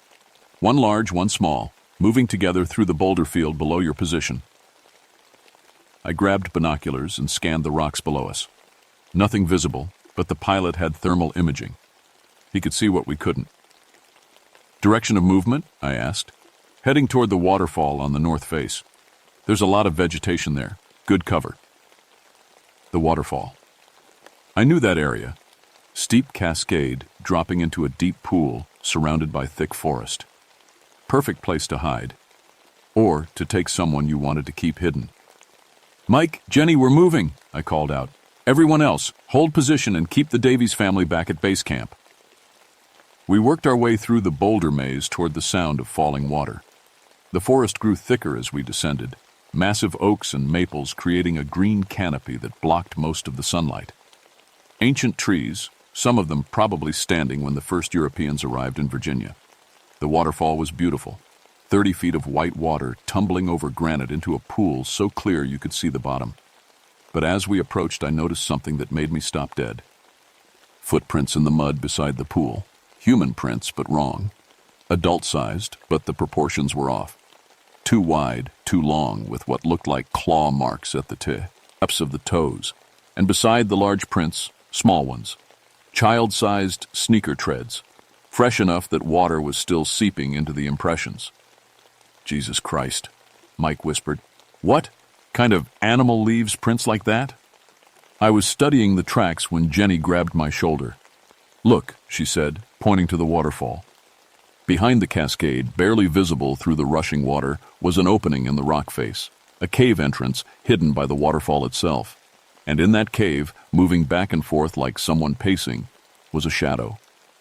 [SPEAKER 1] One large, one small, moving together through the boulder field below your position. I grabbed binoculars and scanned the rocks below us. Nothing visible, but the pilot had thermal imaging. He could see what we couldn't. Direction of movement? I asked. Heading toward the waterfall on the north face. There's a lot of vegetation there. Good cover. The waterfall. I knew that area. Steep cascade dropping into a deep pool surrounded by thick forest. Perfect place to hide. Or to take someone you wanted to keep hidden. Mike, Jenny, we're moving, I called out. Everyone else, hold position and keep the Davies family back at base camp. We worked our way through the boulder maze toward the sound of falling water. The forest grew thicker as we descended, massive oaks and maples creating a green canopy that blocked most of the sunlight. Ancient trees, some of them probably standing when the first Europeans arrived in Virginia. The waterfall was beautiful, 30 feet of white water tumbling over granite into a pool so clear you could see the bottom. But as we approached, I noticed something that made me stop dead. Footprints in the mud beside the pool. Human prints, but wrong. Adult-sized, but the proportions were off. Too wide, too long, with what looked like claw marks at the tips of the toes. And beside the large prints, small ones. Child-sized sneaker treads, fresh enough that water was still seeping into the impressions. Jesus Christ, Mike whispered. What? Kind of animal leaves prints like that? I was studying the tracks when Jenny grabbed my shoulder. Look, she said, pointing to the waterfall. Behind the cascade, barely visible through the rushing water, was an opening in the rock face, a cave entrance hidden by the waterfall itself. And in that cave, moving back and forth like someone pacing, was a shadow.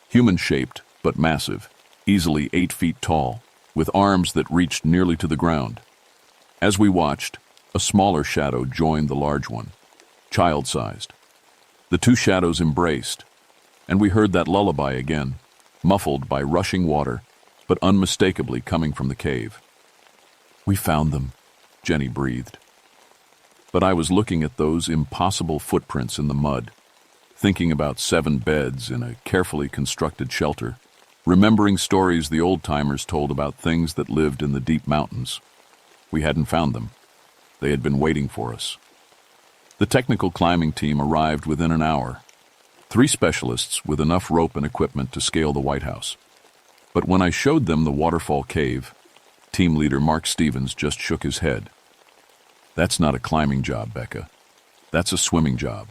[SPEAKER 1] Human-shaped, but massive, easily 8 feet tall, with arms that reached nearly to the ground. As we watched, a smaller shadow joined the large one, child-sized. The two shadows embraced, and we heard that lullaby again, muffled by rushing water, but unmistakably coming from the cave. We found them, Jenny breathed. But I was looking at those impossible footprints in the mud, thinking about 7 beds in a carefully constructed shelter, remembering stories the old-timers told about things that lived in the deep mountains. We hadn't found them. They had been waiting for us. The technical climbing team arrived within an hour. 3 specialists with enough rope and equipment to scale the White House. But when I showed them the waterfall cave, team leader Mark Stevens just shook his head. That's not a climbing job, Becca. That's a swimming job.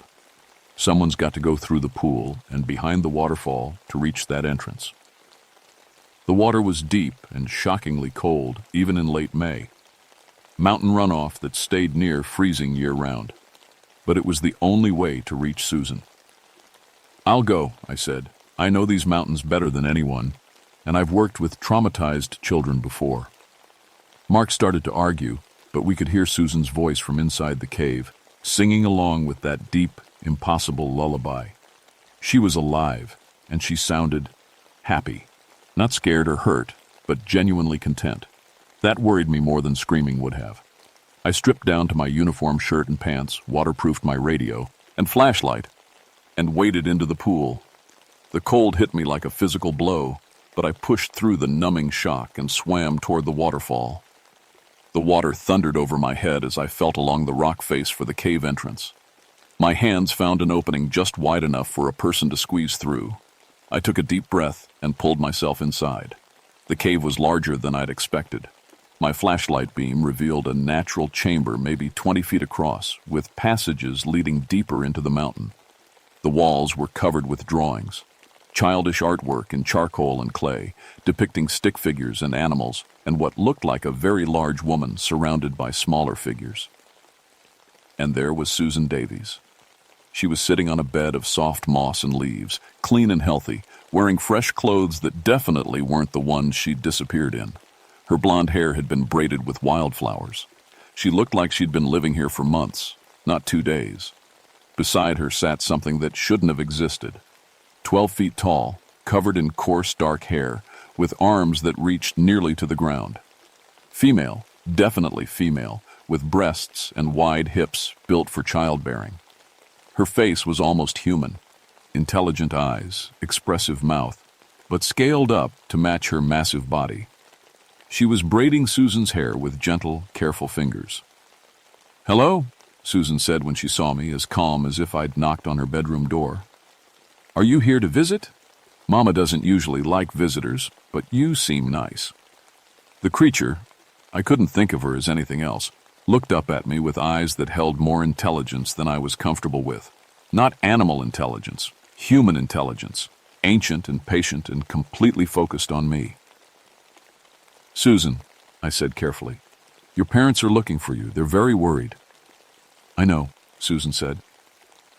[SPEAKER 1] Someone's got to go through the pool and behind the waterfall to reach that entrance. The water was deep and shockingly cold, even in late May. Mountain runoff that stayed near freezing year-round. But it was the only way to reach Susan. I'll go, I said. I know these mountains better than anyone, and I've worked with traumatized children before. Mark started to argue, but we could hear Susan's voice from inside the cave, singing along with that deep, impossible lullaby. She was alive, and she sounded happy. Not scared or hurt, but genuinely content. That worried me more than screaming would have. I stripped down to my uniform shirt and pants, waterproofed my radio and flashlight, and waded into the pool. The cold hit me like a physical blow, but I pushed through the numbing shock and swam toward the waterfall. The water thundered over my head as I felt along the rock face for the cave entrance. My hands found an opening just wide enough for a person to squeeze through. I took a deep breath and pulled myself inside. The cave was larger than I'd expected. My flashlight beam revealed a natural chamber maybe 20 feet across, with passages leading deeper into the mountain. The walls were covered with drawings, childish artwork in charcoal and clay, depicting stick figures and animals, and what looked like a very large woman surrounded by smaller figures. And there was Susan Davies. She was sitting on a bed of soft moss and leaves, clean and healthy, wearing fresh clothes that definitely weren't the ones she'd disappeared in. Her blonde hair had been braided with wildflowers. She looked like she'd been living here for months, not 2 days. Beside her sat something that shouldn't have existed. 12 feet tall, covered in coarse dark hair, with arms that reached nearly to the ground. Female, definitely female, with breasts and wide hips built for childbearing. Her face was almost human, intelligent eyes, expressive mouth, but scaled up to match her massive body. She was braiding Susan's hair with gentle, careful fingers. "Hello," Susan said when she saw me, as calm as if I'd knocked on her bedroom door. "Are you here to visit? Mama doesn't usually like visitors, but you seem nice." The creature, I couldn't think of her as anything else, looked up at me with eyes that held more intelligence than I was comfortable with. Not animal intelligence, human intelligence, ancient and patient and completely focused on me. "Susan," I said carefully, "your parents are looking for you. They're very worried." "I know," Susan said.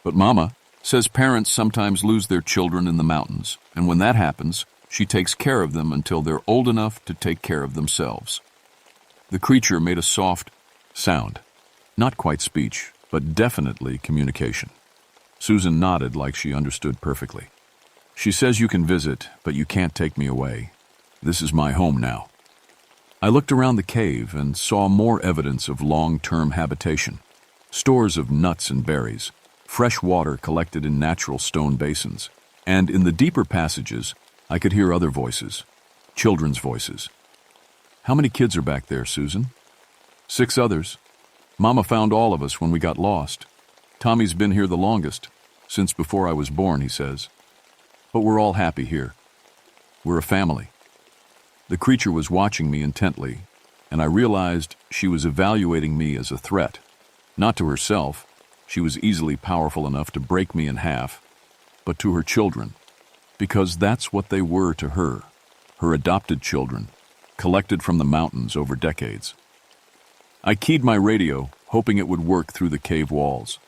[SPEAKER 1] "But Mama says parents sometimes lose their children in the mountains, and when that happens, she takes care of them until they're old enough to take care of themselves." The creature made a soft sound. Not quite speech, but definitely communication. Susan nodded like she understood perfectly. "She says you can visit, but you can't take me away. This is my home now." I looked around the cave and saw more evidence of long-term habitation. Stores of nuts and berries, fresh water collected in natural stone basins, and in the deeper passages, I could hear other voices, children's voices. "How many kids are back there, Susan?" "6 others. Mama found all of us when we got lost. Tommy's been here the longest, since before I was born, he says. But we're all happy here. We're a family." The creature was watching me intently, and I realized she was evaluating me as a threat. Not to herself, she was easily powerful enough to break me in half, but to her children, because that's what they were to her, her adopted children, collected from the mountains over decades. I keyed my radio, hoping it would work through the cave walls.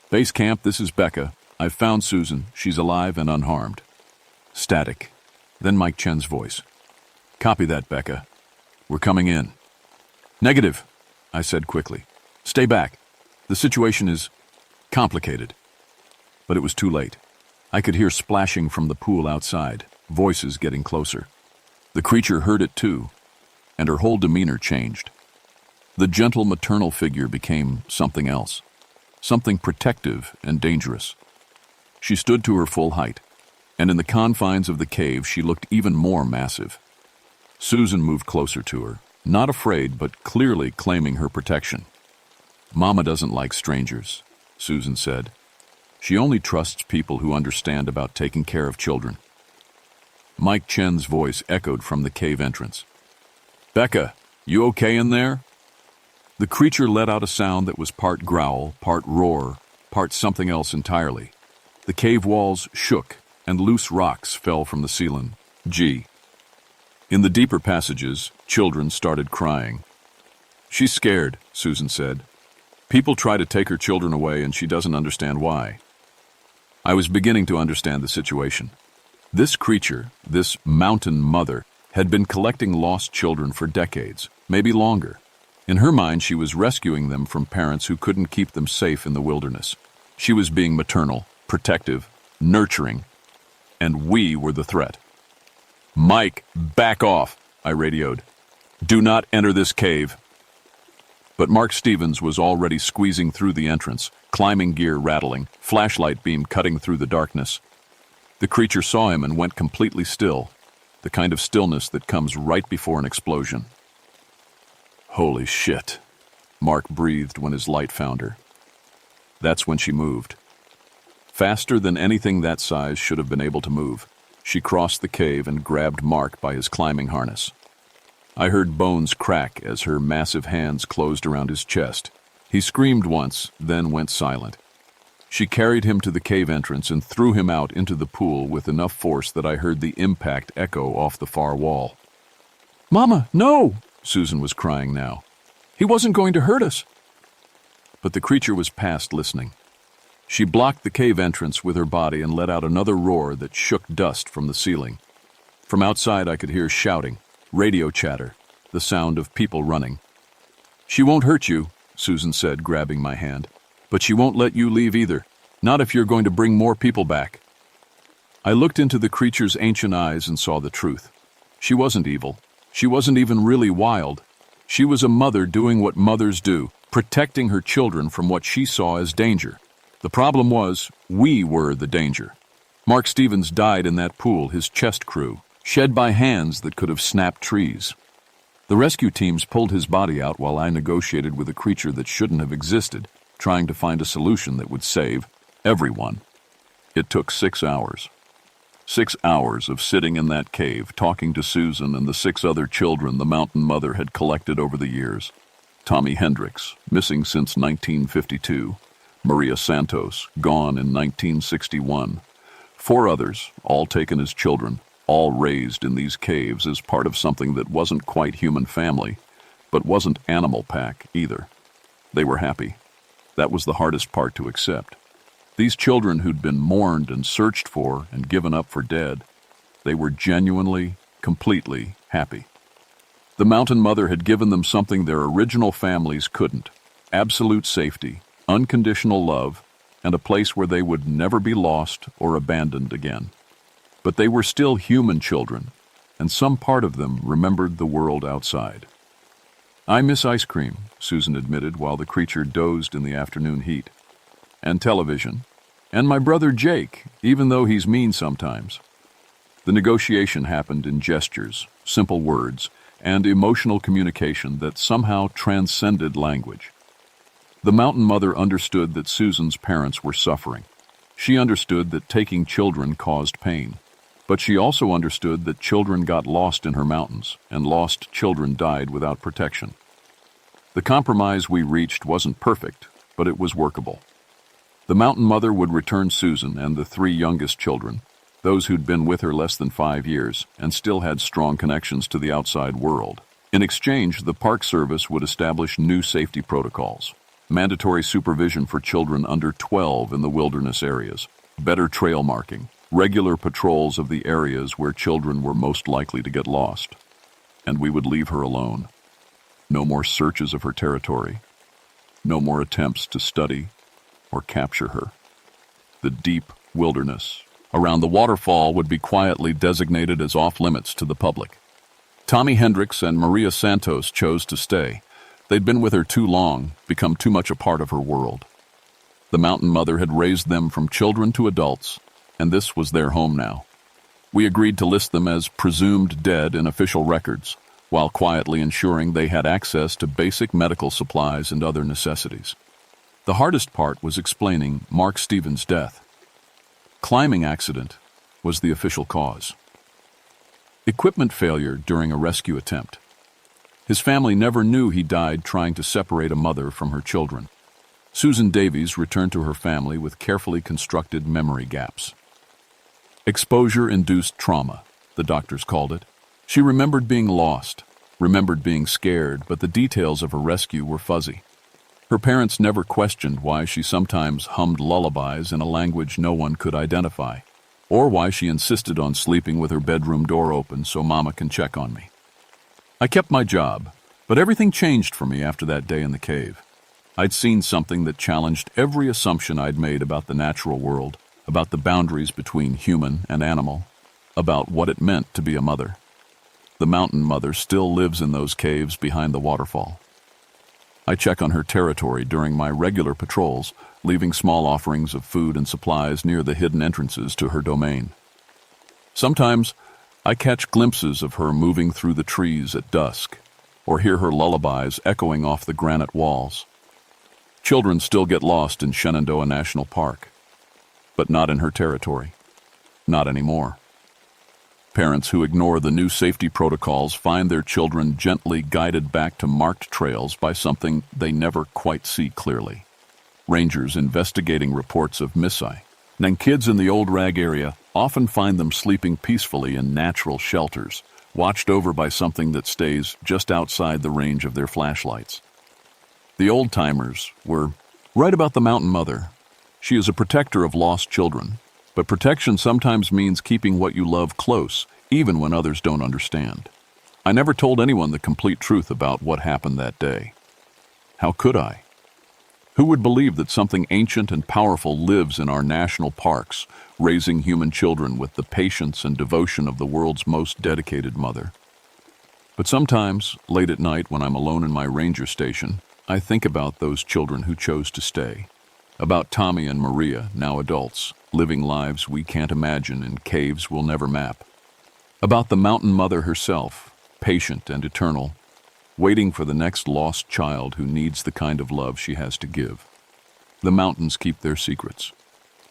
[SPEAKER 1] "Base camp, this is Becca. I've found Susan. She's alive and unharmed." Static. Then Mike Chen's voice. "Copy that, Becca. We're coming in." "Negative," I said quickly. "Stay back. The situation is complicated." But it was too late. I could hear splashing from the pool outside, voices getting closer. The creature heard it too, and her whole demeanor changed. The gentle maternal figure became something else, something protective and dangerous. She stood to her full height, and in the confines of the cave she looked even more massive. Susan moved closer to her, not afraid but clearly claiming her protection. "Mama doesn't like strangers," Susan said. "She only trusts people who understand about taking care of children." Mike Chen's voice echoed from the cave entrance. "Becca, you okay in there?" The creature let out a sound that was part growl, part roar, part something else entirely. The cave walls shook, and loose rocks fell from the ceiling. Gee. In the deeper passages, children started crying. "She's scared," Susan said. "People try to take her children away and she doesn't understand why." I was beginning to understand the situation. This creature, this mountain mother, had been collecting lost children for decades, maybe longer. In her mind, she was rescuing them from parents who couldn't keep them safe in the wilderness. She was being maternal, protective, nurturing, and we were the threat. "Mike, back off," I radioed. "Do not enter this cave." But Mark Stevens was already squeezing through the entrance, climbing gear rattling, flashlight beam cutting through the darkness. The creature saw him and went completely still, the kind of stillness that comes right before an explosion. "Holy shit," Mark breathed when his light found her. That's when she moved. Faster than anything that size should have been able to move, she crossed the cave and grabbed Mark by his climbing harness. I heard bones crack as her massive hands closed around his chest. He screamed once, then went silent. She carried him to the cave entrance and threw him out into the pool with enough force that I heard the impact echo off the far wall. "Mama, no!" Susan was crying now. "He wasn't going to hurt us." But the creature was past listening. She blocked the cave entrance with her body and let out another roar that shook dust from the ceiling. From outside I could hear shouting, radio chatter, the sound of people running. "She won't hurt you," Susan said, grabbing my hand. "But she won't let you leave either, not if you're going to bring more people back." I looked into the creature's ancient eyes and saw the truth. She wasn't evil. She wasn't even really wild. She was a mother doing what mothers do, protecting her children from what she saw as danger. The problem was, we were the danger. Mark Stevens died in that pool, his chest crew, shed by hands that could have snapped trees. The rescue teams pulled his body out while I negotiated with a creature that shouldn't have existed, trying to find a solution that would save everyone. It took 6 hours. 6 hours of sitting in that cave, talking to Susan and the 6 other children the mountain mother had collected over the years. Tommy Hendricks, missing since 1952. Maria Santos, gone in 1961. 4 others, all taken as children, all raised in these caves as part of something that wasn't quite human family, but wasn't animal pack either. They were happy. That was the hardest part to accept. These children who'd been mourned and searched for and given up for dead, they were genuinely, completely happy. The mountain mother had given them something their original families couldn't: absolute safety, unconditional love, and a place where they would never be lost or abandoned again. But they were still human children, and some part of them remembered the world outside. "I miss ice cream," Susan admitted while the creature dozed in the afternoon heat. "And television. And my brother Jake, even though he's mean sometimes." The negotiation happened in gestures, simple words, and emotional communication that somehow transcended language. The mountain mother understood that Susan's parents were suffering. She understood that taking children caused pain. But she also understood that children got lost in her mountains, and lost children died without protection. The compromise we reached wasn't perfect, but it was workable. The mountain mother would return Susan and the 3 youngest children, those who'd been with her less than 5 years and still had strong connections to the outside world. In exchange, the Park Service would establish new safety protocols: mandatory supervision for children under 12 in the wilderness areas, better trail marking, regular patrols of the areas where children were most likely to get lost. And we would leave her alone. No more searches of her territory. No more attempts to study or capture her. The deep wilderness around the waterfall would be quietly designated as off-limits to the public. Tommy Hendricks and Maria Santos chose to stay. They'd been with her too long, become too much a part of her world. The mountain mother had raised them from children to adults, and this was their home now. We agreed to list them as presumed dead in official records, while quietly ensuring they had access to basic medical supplies and other necessities. The hardest part was explaining Mark Stevens' death. Climbing accident was the official cause. Equipment failure during a rescue attempt. His family never knew he died trying to separate a mother from her children. Susan Davies returned to her family with carefully constructed memory gaps. Exposure-induced trauma, the doctors called it. She remembered being lost, remembered being scared, but the details of her rescue were fuzzy. Her parents never questioned why she sometimes hummed lullabies in a language no one could identify, or why she insisted on sleeping with her bedroom door open so Mama can check on me. I kept my job, but everything changed for me after that day in the cave. I'd seen something that challenged every assumption I'd made about the natural world, about the boundaries between human and animal, about what it meant to be a mother. The mountain mother still lives in those caves behind the waterfall. I check on her territory during my regular patrols, leaving small offerings of food and supplies near the hidden entrances to her domain. Sometimes I catch glimpses of her moving through the trees at dusk, or hear her lullabies echoing off the granite walls. Children still get lost in Shenandoah National Park, but not in her territory. Not anymore. Parents who ignore the new safety protocols find their children gently guided back to marked trails by something they never quite see clearly. Rangers investigating reports of missi, and kids in the Old Rag area often find them sleeping peacefully in natural shelters, watched over by something that stays just outside the range of their flashlights. The old-timers were right about the mountain mother. She is a protector of lost children, but protection sometimes means keeping what you love close, even when others don't understand. I never told anyone the complete truth about what happened that day. How could I? Who would believe that something ancient and powerful lives in our national parks, raising human children with the patience and devotion of the world's most dedicated mother? But sometimes, late at night when I'm alone in my ranger station, I think about those children who chose to stay. About Tommy and Maria, now adults, living lives we can't imagine in caves we'll never map. About the mountain mother herself, patient and eternal, waiting for the next lost child who needs the kind of love she has to give. The mountains keep their secrets.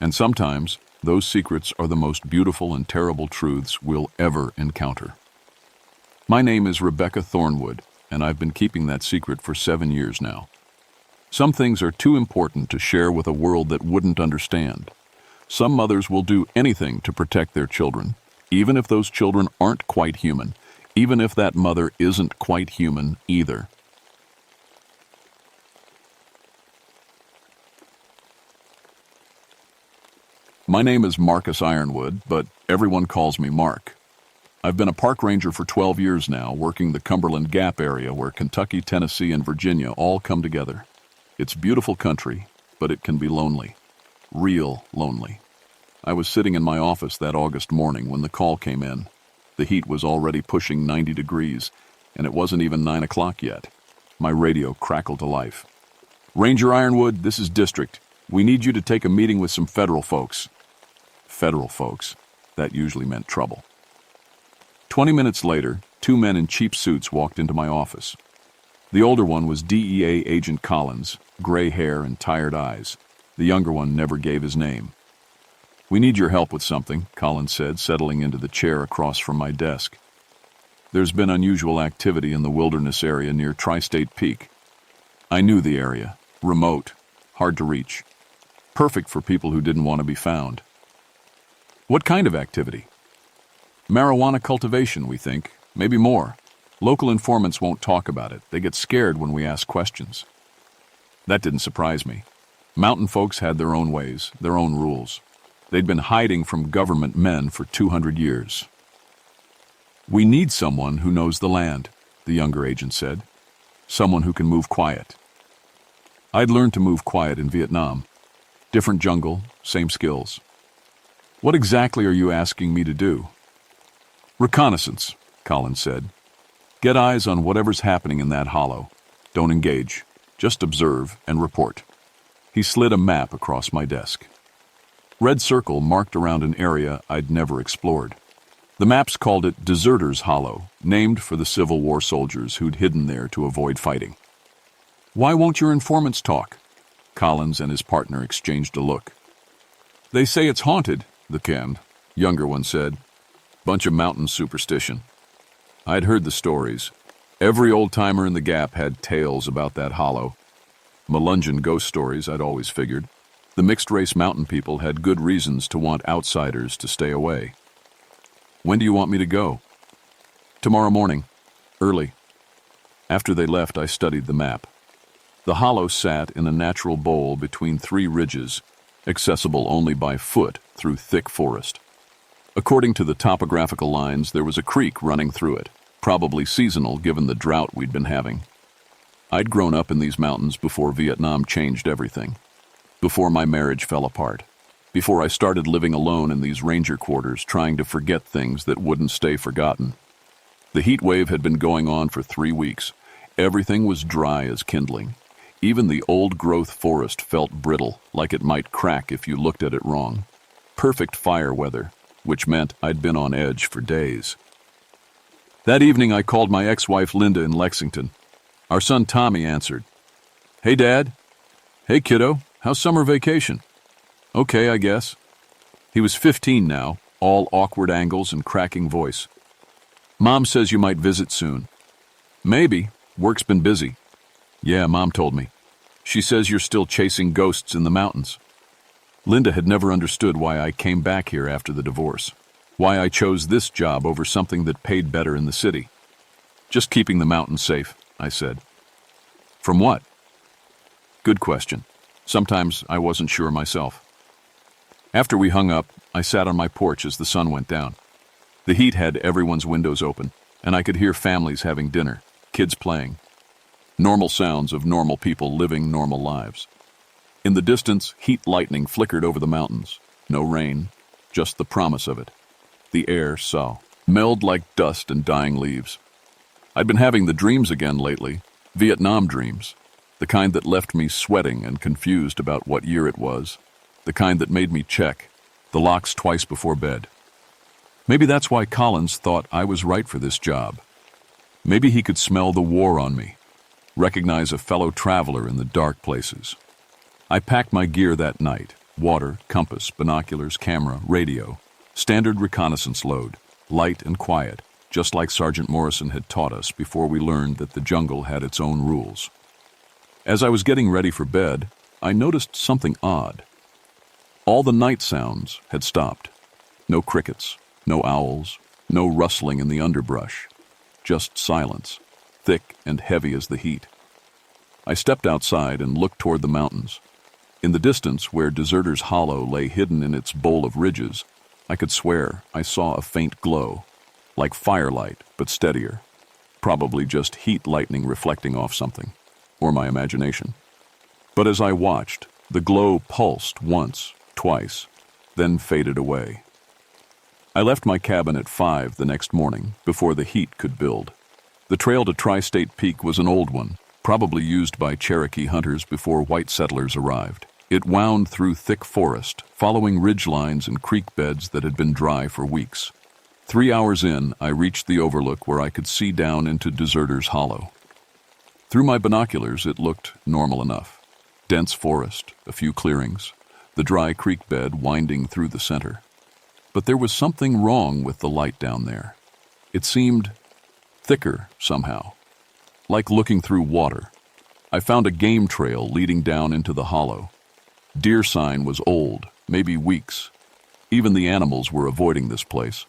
[SPEAKER 1] And sometimes, those secrets are the most beautiful and terrible truths we'll ever encounter. My name is Rebecca Thornwood, and I've been keeping that secret for 7 years now. Some things are too important to share with a world that wouldn't understand. Some mothers will do anything to protect their children, even if those children aren't quite human, even if that mother isn't quite human either. My name is Marcus Ironwood, but everyone calls me Mark. I've been a park ranger for 12 years now, working the Cumberland Gap area where Kentucky, Tennessee, and Virginia all come together. It's beautiful country, but it can be lonely. Real lonely. I was sitting in my office that August morning when the call came in. The heat was already pushing 90 degrees, and it wasn't even 9 o'clock yet. My radio crackled to life. "Ranger Ironwood, this is District. We need you to take a meeting with some federal folks." Federal folks. That usually meant trouble. 20 minutes later, 2 men in cheap suits walked into my office. The older one was DEA Agent Collins, gray hair and tired eyes. The younger one never gave his name. "We need your help with something," Collins said, settling into the chair across from my desk. "There's been unusual activity in the wilderness area near Tri-State Peak." I knew the area. Remote. Hard to reach. Perfect for people who didn't want to be found. "What kind of activity?" "Marijuana cultivation, we think. Maybe more. Local informants won't talk about it. They get scared when we ask questions." That didn't surprise me. Mountain folks had their own ways, their own rules. They'd been hiding from government men for 200 years. "We need someone who knows the land," the younger agent said. "Someone who can move quiet." I'd learned to move quiet in Vietnam. Different jungle, same skills. "What exactly are you asking me to do?" "Reconnaissance," Collins said. "Get eyes on whatever's happening in that hollow. Don't engage. Just observe and report." He slid a map across my desk. Red circle marked around an area I'd never explored. The maps called it Deserters Hollow, named for the Civil War soldiers who'd hidden there to avoid fighting. "Why won't your informants talk?" Collins and his partner exchanged a look. "They say it's haunted," the younger one said. "Bunch of mountain superstition." I'd heard the stories. Every old-timer in the Gap had tales about that hollow. Melungeon ghost stories, I'd always figured. The mixed-race mountain people had good reasons to want outsiders to stay away. "When do you want me to go?" "Tomorrow morning. Early." After they left, I studied the map. The hollow sat in a natural bowl between 3 ridges, accessible only by foot through thick forest. According to the topographical lines, there was a creek running through it, probably seasonal given the drought we'd been having. I'd grown up in these mountains before Vietnam changed everything, before my marriage fell apart, before I started living alone in these ranger quarters trying to forget things that wouldn't stay forgotten. The heat wave had been going on for 3 weeks. Everything was dry as kindling. Even the old-growth forest felt brittle, like it might crack if you looked at it wrong. Perfect fire weather, which meant I'd been on edge for days. That evening I called my ex-wife Linda in Lexington. Our son Tommy answered. "Hey, Dad." "Hey, kiddo. How's summer vacation?" "Okay, I guess." He was 15 now, all awkward angles and cracking voice. "Mom says you might visit soon." "Maybe. Work's been busy." "Yeah, Mom told me. She says you're still chasing ghosts in the mountains." Linda had never understood why I came back here after the divorce, why I chose this job over something that paid better in the city. "Just keeping the mountains safe," I said. "From what?" Good question. Sometimes I wasn't sure myself. After we hung up, I sat on my porch as the sun went down. The heat had everyone's windows open, and I could hear families having dinner, kids playing. Normal sounds of normal people living normal lives. In the distance, heat lightning flickered over the mountains. No rain, just the promise of it. The air, melled like dust and dying leaves. I'd been having the dreams again lately, Vietnam dreams, the kind that left me sweating and confused about what year it was, the kind that made me check the locks twice before bed. Maybe that's why Collins thought I was right for this job. Maybe he could smell the war on me, recognize a fellow traveler in the dark places. I packed my gear that night: water, compass, binoculars, camera, radio, standard reconnaissance load, light and quiet, just like Sergeant Morrison had taught us before we learned that the jungle had its own rules. As I was getting ready for bed, I noticed something odd. All the night sounds had stopped. No crickets, no owls, no rustling in the underbrush. Just silence, thick and heavy as the heat. I stepped outside and looked toward the mountains. In the distance, where Deserters Hollow lay hidden in its bowl of ridges, I could swear I saw a faint glow, like firelight, but steadier. Probably just heat lightning reflecting off something, or my imagination. But as I watched, the glow pulsed once, twice, then faded away. I left my cabin at 5 the next morning, before the heat could build. The trail to Tri-State Peak was an old one, probably used by Cherokee hunters before white settlers arrived. It wound through thick forest, following ridgelines and creek beds that had been dry for weeks. 3 hours in, I reached the overlook where I could see down into Deserters Hollow. Through my binoculars, it looked normal enough. Dense forest, a few clearings, the dry creek bed winding through the center. But there was something wrong with the light down there. It seemed thicker somehow, like looking through water. I found a game trail leading down into the hollow. Deer sign was old, maybe weeks. Even the animals were avoiding this place.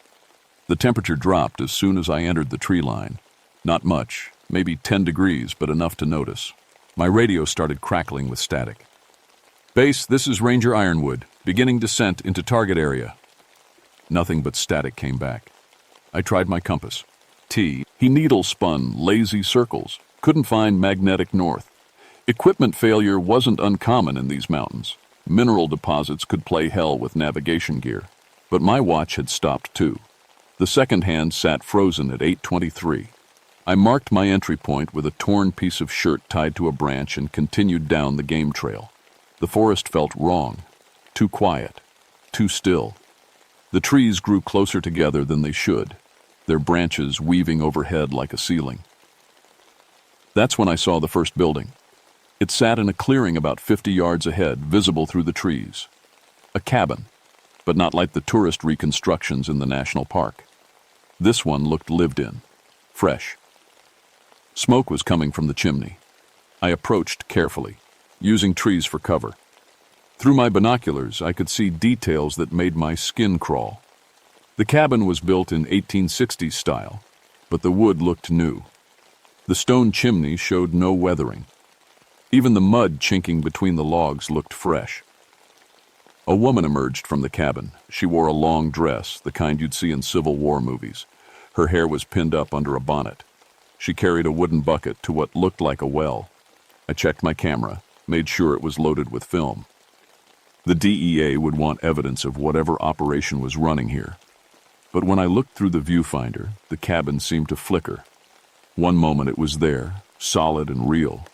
[SPEAKER 1] The temperature dropped as soon as I entered the tree line. Not much, maybe 10 degrees, but enough to notice. My radio started crackling with static. "Base, this is Ranger Ironwood, beginning descent into target area." Nothing but static came back. I tried my compass. He needle spun lazy circles, couldn't find magnetic north. Equipment failure wasn't uncommon in these mountains. Mineral deposits could play hell with navigation gear. But my watch had stopped too. The second hand sat frozen at 8:23. I marked my entry point with a torn piece of shirt tied to a branch and continued down the game trail. The forest felt wrong, too quiet, too still. The trees grew closer together than they should, their branches weaving overhead like a ceiling. That's when I saw the first building. It sat in a clearing about 50 yards ahead, visible through the trees. A cabin, but not like the tourist reconstructions in the national park. This one looked lived in, fresh. Smoke was coming from the chimney. I approached carefully, using trees for cover. Through my binoculars, I could see details that made my skin crawl. The cabin was built in 1860s style, but the wood looked new. The stone chimney showed no weathering. Even the mud chinking between the logs looked fresh. A woman emerged from the cabin. She wore a long dress, the kind you'd see in Civil War movies. Her hair was pinned up under a bonnet. She carried a wooden bucket to what looked like a well. I checked my camera, made sure it was loaded with film. The DEA would want evidence of whatever operation was running here. But when I looked through the viewfinder, the cabin seemed to flicker. One moment it was there, solid and real.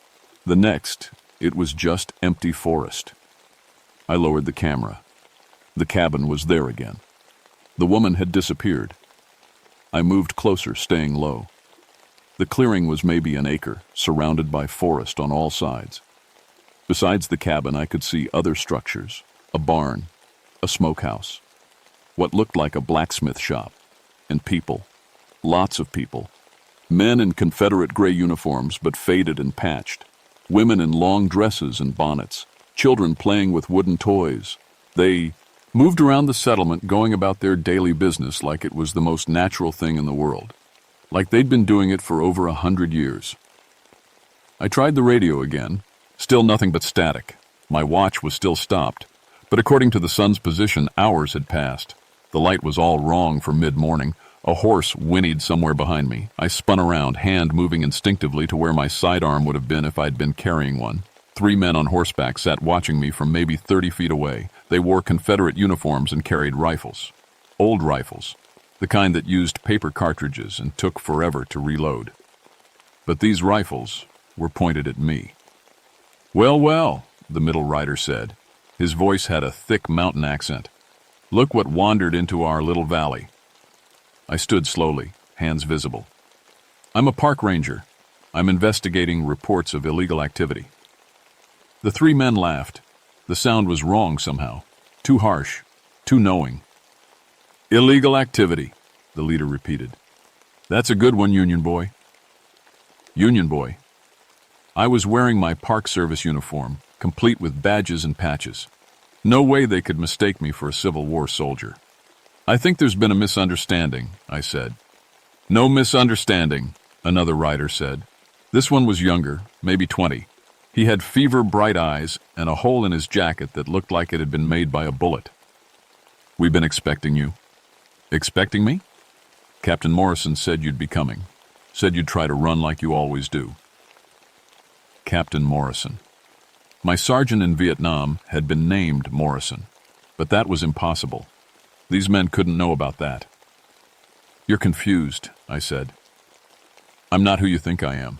[SPEAKER 1] The next, it was just empty forest. I lowered the camera. The cabin was there again. The woman had disappeared. I moved closer, staying low. The clearing was maybe an acre, surrounded by forest on all sides. Besides the cabin, I could see other structures, a barn, a smokehouse, what looked like a blacksmith shop, and people, lots of people. Men in Confederate gray uniforms but faded and patched, women in long dresses and bonnets, children playing with wooden toys. They moved around the settlement, going about their daily business like it was the most natural thing in the world, like they'd been doing it for over 100 years. I tried the radio again. Still nothing but static. My watch was still stopped, but according to the sun's position, hours had passed. The light was all wrong for mid-morning. A horse whinnied somewhere behind me. I spun around, hand moving instinctively to where my sidearm would have been if I'd been carrying one. 3 men on horseback sat watching me from maybe 30 feet away. They wore Confederate uniforms and carried rifles. Old rifles, the kind that used paper cartridges and took forever to reload. but these rifles were pointed at me. "Well, well," the middle rider said. His voice had a thick mountain accent. "Look what wandered into our little valley." I stood slowly, hands visible. "I'm a park ranger. I'm investigating reports of illegal activity." The three men laughed. The sound was wrong somehow. Too harsh, too knowing. "Illegal activity," the leader repeated. "That's a good one, Union Boy." Union Boy. I was wearing my Park Service uniform, complete with badges and patches. No way they could mistake me for a Civil War soldier. "I think there's been a misunderstanding," I said. "No misunderstanding," another rider said. This one was younger, maybe 20. He had fever-bright eyes and a hole in his jacket that looked like it had been made by a bullet. "We've been expecting you." "Expecting me?" "Captain Morrison said you'd be coming. Said you'd try to run like you always do." Captain Morrison. My sergeant in Vietnam had been named Morrison, but that was impossible. These men couldn't know about that. "You're confused," I said. "I'm not who you think I am."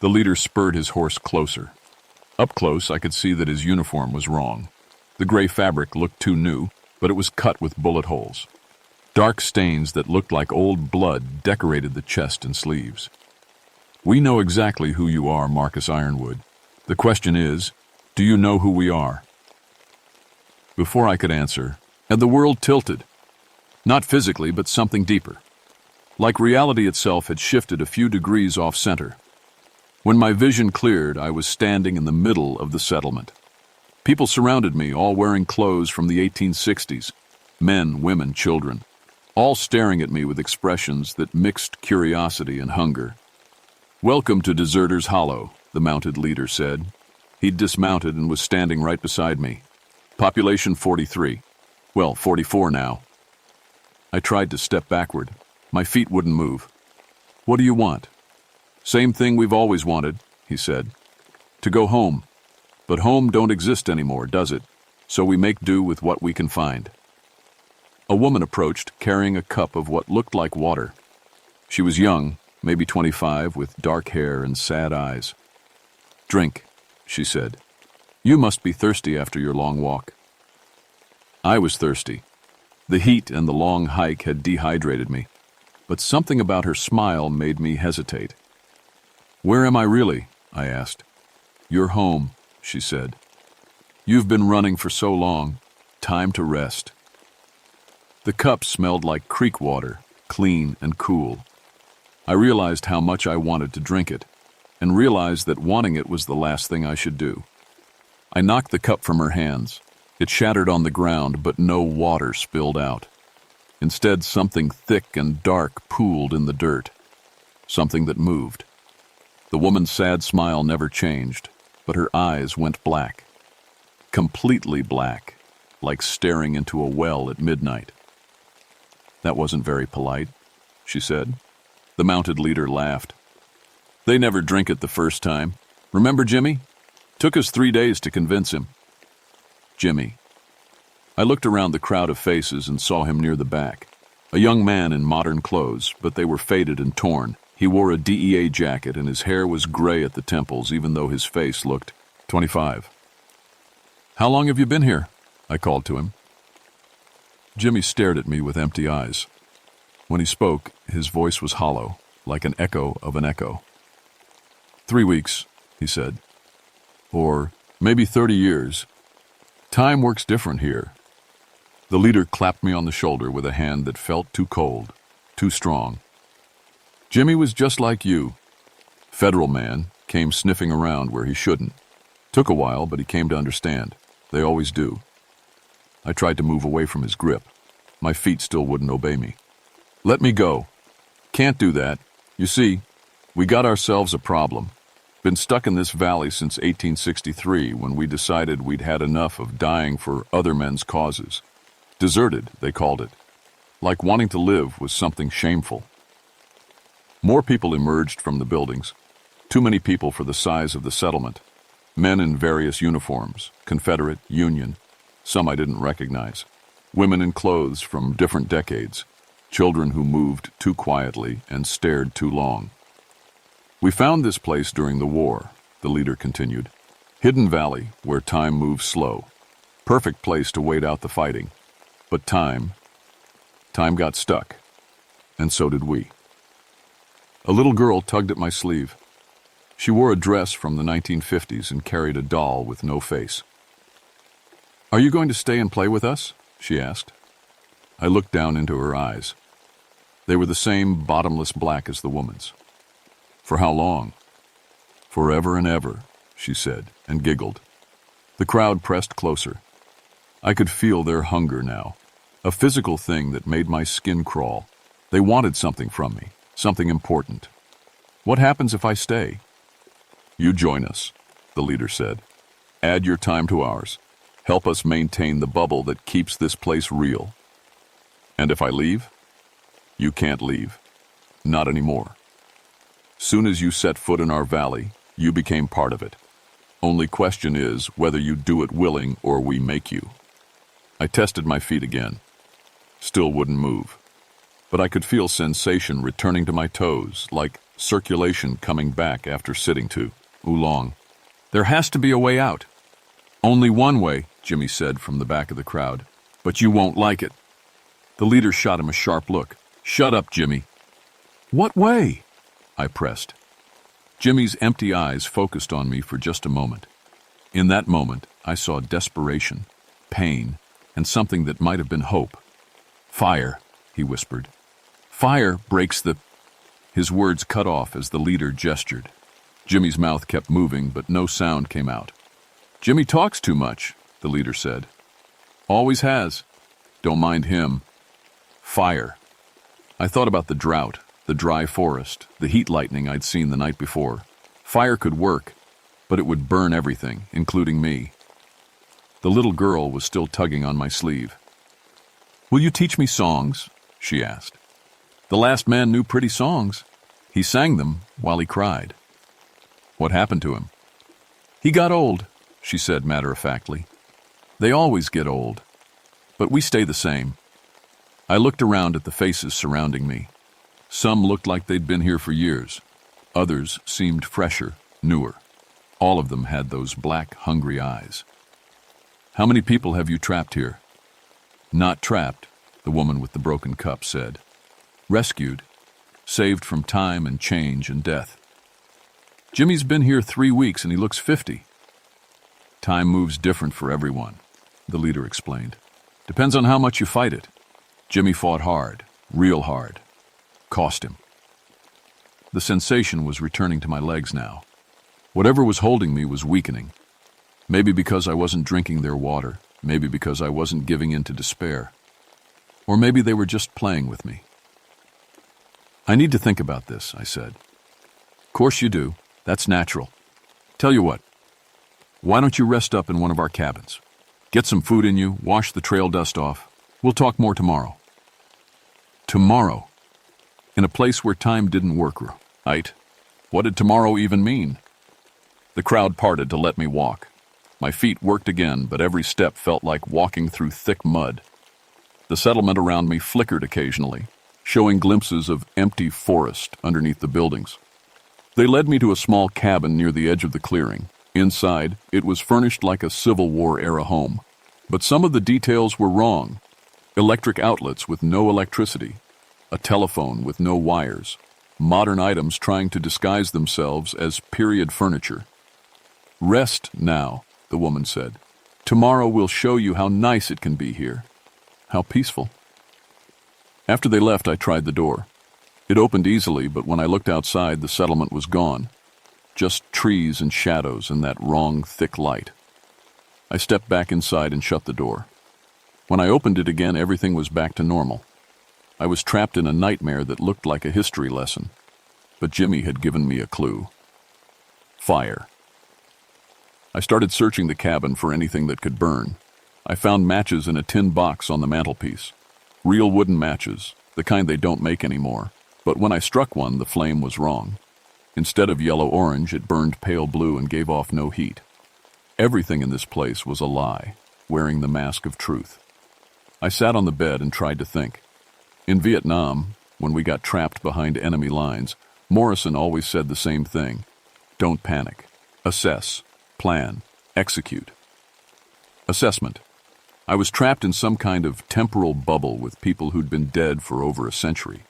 [SPEAKER 1] The leader spurred his horse closer. Up close, I could see that his uniform was wrong. The gray fabric looked too new, but it was cut with bullet holes. Dark stains that looked like old blood decorated the chest and sleeves. "We know exactly who you are, Marcus Ironwood. The question is, do you know who we are?" Before I could answer, and the world tilted. Not physically, but something deeper. Like reality itself had shifted a few degrees off-center. When my vision cleared, I was standing in the middle of the settlement. People surrounded me, all wearing clothes from the 1860s. Men, women, children. All staring at me with expressions that mixed curiosity and hunger. "Welcome to Deserters Hollow," the mounted leader said. He'd dismounted and was standing right beside me. "Population 43. Well, 44 now." I tried to step backward. My feet wouldn't move. "What do you want?" "Same thing we've always wanted," he said. "To go home. But home don't exist anymore, does it? So we make do with what we can find." A woman approached, carrying a cup of what looked like water. She was young, maybe 25, with dark hair and sad eyes. "Drink," she said. "You must be thirsty after your long walk." I was thirsty. The heat and the long hike had dehydrated me, but something about her smile made me hesitate. "Where am I really?" I asked. "You're home," she said. "You've been running for so long. Time to rest." The cup smelled like creek water, clean and cool. I realized how much I wanted to drink it, and realized that wanting it was the last thing I should do. I knocked the cup from her hands. It shattered on the ground, but no water spilled out. Instead, something thick and dark pooled in the dirt. Something that moved. The woman's sad smile never changed, but her eyes went black. Completely black, like staring into a well at midnight. "That wasn't very polite," she said. The mounted leader laughed. "They never drink it the first time. Remember Jimmy? Took us 3 days to convince him." Jimmy. I looked around the crowd of faces and saw him near the back. A young man in modern clothes, but they were faded and torn. He wore a DEA jacket and his hair was gray at the temples, even though his face looked 25. "How long have you been here?" I called to him. Jimmy stared at me with empty eyes. When he spoke, his voice was hollow, like an echo of an echo. 3 weeks, he said. Or maybe 30 years. Time works different here. The leader clapped me on the shoulder with a hand that felt too cold, too strong. Jimmy was just like you. Federal man, came sniffing around where he shouldn't. Took a while, but he came to understand. They always do. I tried to move away from his grip. My feet still wouldn't obey me. "Let me go." "Can't do that. You see, we got ourselves a problem. Been stuck in this valley since 1863 when we decided we'd had enough of dying for other men's causes. Deserted, they called it. Like wanting to live was something shameful." More people emerged from the buildings. Too many people for the size of the settlement. Men in various uniforms, Confederate, Union, some I didn't recognize. Women in clothes from different decades. Children who moved too quietly and stared too long. We found this place during the war, the leader continued. Hidden valley, where time moves slow. Perfect place to wait out the fighting. But time got stuck. And so did we. A little girl tugged at my sleeve. She wore a dress from the 1950s and carried a doll with no face. Are you going to stay and play with us? She asked. I looked down into her eyes. They were the same bottomless black as the woman's. For how long? Forever and ever, she said, and giggled. The crowd pressed closer. I could feel their hunger now, a physical thing that made my skin crawl. They wanted something from me, something important. What happens if I stay? You join us, the leader said. Add your time to ours. Help us maintain the bubble that keeps this place real. And if I leave? You can't leave. Not anymore. Soon as you set foot in our valley, you became part of it. Only question is whether you do it willing or we make you. I tested my feet again. Still wouldn't move. But I could feel sensation returning to my toes, like circulation coming back after sitting too long. There has to be a way out. Only one way, Jimmy said from the back of the crowd. But you won't like it. The leader shot him a sharp look. Shut up, Jimmy. What way? I pressed. Jimmy's empty eyes focused on me for just a moment. In that moment, I saw desperation, pain, and something that might have been hope. Fire, he whispered. Fire breaks the... His words cut off as the leader gestured. Jimmy's mouth kept moving, but no sound came out. Jimmy talks too much, the leader said. Always has. Don't mind him. Fire. I thought about the drought, the dry forest, the heat lightning I'd seen the night before. Fire could work, but it would burn everything, including me. The little girl was still tugging on my sleeve. Will you teach me songs? She asked. The last man knew pretty songs. He sang them while he cried. What happened to him? He got old, she said matter-of-factly. They always get old, but we stay the same. I looked around at the faces surrounding me. Some looked like they'd been here for years. Others seemed fresher, newer. All of them had those black, hungry eyes. How many people have you trapped here? Not trapped, the woman with the broken cup said. Rescued, saved from time and change and death. Jimmy's been here 3 weeks and he looks 50. Time moves different for everyone, the leader explained. Depends on how much you fight it. Jimmy fought hard, real hard. Cost him. The sensation was returning to my legs now. Whatever was holding me was weakening. Maybe because I wasn't drinking their water, maybe because I wasn't giving in to despair. Or maybe they were just playing with me. I need to think about this, I said. Of course you do. That's natural. Tell you what, why don't you rest up in one of our cabins? Get some food in you, wash the trail dust off. We'll talk more tomorrow. Tomorrow? In a place where time didn't work right? What did tomorrow even mean? The crowd parted to let me walk. My feet worked again, but every step felt like walking through thick mud. The settlement around me flickered occasionally, showing glimpses of empty forest underneath the buildings. They led me to a small cabin near the edge of the clearing. Inside, it was furnished like a Civil War-era home. But some of the details were wrong. Electric outlets with no electricity, a telephone with no wires, modern items trying to disguise themselves as period furniture. Rest now, the woman said. Tomorrow we'll show you how nice it can be here. How peaceful. After they left, I tried the door. It opened easily, but when I looked outside, the settlement was gone. Just trees and shadows and that wrong, thick light. I stepped back inside and shut the door. When I opened it again, everything was back to normal. I was trapped in a nightmare that looked like a history lesson, but Jimmy had given me a clue. Fire. I started searching the cabin for anything that could burn. I found matches in a tin box on the mantelpiece. Real wooden matches, the kind they don't make anymore. But when I struck one, the flame was wrong. Instead of yellow-orange, it burned pale blue and gave off no heat. Everything in this place was a lie, wearing the mask of truth. I sat on the bed and tried to think. In Vietnam, when we got trapped behind enemy lines, Morrison always said the same thing. Don't panic. Assess. Plan. Execute. Assessment. I was trapped in some kind of temporal bubble with people who'd been dead for over a century.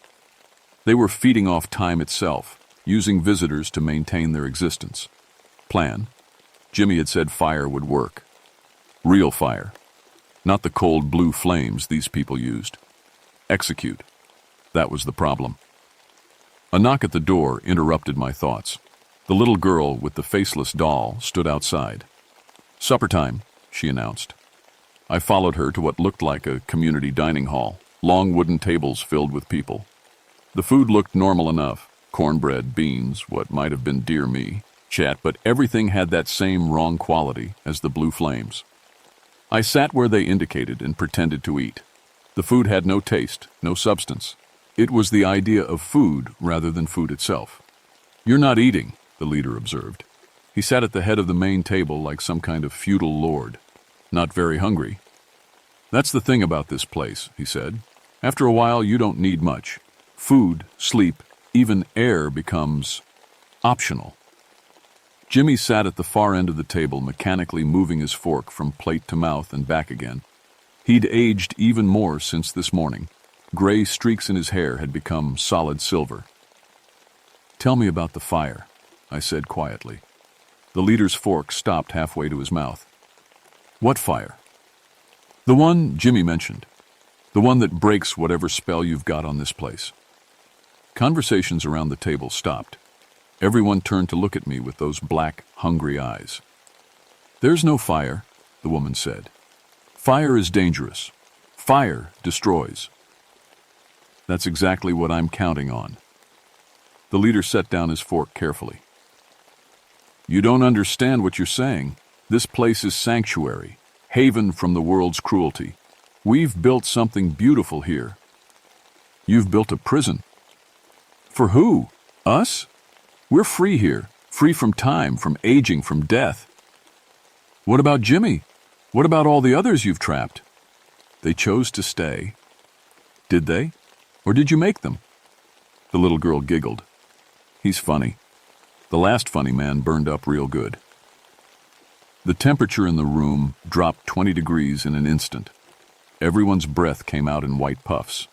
[SPEAKER 1] They were feeding off time itself, using visitors to maintain their existence. Plan. Jimmy had said fire would work. Real fire. Not the cold blue flames these people used. Execute. That was the problem. A knock at the door interrupted my thoughts. The little girl with the faceless doll stood outside. "Supper time," she announced. I followed her to what looked like a community dining hall, long wooden tables filled with people. The food looked normal enough. Cornbread, beans, what might have been dear me, chat, but everything had that same wrong quality as the blue flames. I sat where they indicated and pretended to eat. The food had no taste, no substance. It was the idea of food rather than food itself. "You're not eating," the leader observed. He sat at the head of the main table like some kind of feudal lord. "Not very hungry." "That's the thing about this place," he said. "After a while, you don't need much. Food, sleep, even air becomes optional." Jimmy sat at the far end of the table, mechanically moving his fork from plate to mouth and back again. He'd aged even more since this morning. Gray streaks in his hair had become solid silver. "Tell me about the fire," I said quietly. The leader's fork stopped halfway to his mouth. "What fire?" "The one Jimmy mentioned. The one that breaks whatever spell you've got on this place." Conversations around the table stopped. Everyone turned to look at me with those black, hungry eyes. "There's no fire," the woman said. "Fire is dangerous. Fire destroys." "That's exactly what I'm counting on." The leader set down his fork carefully. "You don't understand what you're saying. This place is sanctuary, haven from the world's cruelty. We've built something beautiful here." "You've built a prison." "For who? Us? We're free here, free from time, from aging, from death." "What about Jimmy? What about all the others you've trapped?" "They chose to stay." "Did they? Or did you make them?" The little girl giggled. "He's funny. The last funny man burned up real good." The temperature in the room dropped 20 degrees in an instant. Everyone's breath came out in white puffs.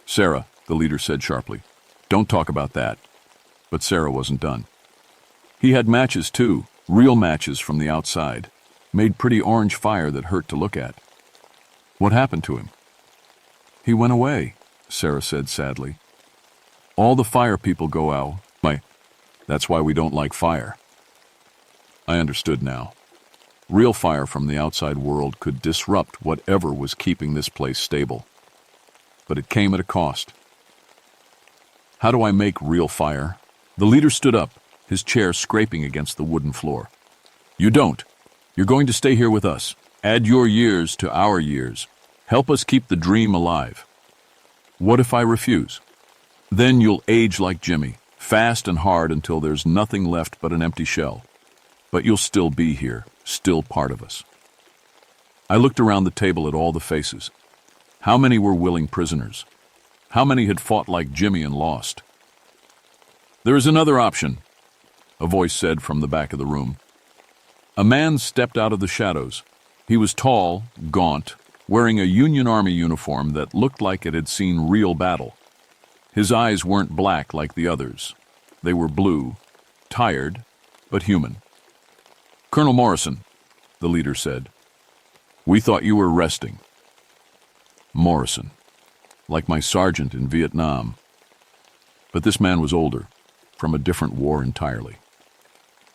[SPEAKER 1] "Sarah," the leader said sharply, "don't talk about that." But Sarah wasn't done. "He had matches too, real matches from the outside. Made pretty orange fire that hurt to look at." "What happened to him?" "He went away," Sarah said sadly. "All the fire people go out. That's why we don't like fire." I understood now. Real fire from the outside world could disrupt whatever was keeping this place stable. But it came at a cost. "How do I make real fire?" The leader stood up, his chair scraping against the wooden floor. "You don't. You're going to stay here with us. Add your years to our years. Help us keep the dream alive." "What if I refuse?" "Then you'll age like Jimmy, fast and hard until there's nothing left but an empty shell. But you'll still be here, still part of us." I looked around the table at all the faces. How many were willing prisoners? How many had fought like Jimmy and lost? "There is another option," a voice said from the back of the room. A man stepped out of the shadows. He was tall, gaunt, wearing a Union Army uniform that looked like it had seen real battle. His eyes weren't black like the others. They were blue, tired, but human. "Colonel Morrison," the leader said. "We thought you were resting." Morrison, like my sergeant in Vietnam. But this man was older, from a different war entirely.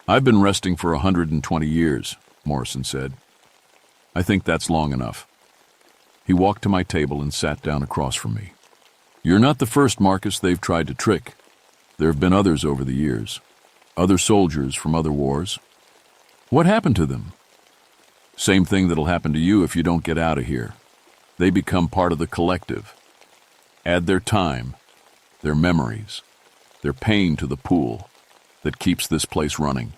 [SPEAKER 1] "I've been resting for 120 years, Morrison said. "I think that's long enough." He walked to my table and sat down across from me. "You're not the first, Marcus, they've tried to trick. There have been others over the years. Other soldiers from other wars. What happened to them?" "Same thing that'll happen to you if you don't get out of here. They become part of the collective. Add their time, their memories, their pain to the pool that keeps this place running."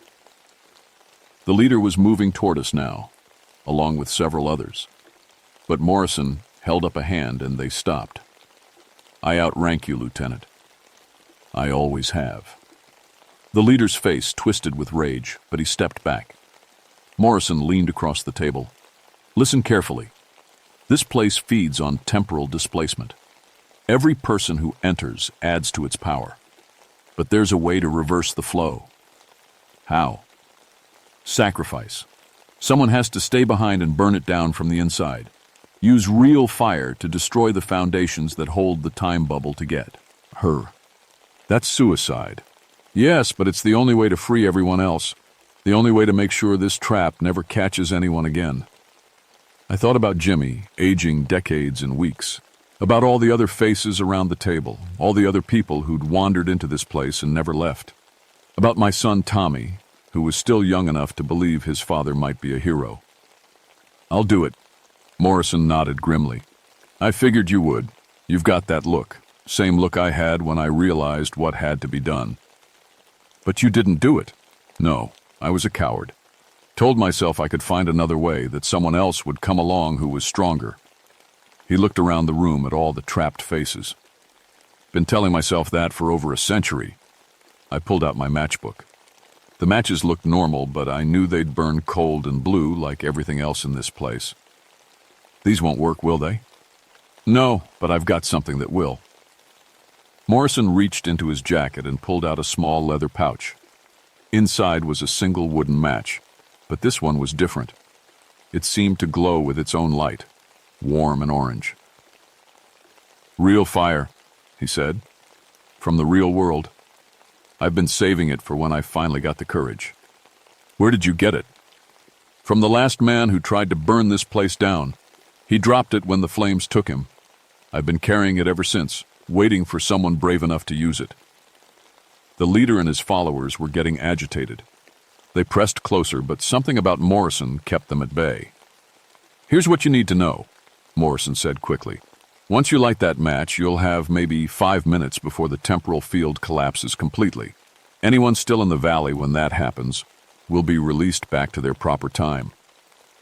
[SPEAKER 1] The leader was moving toward us now, along with several others. But Morrison held up a hand and they stopped. "I outrank you, Lieutenant." I always have. The leader's face twisted with rage, but he stepped back. Morrison leaned across the table. Listen carefully. This place feeds on temporal displacement. Every person who enters adds to its power. But there's a way to reverse the flow. How? Sacrifice. Someone has to stay behind and burn it down from the inside. Use real fire to destroy the foundations that hold the time bubble to get her. That's suicide. Yes, but it's the only way to free everyone else. The only way to make sure this trap never catches anyone again. I thought about Jimmy, aging decades in weeks. About all the other faces around the table, all the other people who'd wandered into this place and never left. About my son Tommy, who was still young enough to believe his father might be a hero. I'll do it. Morrison nodded grimly. I figured you would. You've got that look. Same look I had when I realized what had to be done. But you didn't do it. No, I was a coward. Told myself I could find another way, that someone else would come along who was stronger. He looked around the room at all the trapped faces. Been telling myself that for over a century. I pulled out my matchbook. The matches looked normal, but I knew they'd burn cold and blue like everything else in this place. These won't work, will they? No, but I've got something that will. Morrison reached into his jacket and pulled out a small leather pouch. Inside was a single wooden match, but this one was different. It seemed to glow with its own light, warm and orange. Real fire, he said, from the real world. I've been saving it for when I finally got the courage. Where did you get it? From the last man who tried to burn this place down. He dropped it when the flames took him. I've been carrying it ever since, waiting for someone brave enough to use it. The leader and his followers were getting agitated. They pressed closer, but something about Morrison kept them at bay. Here's what you need to know, Morrison said quickly. Once you light that match, you'll have maybe 5 minutes before the temporal field collapses completely. Anyone still in the valley when that happens will be released back to their proper time.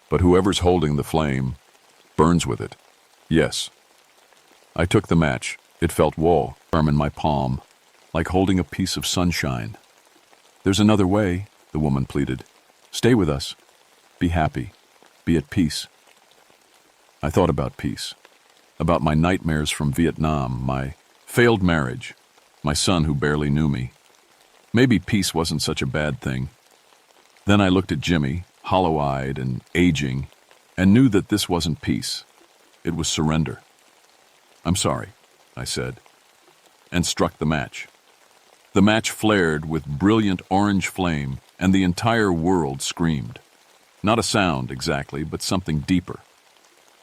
[SPEAKER 1] But whoever's holding the flame burns with it. Yes. I took the match. It felt warm in my palm, like holding a piece of sunshine. There's another way, the woman pleaded. Stay with us. Be happy. Be at peace. I thought about peace. About my nightmares from Vietnam, my failed marriage, my son who barely knew me. Maybe peace wasn't such a bad thing. Then I looked at Jimmy, hollow-eyed and aging, and knew that this wasn't peace. It was surrender. I'm sorry, I said, and struck the match. The match flared with brilliant orange flame, and the entire world screamed. Not a sound exactly, but something deeper.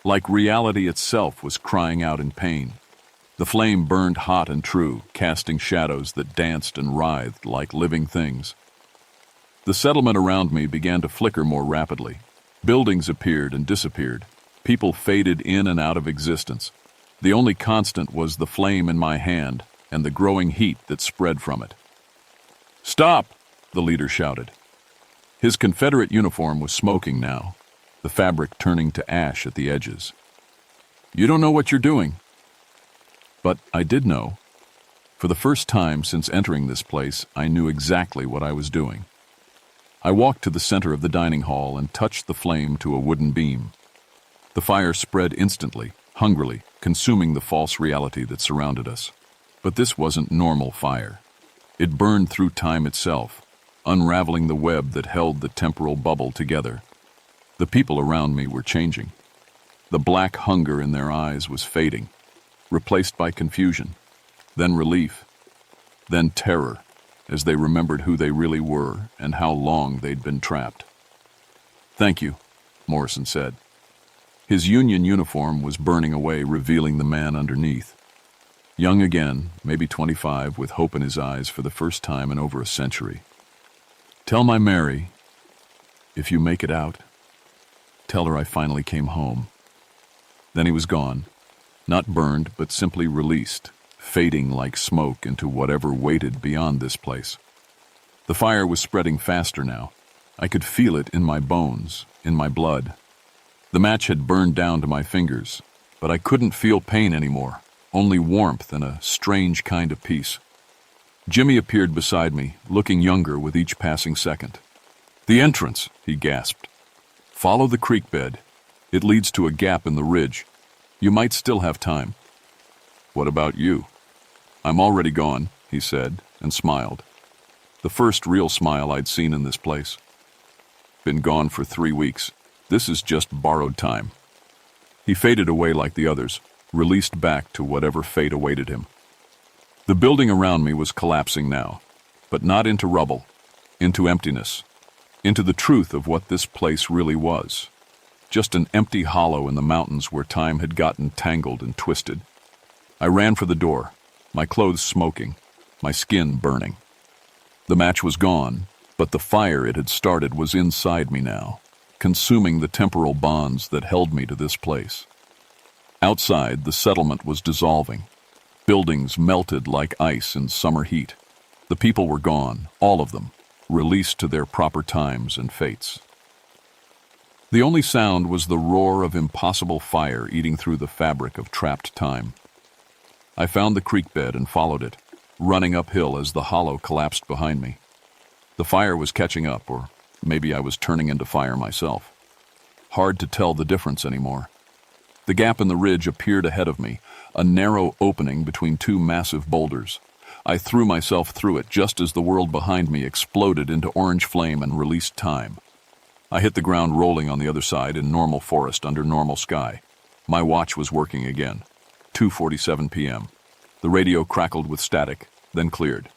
[SPEAKER 1] Like reality itself was crying out in pain. The flame burned hot and true, casting shadows that danced and writhed like living things. The settlement around me began to flicker more rapidly. Buildings appeared and disappeared. People faded in and out of existence. The only constant was the flame in my hand and the growing heat that spread from it. Stop! The leader shouted. His Confederate uniform was smoking now, the fabric turning to ash at the edges. You don't know what you're doing. But I did know. For the first time since entering this place, I knew exactly what I was doing. I walked to the center of the dining hall and touched the flame to a wooden beam. The fire spread instantly, hungrily, consuming the false reality that surrounded us. But this wasn't normal fire. It burned through time itself, unraveling the web that held the temporal bubble together. The people around me were changing. The black hunger in their eyes was fading, replaced by confusion, then relief, then terror, as they remembered who they really were and how long they'd been trapped. Thank you, Morrison said. His Union uniform was burning away, revealing the man underneath. Young again, maybe 25, with hope in his eyes for the first time in over a century. Tell my Mary, if you make it out, tell her I finally came home. Then he was gone, not burned, but simply released, fading like smoke into whatever waited beyond this place. The fire was spreading faster now. I could feel it in my bones, in my blood. The match had burned down to my fingers, but I couldn't feel pain anymore, only warmth and a strange kind of peace. Jimmy appeared beside me, looking younger with each passing second. "The entrance," he gasped. "Follow the creek bed. It leads to a gap in the ridge. You might still have time." "What about you?" "I'm already gone," he said, and smiled. The first real smile I'd seen in this place. "Been gone for 3 weeks. This is just borrowed time." He faded away like the others, released back to whatever fate awaited him. The building around me was collapsing now, but not into rubble, into emptiness, into the truth of what this place really was. Just an empty hollow in the mountains where time had gotten tangled and twisted. I ran for the door, my clothes smoking, my skin burning. The match was gone, but the fire it had started was inside me now, consuming the temporal bonds that held me to this place. Outside, the settlement was dissolving. Buildings melted like ice in summer heat. The people were gone, all of them, released to their proper times and fates. The only sound was the roar of impossible fire eating through the fabric of trapped time. I found the creek bed and followed it, running uphill as the hollow collapsed behind me. The fire was catching up, or maybe I was turning into fire myself. Hard to tell the difference anymore. The gap in the ridge appeared ahead of me, a narrow opening between two massive boulders. I threw myself through it just as the world behind me exploded into orange flame and released time. I hit the ground rolling on the other side in normal forest under normal sky. My watch was working again. 2:47 p.m. The radio crackled with static, then cleared.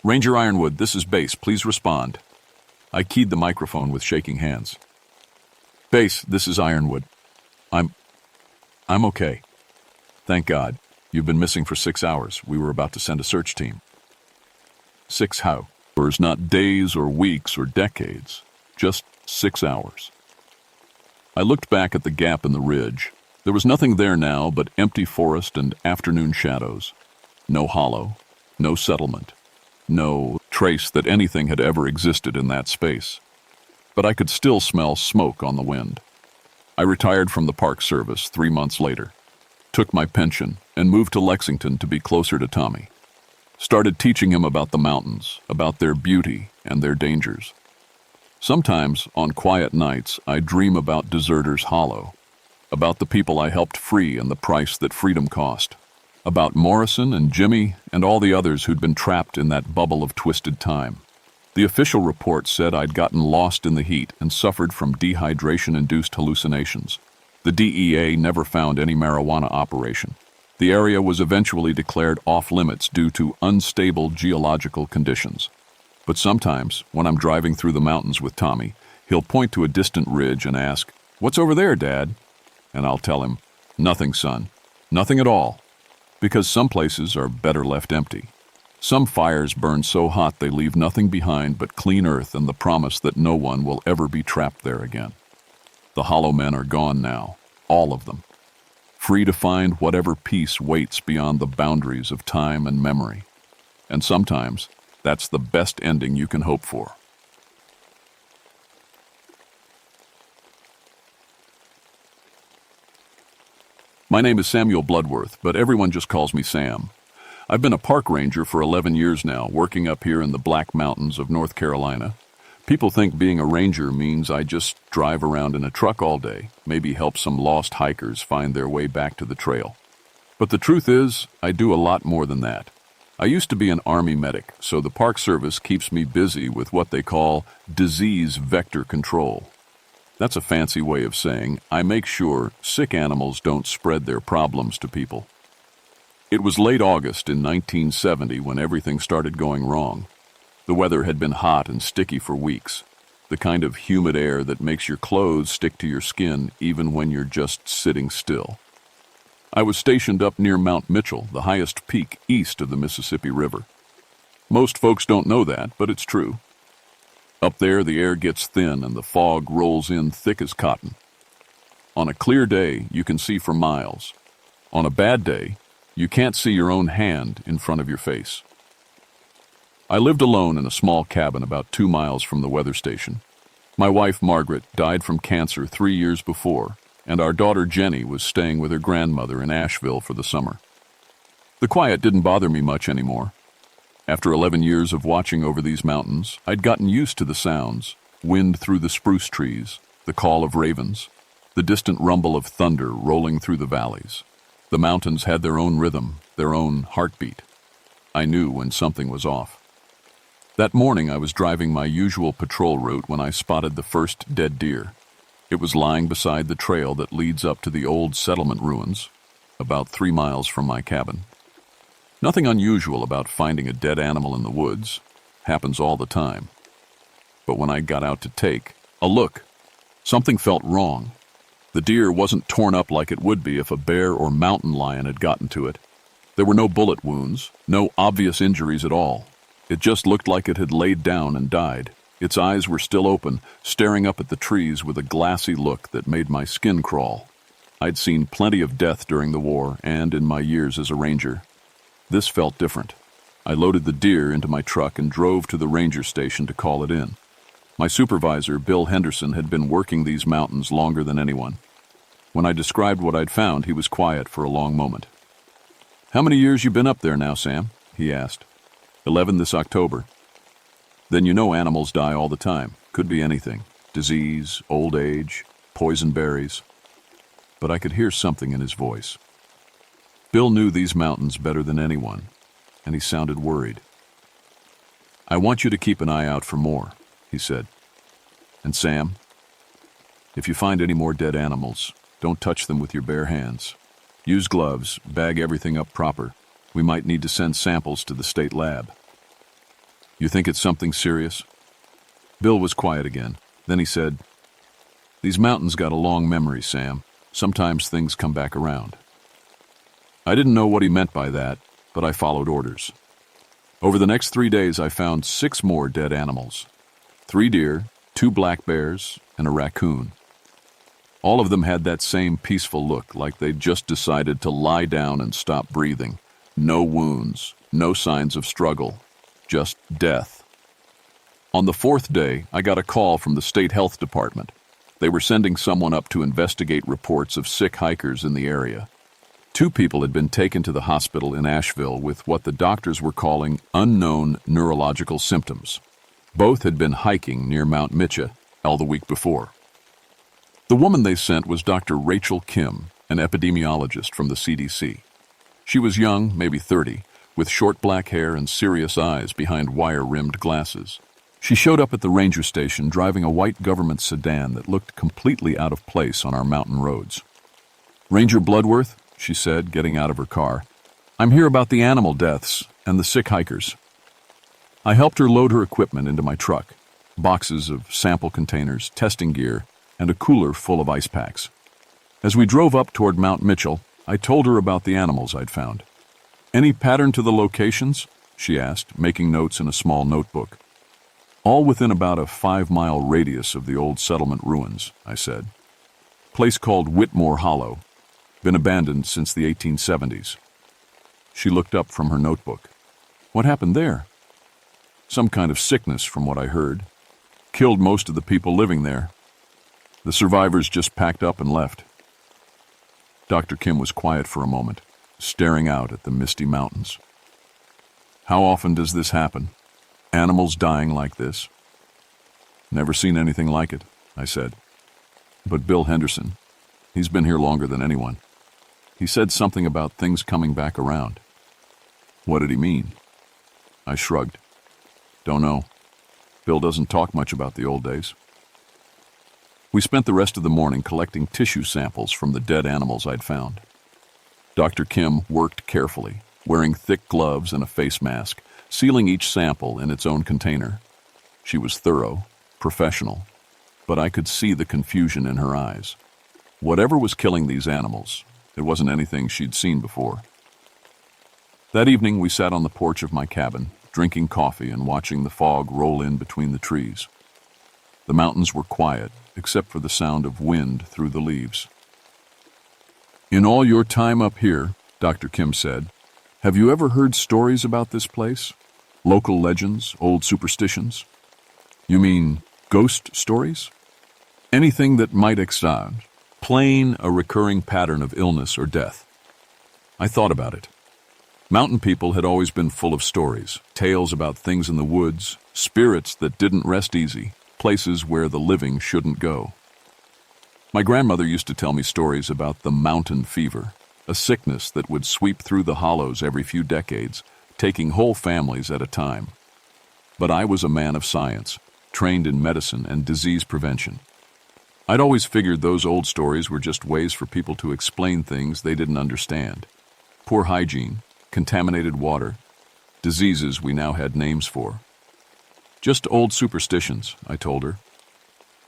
[SPEAKER 1] "Ranger Ironwood, this is Base. Please respond." I keyed the microphone with shaking hands. "Base, this is Ironwood. I'm okay. Thank God. You've been missing for 6 hours. We were about to send a search team." 6 hours, not days or weeks or decades. Just 6 hours. I looked back at the gap in the ridge. There was nothing there now but empty forest and afternoon shadows. No hollow, no settlement, no trace that anything had ever existed in that space. But I could still smell smoke on the wind. I retired from the Park Service 3 months later, took my pension, and moved to Lexington to be closer to Tommy. Started teaching him about the mountains, about their beauty and their dangers. Sometimes, on quiet nights, I dream about Deserters Hollow, about the people I helped free and the price that freedom cost, about Morrison and Jimmy and all the others who'd been trapped in that bubble of twisted time. The official report said I'd gotten lost in the heat and suffered from dehydration-induced hallucinations. The DEA never found any marijuana operation. The area was eventually declared off-limits due to unstable geological conditions. But sometimes, when I'm driving through the mountains with Tommy, he'll point to a distant ridge and ask, "What's over there, Dad?" And I'll tell him, "Nothing, son. Nothing at all." Because some places are better left empty. Some fires burn so hot they leave nothing behind but clean earth and the promise that no one will ever be trapped there again. The hollow men are gone now, all of them. Free to find whatever peace waits beyond the boundaries of time and memory. And sometimes, that's the best ending you can hope for. My name is Samuel Bloodworth, but everyone just calls me Sam. I've been a park ranger for 11 years now, working up here in the Black Mountains of North Carolina. People think being a ranger means I just drive around in a truck all day, maybe help some lost hikers find their way back to the trail. But the truth is, I do a lot more than that. I used to be an Army medic, so the Park Service keeps me busy with what they call disease vector control. That's a fancy way of saying I make sure sick animals don't spread their problems to people. It was late August in 1970 when everything started going wrong. The weather had been hot and sticky for weeks, the kind of humid air that makes your clothes stick to your skin even when you're just sitting still. I was stationed up near Mount Mitchell, the highest peak east of the Mississippi River. Most folks don't know that, but it's true. Up there, the air gets thin and the fog rolls in thick as cotton. On a clear day, you can see for miles. On a bad day, you can't see your own hand in front of your face. I lived alone in a small cabin about 2 miles from the weather station. My wife, Margaret, died from cancer 3 years before, and our daughter, Jenny, was staying with her grandmother in Asheville for the summer. The quiet didn't bother me much anymore. After 11 years of watching over these mountains, I'd gotten used to the sounds: wind through the spruce trees, the call of ravens, the distant rumble of thunder rolling through the valleys. The mountains had their own rhythm, their own heartbeat. I knew when something was off. That morning I was driving my usual patrol route when I spotted the first dead deer. It was lying beside the trail that leads up to the old settlement ruins, about 3 miles from my cabin. Nothing unusual about finding a dead animal in the woods. Happens all the time. But when I got out to take a look, something felt wrong. The deer wasn't torn up like it would be if a bear or mountain lion had gotten to it. There were no bullet wounds, no obvious injuries at all. It just looked like it had laid down and died. Its eyes were still open, staring up at the trees with a glassy look that made my skin crawl. I'd seen plenty of death during the war and in my years as a ranger. This felt different. I loaded the deer into my truck and drove to the ranger station to call it in. My supervisor, Bill Henderson, had been working these mountains longer than anyone. When I described what I'd found, he was quiet for a long moment. "How many years you been up there now, Sam?" he asked. 11 this October. "Then you know animals die all the time. Could be anything. Disease, old age, poison berries." But I could hear something in his voice. Bill knew these mountains better than anyone, and he sounded worried. "I want you to keep an eye out for more," he said. "And Sam, if you find any more dead animals, don't touch them with your bare hands. Use gloves, bag everything up proper. We might need to send samples to the state lab." "You think it's something serious?" Bill was quiet again. Then he said, "These mountains got a long memory, Sam. Sometimes things come back around." I didn't know what he meant by that, but I followed orders. Over the next 3 days, I found 6 more dead animals. 3 deer, 2 black bears, and a raccoon. All of them had that same peaceful look, like they'd just decided to lie down and stop breathing. No wounds, no signs of struggle, just death. On the 4th day, I got a call from the state health department. They were sending someone up to investigate reports of sick hikers in the area. 2 people had been taken to the hospital in Asheville with what the doctors were calling unknown neurological symptoms. Both had been hiking near Mount Mitchell the week before. The woman they sent was Dr. Rachel Kim, an epidemiologist from the CDC. She was young, maybe 30, with short black hair and serious eyes behind wire-rimmed glasses. She showed up at the ranger station driving a white government sedan that looked completely out of place on our mountain roads. "Ranger Bloodworth," she said, getting out of her car, "I'm here about the animal deaths and the sick hikers." I helped her load her equipment into my truck, boxes of sample containers, testing gear, and a cooler full of ice packs. As we drove up toward Mount Mitchell, I told her about the animals I'd found. "Any pattern to the locations?" she asked, making notes in a small notebook. "All within about a 5-mile radius of the old settlement ruins," I said. "Place called Whitmore Hollow. Been abandoned since the 1870s. She looked up from her notebook. "What happened there?" "Some kind of sickness, from what I heard. Killed most of the people living there. The survivors just packed up and left." Dr. Kim was quiet for a moment, staring out at the misty mountains. "How often does this happen? Animals dying like this?" "Never seen anything like it," I said. "But Bill Henderson, he's been here longer than anyone. He said something about things coming back around." "What did he mean?" I shrugged. "Don't know. Bill doesn't talk much about the old days." We spent the rest of the morning collecting tissue samples from the dead animals I'd found. Dr. Kim worked carefully, wearing thick gloves and a face mask, sealing each sample in its own container. She was thorough, professional, but I could see the confusion in her eyes. Whatever was killing these animals, it wasn't anything she'd seen before. That evening, we sat on the porch of my cabin, drinking coffee and watching the fog roll in between the trees. The mountains were quiet, except for the sound of wind through the leaves. "In all your time up here," Dr. Kim said, "have you ever heard stories about this place? Local legends, old superstitions?" "You mean ghost stories?" "Anything that might explain a recurring pattern of illness or death." I thought about it. Mountain people had always been full of stories, tales about things in the woods, spirits that didn't rest easy, places where the living shouldn't go. My grandmother used to tell me stories about the mountain fever, a sickness that would sweep through the hollows every few decades, taking whole families at a time. But I was a man of science, trained in medicine and disease prevention. I'd always figured those old stories were just ways for people to explain things they didn't understand. Poor hygiene, contaminated water, diseases we now had names for. Just old superstitions, I told her.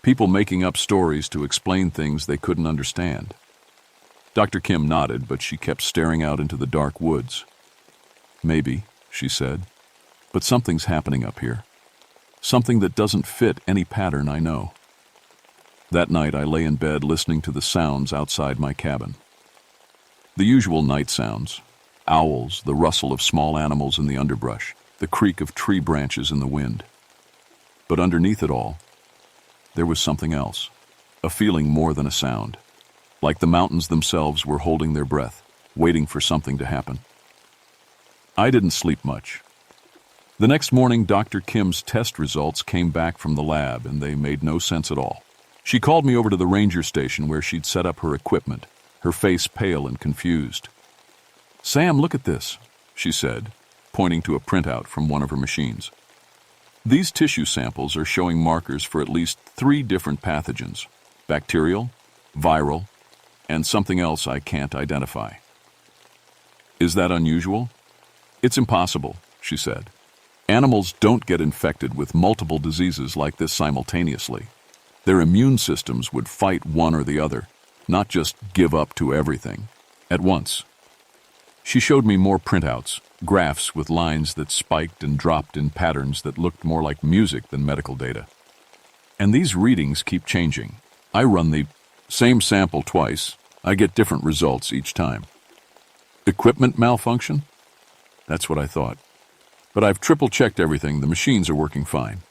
[SPEAKER 1] People making up stories to explain things they couldn't understand. Dr. Kim nodded, but she kept staring out into the dark woods. Maybe, she said, but something's happening up here. Something that doesn't fit any pattern I know. That night I lay in bed listening to the sounds outside my cabin. The usual night sounds: owls, the rustle of small animals in the underbrush, the creak of tree branches in the wind. But underneath it all, there was something else, a feeling more than a sound, like the mountains themselves were holding their breath, waiting for something to happen. I didn't sleep much. The next morning, Dr. Kim's test results came back from the lab, and they made no sense at all. She called me over to the ranger station where she'd set up her equipment, her face pale and confused. "Sam, look at this," she said, pointing to a printout from one of her machines. "These tissue samples are showing markers for at least 3 different pathogens: bacterial, viral, and something else I can't identify." "Is that unusual?" "It's impossible," she said. "Animals don't get infected with multiple diseases like this simultaneously. Their immune systems would fight one or the other, not just give up to everything at once." She showed me more printouts, graphs with lines that spiked and dropped in patterns that looked more like music than medical data. "And these readings keep changing. I run the same sample twice. I get different results each time." "Equipment malfunction?" That's what I thought. "But I've triple-checked everything. The machines are working fine."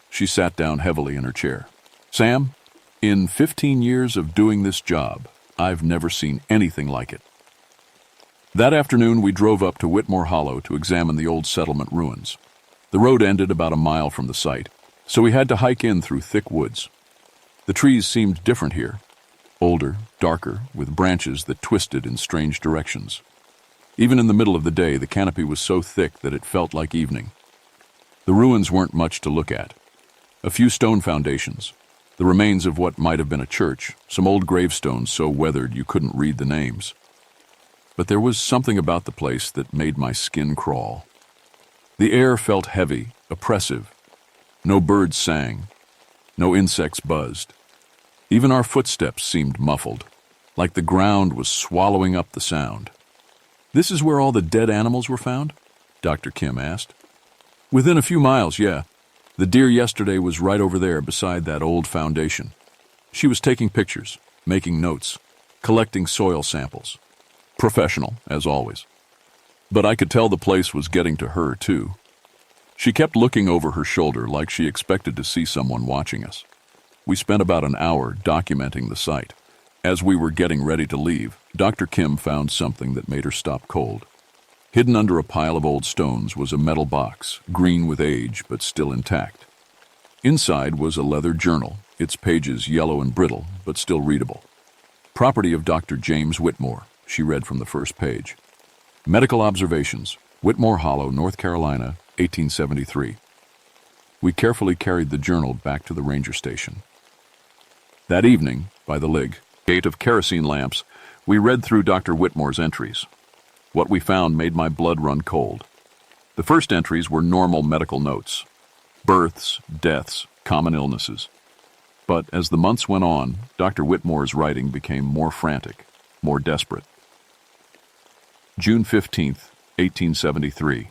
[SPEAKER 1] She sat down heavily in her chair. "Sam, in 15 years of doing this job, I've never seen anything like it." That afternoon, we drove up to Whitmore Hollow to examine the old settlement ruins. The road ended about a mile from the site, so we had to hike in through thick woods. The trees seemed different here, older, darker, with branches that twisted in strange directions. Even in the middle of the day, the canopy was so thick that it felt like evening. The ruins weren't much to look at. A few stone foundations, the remains of what might have been a church, some old gravestones so weathered you couldn't read the names. But there was something about the place that made my skin crawl. The air felt heavy, oppressive. No birds sang. No insects buzzed. Even our footsteps seemed muffled, like the ground was swallowing up the sound. "This is where all the dead animals were found?" Dr. Kim asked. "Within a few miles, yeah. The deer yesterday was right over there beside that old foundation." She was taking pictures, making notes, collecting soil samples. Professional, as always. But I could tell the place was getting to her, too. She kept looking over her shoulder like she expected to see someone watching us. We spent about an hour documenting the site. As we were getting ready to leave, Dr. Kim found something that made her stop cold. Hidden under a pile of old stones was a metal box, green with age but still intact. Inside was a leather journal, its pages yellow and brittle, but still readable. "Property of Dr. James Whitmore," she read from the first page. "Medical observations, Whitmore Hollow, North Carolina, 1873. We carefully carried the journal back to the ranger station. That evening, by the gate of kerosene lamps, we read through Dr. Whitmore's entries. What we found made my blood run cold. The first entries were normal medical notes: births, deaths, common illnesses. But as the months went on, Dr. Whitmore's writing became more frantic, more desperate. June 15th, 1873.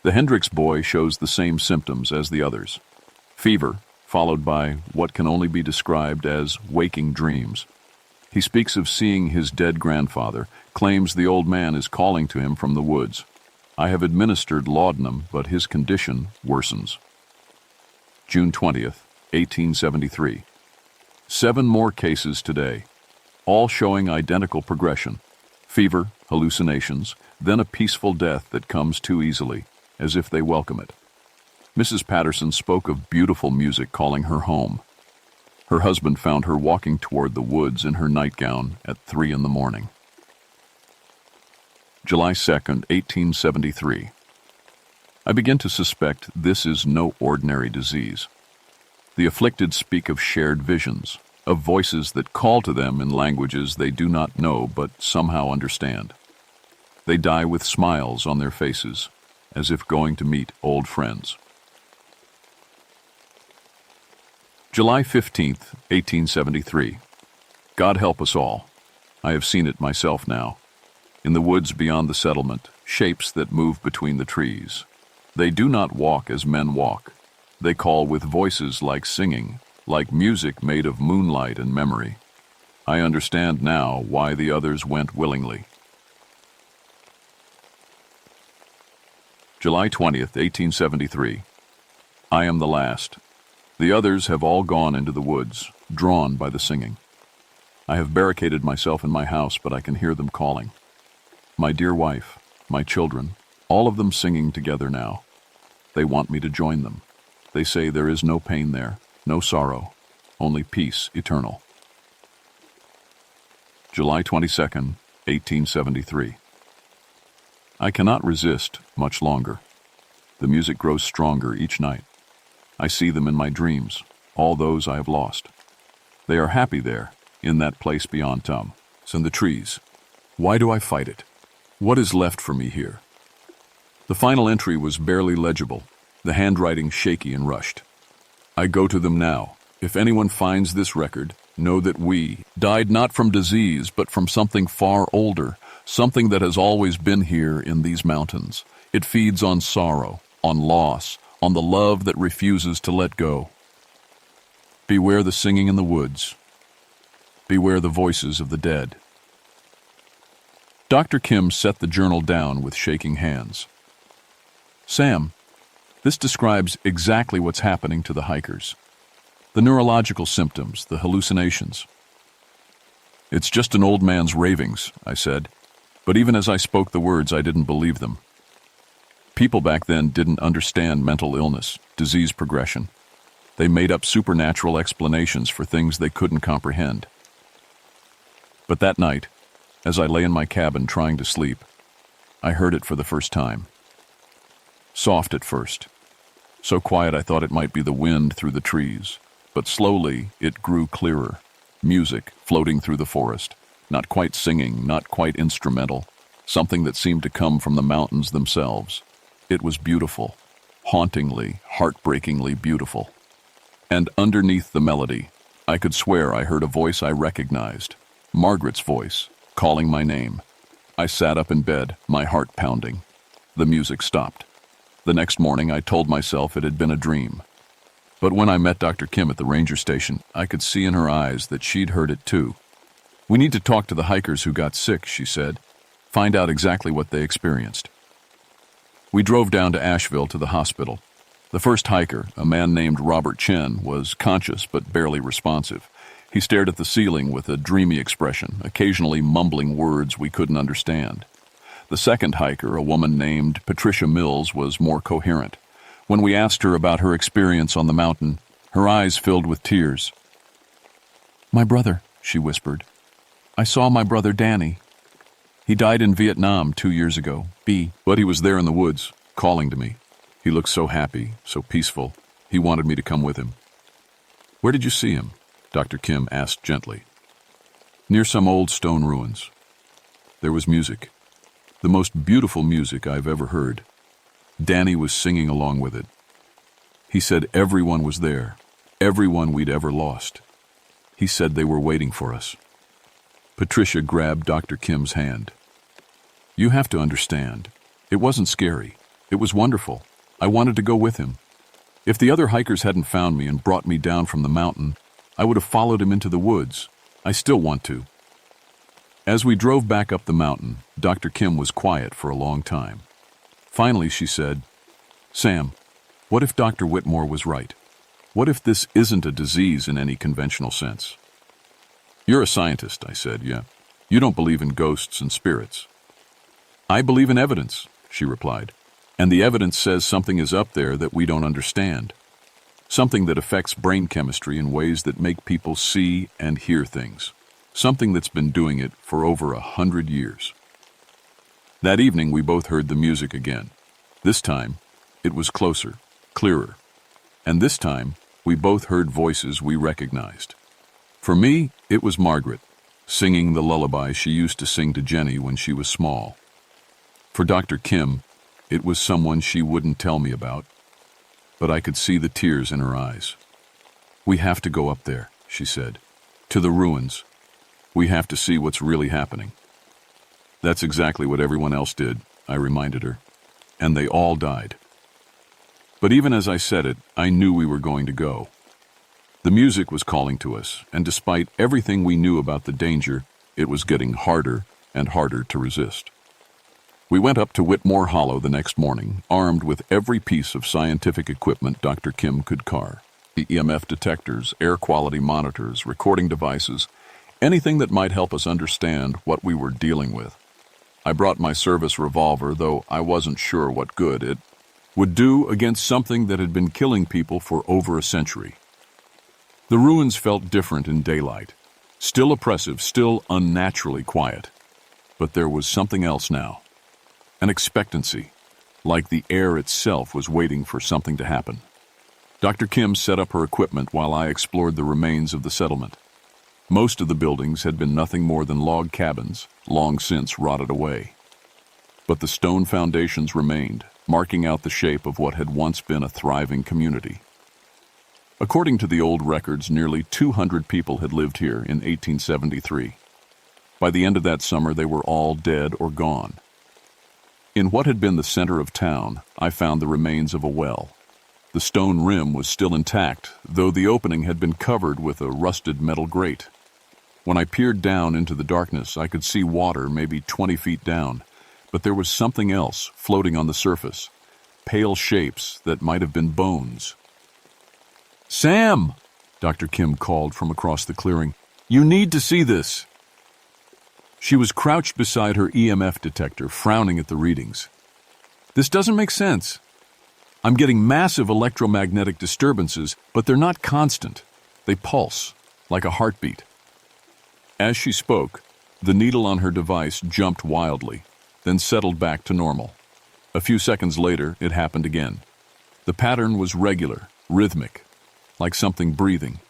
[SPEAKER 1] The Hendricks boy shows the same symptoms as the others. Fever, followed by what can only be described as waking dreams. He speaks of seeing his dead grandfather, claims the old man is calling to him from the woods. I have administered laudanum, but his condition worsens. June 20th, 1873. 7 more cases today, all showing identical progression. Fever, hallucinations, then a peaceful death that comes too easily, as if they welcome it. Mrs. Patterson spoke of beautiful music calling her home. Her husband found her walking toward the woods in her nightgown at 3 in the morning. July 2nd, 1873. I begin to suspect this is no ordinary disease. The afflicted speak of shared visions, of voices that call to them in languages they do not know but somehow understand. They die with smiles on their faces, as if going to meet old friends. July 15th, 1873. God help us all. I have seen it myself now. In the woods beyond the settlement, shapes that move between the trees. They do not walk as men walk. They call with voices like singing, like music made of moonlight and memory. I understand now why the others went willingly. July 20th, 1873. I am the last. The others have all gone into the woods, drawn by the singing. I have barricaded myself in my house, but I can hear them calling. My dear wife, my children, all of them singing together now. They want me to join them. They say there is no pain there, no sorrow, only peace eternal. July 22nd, 1873. I cannot resist much longer. The music grows stronger each night. I see them in my dreams, all those I have lost. They are happy there, in that place beyond Tum, and the trees. Why do I fight it? What is left for me here? The final entry was barely legible, the handwriting shaky and rushed. I go to them now. If anyone finds this record, know that we died not from disease, but from something far older, something that has always been here in these mountains. It feeds on sorrow, on loss, on the love that refuses to let go. Beware the singing in the woods. Beware the voices of the dead. Dr. Kim set the journal down with shaking hands. Sam, this describes exactly what's happening to the hikers. The neurological symptoms, the hallucinations. It's just an old man's ravings, I said, but even as I spoke the words, I didn't believe them. People back then didn't understand mental illness, disease progression. They made up supernatural explanations for things they couldn't comprehend. But that night, as I lay in my cabin trying to sleep, I heard it for the first time. Soft at first, so quiet I thought it might be the wind through the trees, but slowly it grew clearer. Music floating through the forest, not quite singing, not quite instrumental, something that seemed to come from the mountains themselves. It was beautiful, hauntingly, heartbreakingly beautiful. And underneath the melody, I could swear I heard a voice I recognized, Margaret's voice, calling my name. I sat up in bed, my heart pounding. The music stopped. The next morning, I told myself it had been a dream. But when I met Dr. Kim at the ranger station, I could see in her eyes that she'd heard it too. We need to talk to the hikers who got sick, she said. Find out exactly what they experienced. We drove down to Asheville to the hospital. The first hiker, a man named Robert Chen, was conscious but barely responsive. He stared at the ceiling with a dreamy expression, occasionally mumbling words we couldn't understand. The second hiker, a woman named Patricia Mills, was more coherent. When we asked her about her experience on the mountain, her eyes filled with tears. "My brother," she whispered. "I saw my brother Danny. He died in Vietnam 2 years ago, but he was there in the woods, calling to me. He looked so happy, so peaceful. He wanted me to come with him." "Where did you see him?" Dr. Kim asked gently. "Near some old stone ruins. There was music, the most beautiful music I've ever heard. Danny was singing along with it. He said everyone was there, everyone we'd ever lost. He said they were waiting for us." Patricia grabbed Dr. Kim's hand. "You have to understand. It wasn't scary. It was wonderful. I wanted to go with him. If the other hikers hadn't found me and brought me down from the mountain, I would have followed him into the woods. I still want to." As we drove back up the mountain, Dr. Kim was quiet for a long time. Finally, she said, "Sam, what if Dr. Whitmore was right? What if this isn't a disease in any conventional sense?" "You're a scientist," I said, "yeah. You don't believe in ghosts and spirits. I believe in evidence, she replied. And the evidence says something is up there that we don't understand. Something that affects brain chemistry in ways that make people see and hear things. Something that's been doing it for over 100 years. That evening, we both heard the music again. This time, it was closer, clearer. And this time, we both heard voices we recognized. For me, it was Margaret, singing the lullaby she used to sing to Jenny when she was small. For Dr. Kim, it was someone she wouldn't tell me about, but I could see the tears in her eyes. We have to go up there, she said, to the ruins. We have to see what's really happening. That's exactly what everyone else did, I reminded her, and they all died. But even as I said it, I knew we were going to go. The music was calling to us, and despite everything we knew about the danger, it was getting harder and harder to resist. We went up to Whitmore Hollow the next morning, armed with every piece of scientific equipment Dr. Kim could carve. The EMF detectors, air quality monitors, recording devices, anything that might help us understand what we were dealing with. I brought my service revolver, though I wasn't sure what good it would do against something that had been killing people for over a century. The ruins felt different in daylight, still oppressive, still unnaturally quiet. But there was something else now. An expectancy, like the air itself was waiting for something to happen. Dr. Kim set up her equipment while I explored the remains of the settlement. Most of the buildings had been nothing more than log cabins, long since rotted away. But the stone foundations remained, marking out the shape of what had once been a thriving community. According to the old records, nearly 200 people had lived here in 1873. By the end of that summer, they were all dead or gone. In what had been the center of town, I found the remains of a well. The stone rim was still intact, though the opening had been covered with a rusted metal grate. When I peered down into the darkness, I could see water maybe 20 feet down, but there was something else floating on the surface, pale shapes that might have been bones. "Sam!" Dr. Kim called from across the clearing. "You need to see this." She was crouched beside her EMF detector, frowning at the readings. "This doesn't make sense. I'm getting massive electromagnetic disturbances, but they're not constant. They pulse, like a heartbeat." As she spoke, the needle on her device jumped wildly, then settled back to normal. A few seconds later, it happened again. The pattern was regular, rhythmic, like something breathing.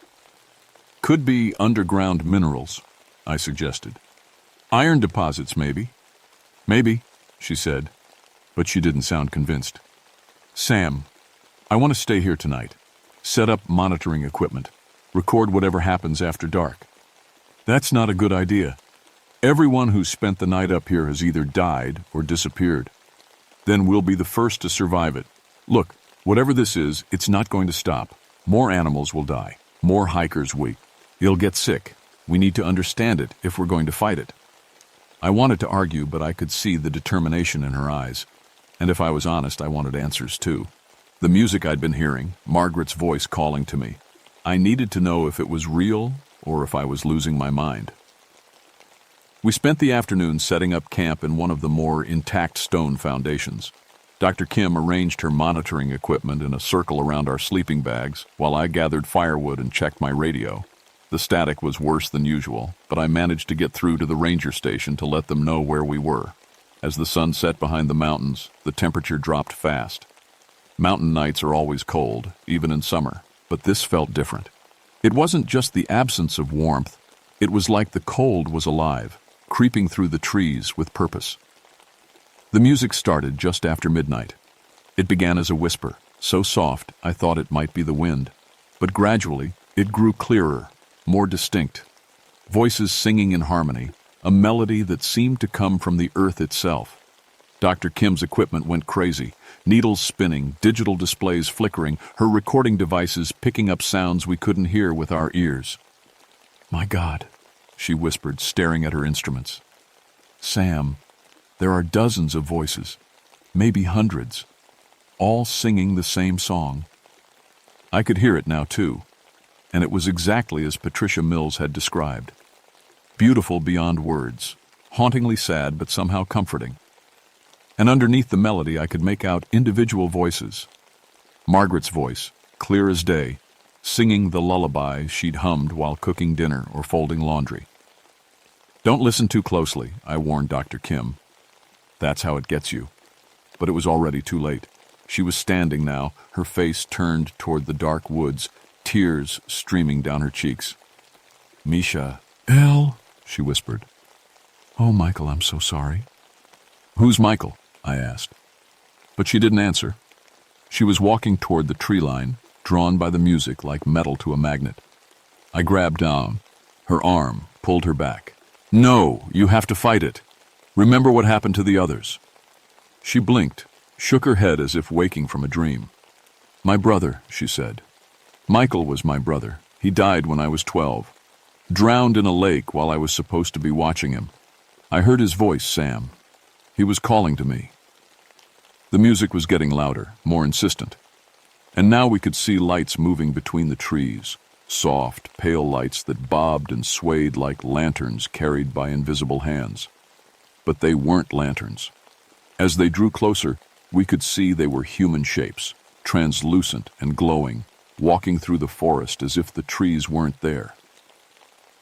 [SPEAKER 1] "Could be underground minerals," I suggested. "Iron deposits, maybe." "Maybe," she said, but she didn't sound convinced. "Sam, I want to stay here tonight. Set up monitoring equipment. Record whatever happens after dark." "That's not a good idea. Everyone who spent the night up here has either died or disappeared. Then we'll be the first to survive it. Look, whatever this is, it's not going to stop. More animals will die. More hikers weak. You'll get sick. We need to understand it if we're going to fight it." I wanted to argue, but I could see the determination in her eyes. And if I was honest, I wanted answers too. The music I'd been hearing, Margaret's voice calling to me. I needed to know if it was real or if I was losing my mind. We spent the afternoon setting up camp in one of the more intact stone foundations. Dr. Kim arranged her monitoring equipment in a circle around our sleeping bags, while I gathered firewood and checked my radio. The static was worse than usual, but I managed to get through to the ranger station to let them know where we were. As the sun set behind the mountains, the temperature dropped fast. Mountain nights are always cold, even in summer, but this felt different. It wasn't just the absence of warmth. It was like the cold was alive, creeping through the trees with purpose. The music started just after midnight. It began as a whisper, so soft I thought it might be the wind. But gradually, it grew clearer, more distinct. Voices singing in harmony, a melody that seemed to come from the earth itself. Dr. Kim's equipment went crazy, needles spinning, digital displays flickering, her recording devices picking up sounds we couldn't hear with our ears. "My God," she whispered, staring at her instruments. "Sam, there are dozens of voices, maybe hundreds, all singing the same song." I could hear it now, too, and it was exactly as Patricia Mills had described. beautiful beyond words, hauntingly sad but somehow comforting. And underneath the melody I could make out individual voices. Margaret's voice, clear as day, singing the lullaby she'd hummed while cooking dinner or folding laundry. "Don't listen too closely," I warned Dr. Kim. "That's how it gets you." But it was already too late. She was standing now, her face turned toward the dark woods, tears streaming down her cheeks. "Misha." "Elle," she whispered. "Oh, Michael, I'm so sorry." "Who's Michael?" I asked. But she didn't answer. She was walking toward the tree line, drawn by the music like metal to a magnet. I grabbed down. Her arm pulled her back. "No, you have to fight it. Remember what happened to the others." She blinked, shook her head as if waking from a dream. "My brother," she said. "Michael was my brother. He died when I was 12. Drowned in a lake while I was supposed to be watching him. I heard his voice, Sam. He was calling to me." The music was getting louder, more insistent. And now we could see lights moving between the trees, soft, pale lights that bobbed and swayed like lanterns carried by invisible hands. But they weren't lanterns. As they drew closer, we could see they were human shapes, translucent and glowing, walking through the forest as if the trees weren't there.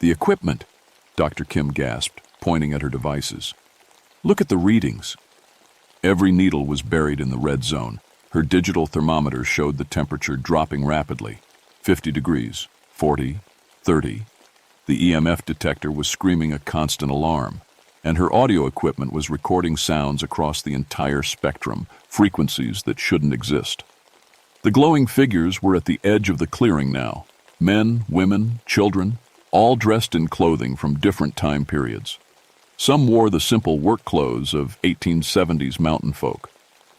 [SPEAKER 1] "The equipment," Dr. Kim gasped, pointing at her devices. "Look at the readings." Every needle was buried in the red zone. Her digital thermometer showed the temperature dropping rapidly. 50 degrees, 40, 30. The EMF detector was screaming a constant alarm, and her audio equipment was recording sounds across the entire spectrum, frequencies that shouldn't exist. The glowing figures were at the edge of the clearing now. Men, women, children, all dressed in clothing from different time periods. Some wore the simple work clothes of 1870s mountain folk.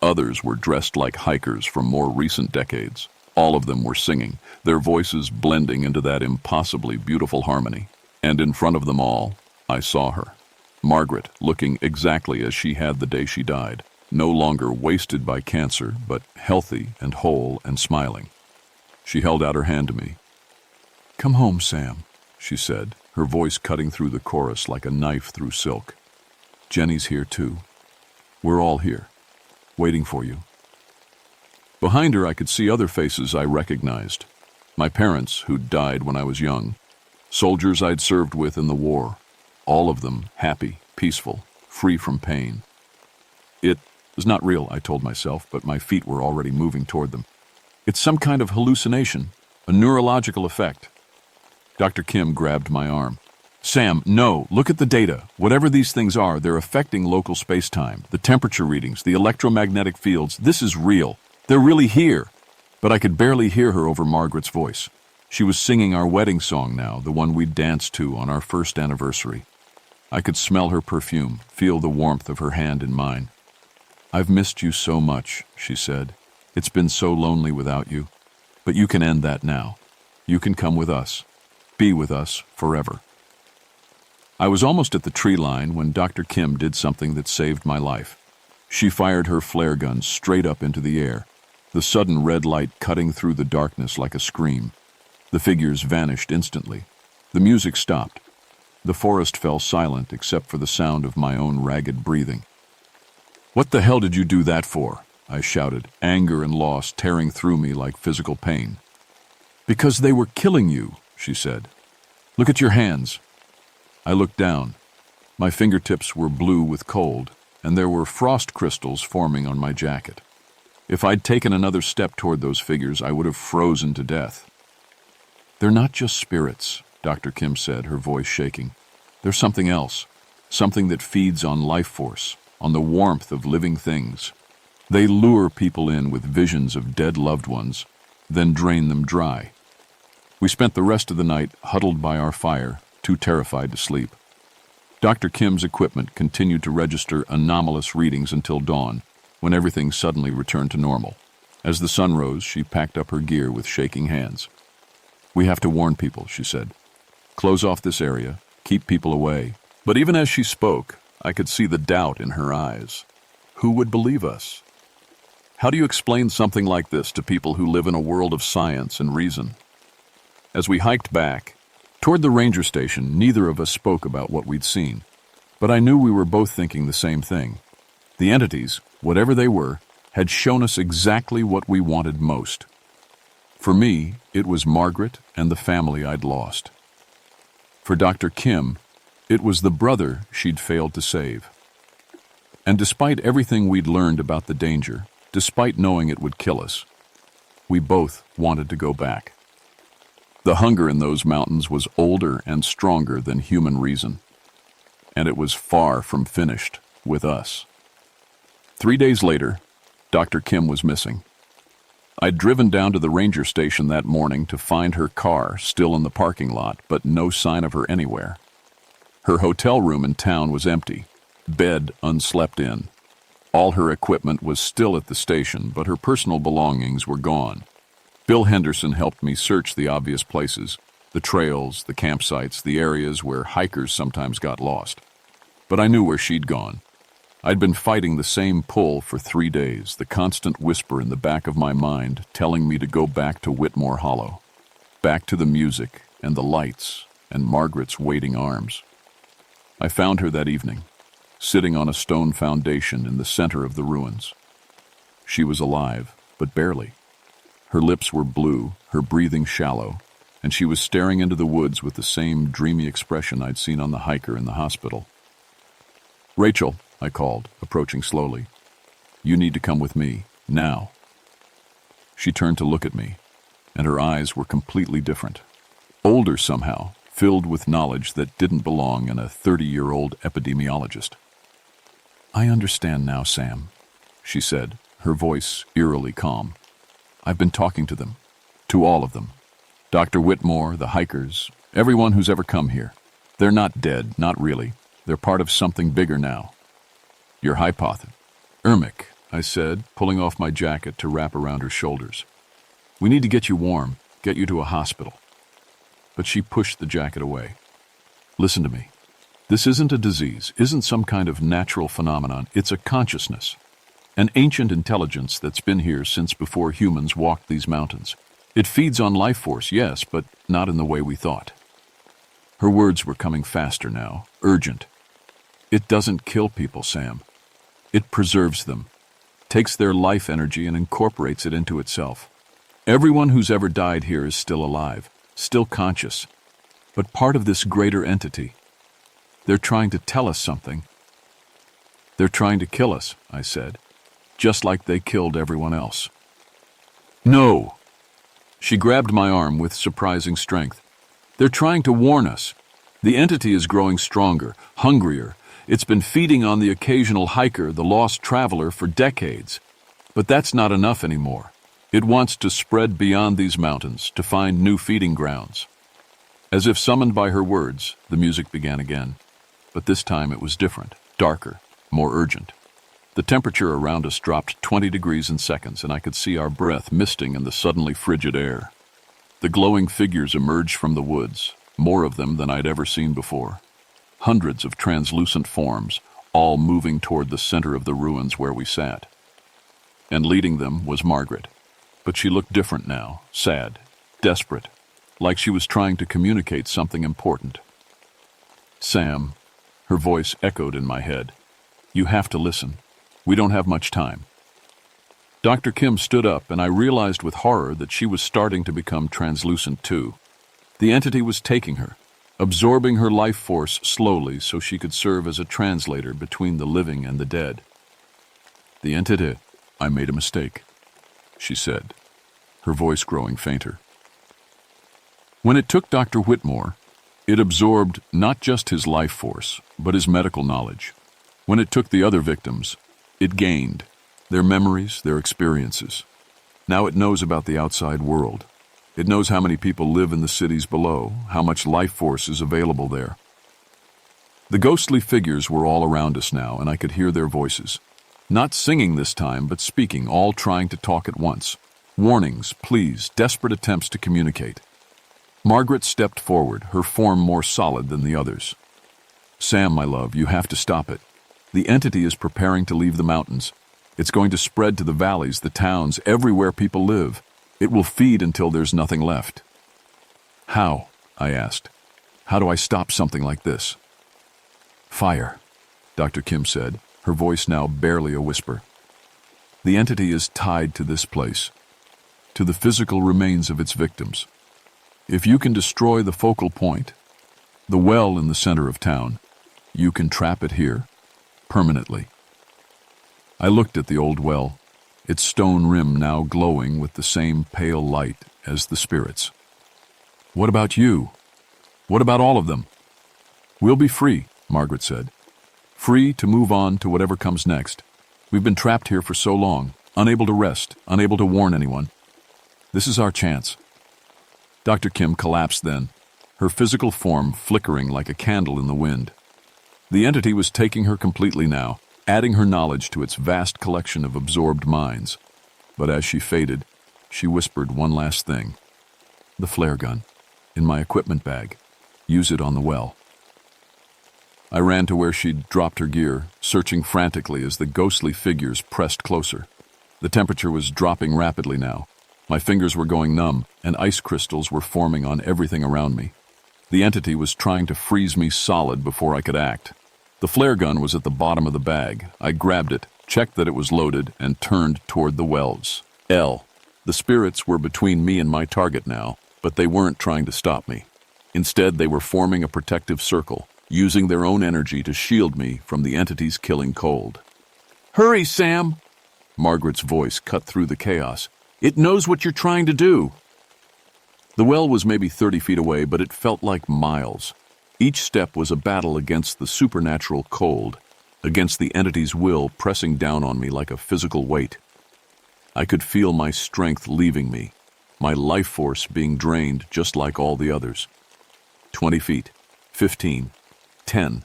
[SPEAKER 1] Others were dressed like hikers from more recent decades. All of them were singing, their voices blending into that impossibly beautiful harmony. And in front of them all, I saw her. Margaret, looking exactly as she had the day she died. No longer wasted by cancer, but healthy and whole and smiling. She held out her hand to me. "Come home, Sam," she said, her voice cutting through the chorus like a knife through silk. "Jenny's here too. We're all here, waiting for you." Behind her I could see other faces I recognized. My parents, who'd died when I was young. Soldiers I'd served with in the war. All of them happy, peaceful, free from pain. It was not real, I told myself, but my feet were already moving toward them. It's some kind of hallucination, a neurological effect. Dr. Kim grabbed my arm. "Sam, no, look at the data. Whatever these things are, they're affecting local space-time, the temperature readings, the electromagnetic fields. This is real. They're really here." But I could barely hear her over Margaret's voice. She was singing our wedding song now, the one we'd danced to on our first anniversary. I could smell her perfume, feel the warmth of her hand in mine. "I've missed you so much," she said. "It's been so lonely without you. But you can end that now. You can come with us. Be with us forever." I was almost at the tree line when Dr. Kim did something that saved my life. She fired her flare gun straight up into the air, the sudden red light cutting through the darkness like a scream. The figures vanished instantly. The music stopped. The forest fell silent except for the sound of my own ragged breathing. "What the hell did you do that for?" I shouted, anger and loss tearing through me like physical pain. "Because they were killing you," she said. "Look at your hands." I looked down. My fingertips were blue with cold, and there were frost crystals forming on my jacket. If I'd taken another step toward those figures, I would have frozen to death. "They're not just spirits," Dr. Kim said, her voice shaking. "They're something else, something that feeds on life force, on the warmth of living things. They lure people in with visions of dead loved ones, then drain them dry." We spent the rest of the night huddled by our fire, too terrified to sleep. Dr. Kim's equipment continued to register anomalous readings until dawn, when everything suddenly returned to normal. As the sun rose, she packed up her gear with shaking hands. "We have to warn people," she said. "Close off this area, keep people away." But even as she spoke, I could see the doubt in her eyes. Who would believe us? How do you explain something like this to people who live in a world of science and reason? As we hiked back, Toward the ranger station, neither of us spoke about what we'd seen, but I knew we were both thinking the same thing. The entities, whatever they were, had shown us exactly what we wanted most. For me, it was Margaret and the family I'd lost. For Dr. Kim, it was the brother she'd failed to save. And despite everything we'd learned about the danger, despite knowing it would kill us, we both wanted to go back. The hunger in those mountains was older and stronger than human reason, and it was far from finished with us. 3 days later, Dr. Kim was missing. I'd driven down to the ranger station that morning to find her car still in the parking lot, but no sign of her anywhere. Her hotel room in town was empty, bed unslept in. All her equipment was still at the station, but her personal belongings were gone. Bill Henderson helped me search the obvious places, the trails, the campsites, the areas where hikers sometimes got lost. But I knew where she'd gone. I'd been fighting the same pull for 3 days, the constant whisper in the back of my mind telling me to go back to Whitmore Hollow, back to the music and the lights and Margaret's waiting arms. I found her that evening, sitting on a stone foundation in the center of the ruins. She was alive, but barely. Her lips were blue, her breathing shallow, and she was staring into the woods with the same dreamy expression I'd seen on the hiker in the hospital. "Rachel," I called, approaching slowly. "You need to come with me, now." She turned to look at me, and her eyes were completely different. Older somehow, filled with knowledge that didn't belong in a 30-year-old epidemiologist. "I understand now, Sam," she said, her voice eerily calm. "I've been talking to them, to all of them. Dr. Whitmore, the hikers, everyone who's ever come here. They're not dead, not really. They're part of something bigger now. Your hypothesis." "Ermic," I said, pulling off my jacket to wrap around her shoulders. "We need to get you warm, get you to a hospital." But she pushed the jacket away. "Listen to me. This isn't a disease, isn't some kind of natural phenomenon. It's a consciousness. An ancient intelligence that's been here since before humans walked these mountains. It feeds on life force, yes, but not in the way we thought." Her words were coming faster now, urgent. "It doesn't kill people, Sam. It preserves them, takes their life energy and incorporates it into itself. Everyone who's ever died here is still alive, still conscious, but part of this greater entity. They're trying to tell us something." "They're trying to kill us," I said, "just like they killed everyone else." "No!" She grabbed my arm with surprising strength. "They're trying to warn us. The entity is growing stronger, hungrier. It's been feeding on the occasional hiker, the lost traveler, for decades. But that's not enough anymore. It wants to spread beyond these mountains, to find new feeding grounds." As if summoned by her words, the music began again. But this time it was different, darker, more urgent. The temperature around us dropped 20 degrees in seconds, and I could see our breath misting in the suddenly frigid air. The glowing figures emerged from the woods, more of them than I'd ever seen before. Hundreds of translucent forms, all moving toward the center of the ruins where we sat. And leading them was Margaret. But she looked different now, sad, desperate, like she was trying to communicate something important. "Sam," her voice echoed in my head, "you have to listen. We don't have much time." Dr. Kim stood up, and I realized with horror that she was starting to become translucent too. The entity was taking her, absorbing her life force slowly so she could serve as a translator between the living and the dead. "The entity, I made a mistake," she said, her voice growing fainter. When it took Dr. Whitmore, it absorbed not just his life force, but his medical knowledge. When it took the other victims, it gained their memories, their experiences. Now it knows about the outside world. It knows how many people live in the cities below, how much life force is available there. The ghostly figures were all around us now, and I could hear their voices. Not singing this time, but speaking, all trying to talk at once. Warnings, pleas, desperate attempts to communicate. Margaret stepped forward, her form more solid than the others. "Sam, my love, you have to stop it. The entity is preparing to leave the mountains. It's going to spread to the valleys, the towns, everywhere people live. It will feed until there's nothing left." "How?" I asked. How do I stop something like this? Fire, Dr. Kim said, her voice now barely a whisper. The entity is tied to this place, to the physical remains of its victims. If you can destroy the focal point, the well in the center of town, you can trap it here, permanently. I looked at the old well, its stone rim now glowing with the same pale light as the spirits. What about you? What about all of them? We'll be free, Margaret said. Free to move on to whatever comes next. We've been trapped here for so long, unable to rest, unable to warn anyone. This is our chance. Dr. Kim collapsed then, her physical form flickering like a candle in the wind. The entity was taking her completely now, adding her knowledge to its vast collection of absorbed minds. But as she faded, she whispered one last thing. The flare gun, in my equipment bag. Use it on the well. I ran to where she'd dropped her gear, searching frantically as the ghostly figures pressed closer. The temperature was dropping rapidly now. My fingers were going numb, and ice crystals were forming on everything around me. The entity was trying to freeze me solid before I could act. The flare gun was at the bottom of the bag. I grabbed it, checked that it was loaded, and turned toward the wells. The spirits were between me and my target now, but they weren't trying to stop me. Instead, they were forming a protective circle, using their own energy to shield me from the entity's killing cold. Hurry, Sam! Margaret's voice cut through the chaos. It knows what you're trying to do. The well was maybe 30 feet away, but it felt like miles. Each step was a battle against the supernatural cold, against the entity's will pressing down on me like a physical weight. I could feel my strength leaving me, my life force being drained just like all the others. 20 feet, 15, 10.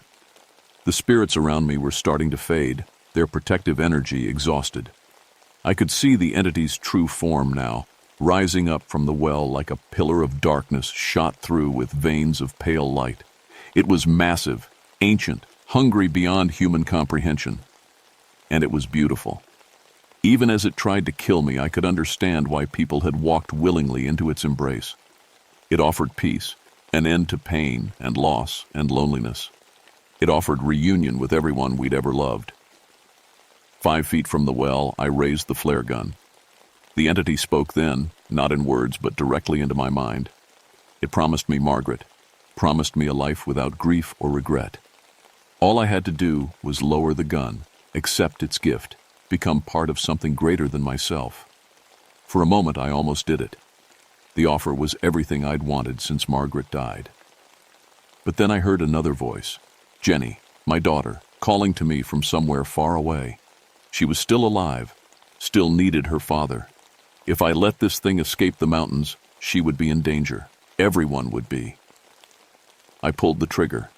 [SPEAKER 1] The spirits around me were starting to fade, their protective energy exhausted. I could see the entity's true form now, rising up from the well like a pillar of darkness shot through with veins of pale light. It was massive, ancient, hungry beyond human comprehension. And it was beautiful. Even as it tried to kill me, I could understand why people had walked willingly into its embrace. It offered peace, an end to pain and loss and loneliness. It offered reunion with everyone we'd ever loved. 5 feet from the well, I raised the flare gun. The entity spoke then, not in words, but directly into my mind. It promised me Margaret, promised me a life without grief or regret. All I had to do was lower the gun, accept its gift, become part of something greater than myself. For a moment, I almost did it. The offer was everything I'd wanted since Margaret died. But then I heard another voice, Jenny, my daughter, calling to me from somewhere far away. She was still alive, still needed her father. If I let this thing escape the mountains, she would be in danger. Everyone would be. I pulled the trigger.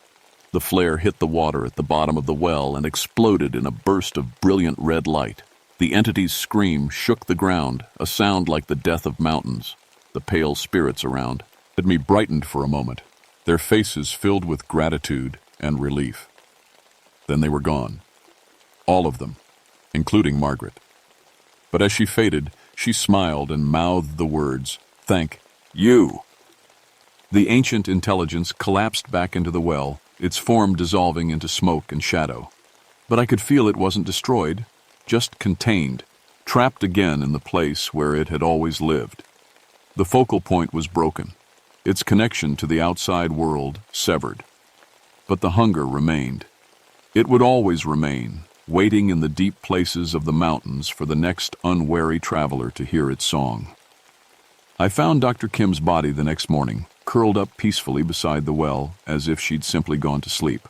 [SPEAKER 1] The flare hit the water at the bottom of the well and exploded in a burst of brilliant red light. The entity's scream shook the ground, a sound like the death of mountains. The pale spirits around had me brightened for a moment, their faces filled with gratitude and relief. Then they were gone. All of them, including Margaret. But as she faded, she smiled and mouthed the words, "Thank you." The ancient intelligence collapsed back into the well, its form dissolving into smoke and shadow. But I could feel it wasn't destroyed, just contained, trapped again in the place where it had always lived. The focal point was broken, its connection to the outside world severed. But the hunger remained. It would always remain, waiting in the deep places of the mountains for the next unwary traveler to hear its song. I found Dr. Kim's body the next morning, curled up peacefully beside the well, as if she'd simply gone to sleep.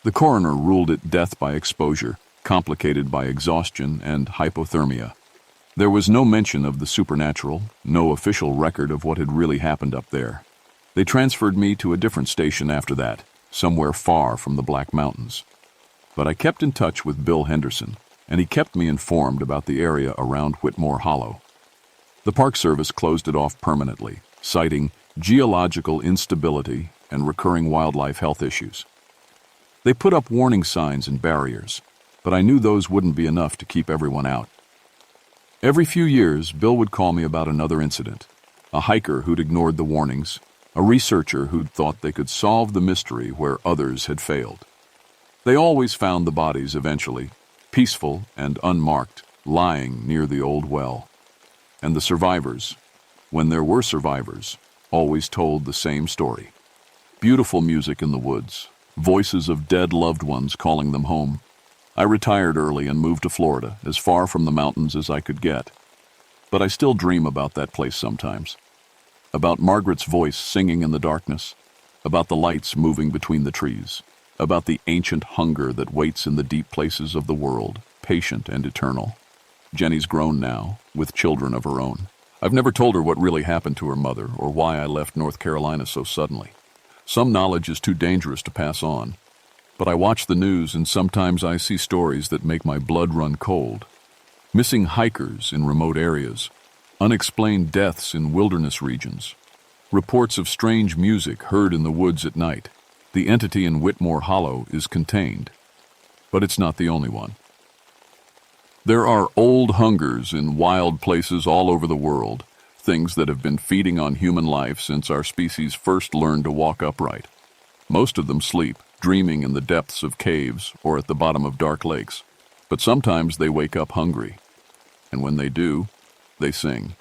[SPEAKER 1] The coroner ruled it death by exposure, complicated by exhaustion and hypothermia. There was no mention of the supernatural, no official record of what had really happened up there. They transferred me to a different station after that, somewhere far from the Black Mountains. But I kept in touch with Bill Henderson, and he kept me informed about the area around Whitmore Hollow. The Park Service closed it off permanently, citing geological instability and recurring wildlife health issues. They put up warning signs and barriers, but I knew those wouldn't be enough to keep everyone out. Every few years, Bill would call me about another incident, a hiker who'd ignored the warnings, a researcher who'd thought they could solve the mystery where others had failed. They always found the bodies eventually, peaceful and unmarked, lying near the old well. And the survivors, when there were survivors, always told the same story. Beautiful music in the woods, voices of dead loved ones calling them home. I retired early and moved to Florida, as far from the mountains as I could get. But I still dream about that place sometimes. About Margaret's voice singing in the darkness, about the lights moving between the trees, about the ancient hunger that waits in the deep places of the world, patient and eternal. Jenny's grown now, with children of her own. I've never told her what really happened to her mother or why I left North Carolina so suddenly. Some knowledge is too dangerous to pass on. But I watch the news and sometimes I see stories that make my blood run cold. Missing hikers in remote areas, unexplained deaths in wilderness regions, reports of strange music heard in the woods at night. The entity in Whitmore Hollow is contained, but it's not the only one. There are old hungers in wild places all over the world, things that have been feeding on human life since our species first learned to walk upright. Most of them sleep, dreaming in the depths of caves or at the bottom of dark lakes. But sometimes they wake up hungry, and when they do, they sing.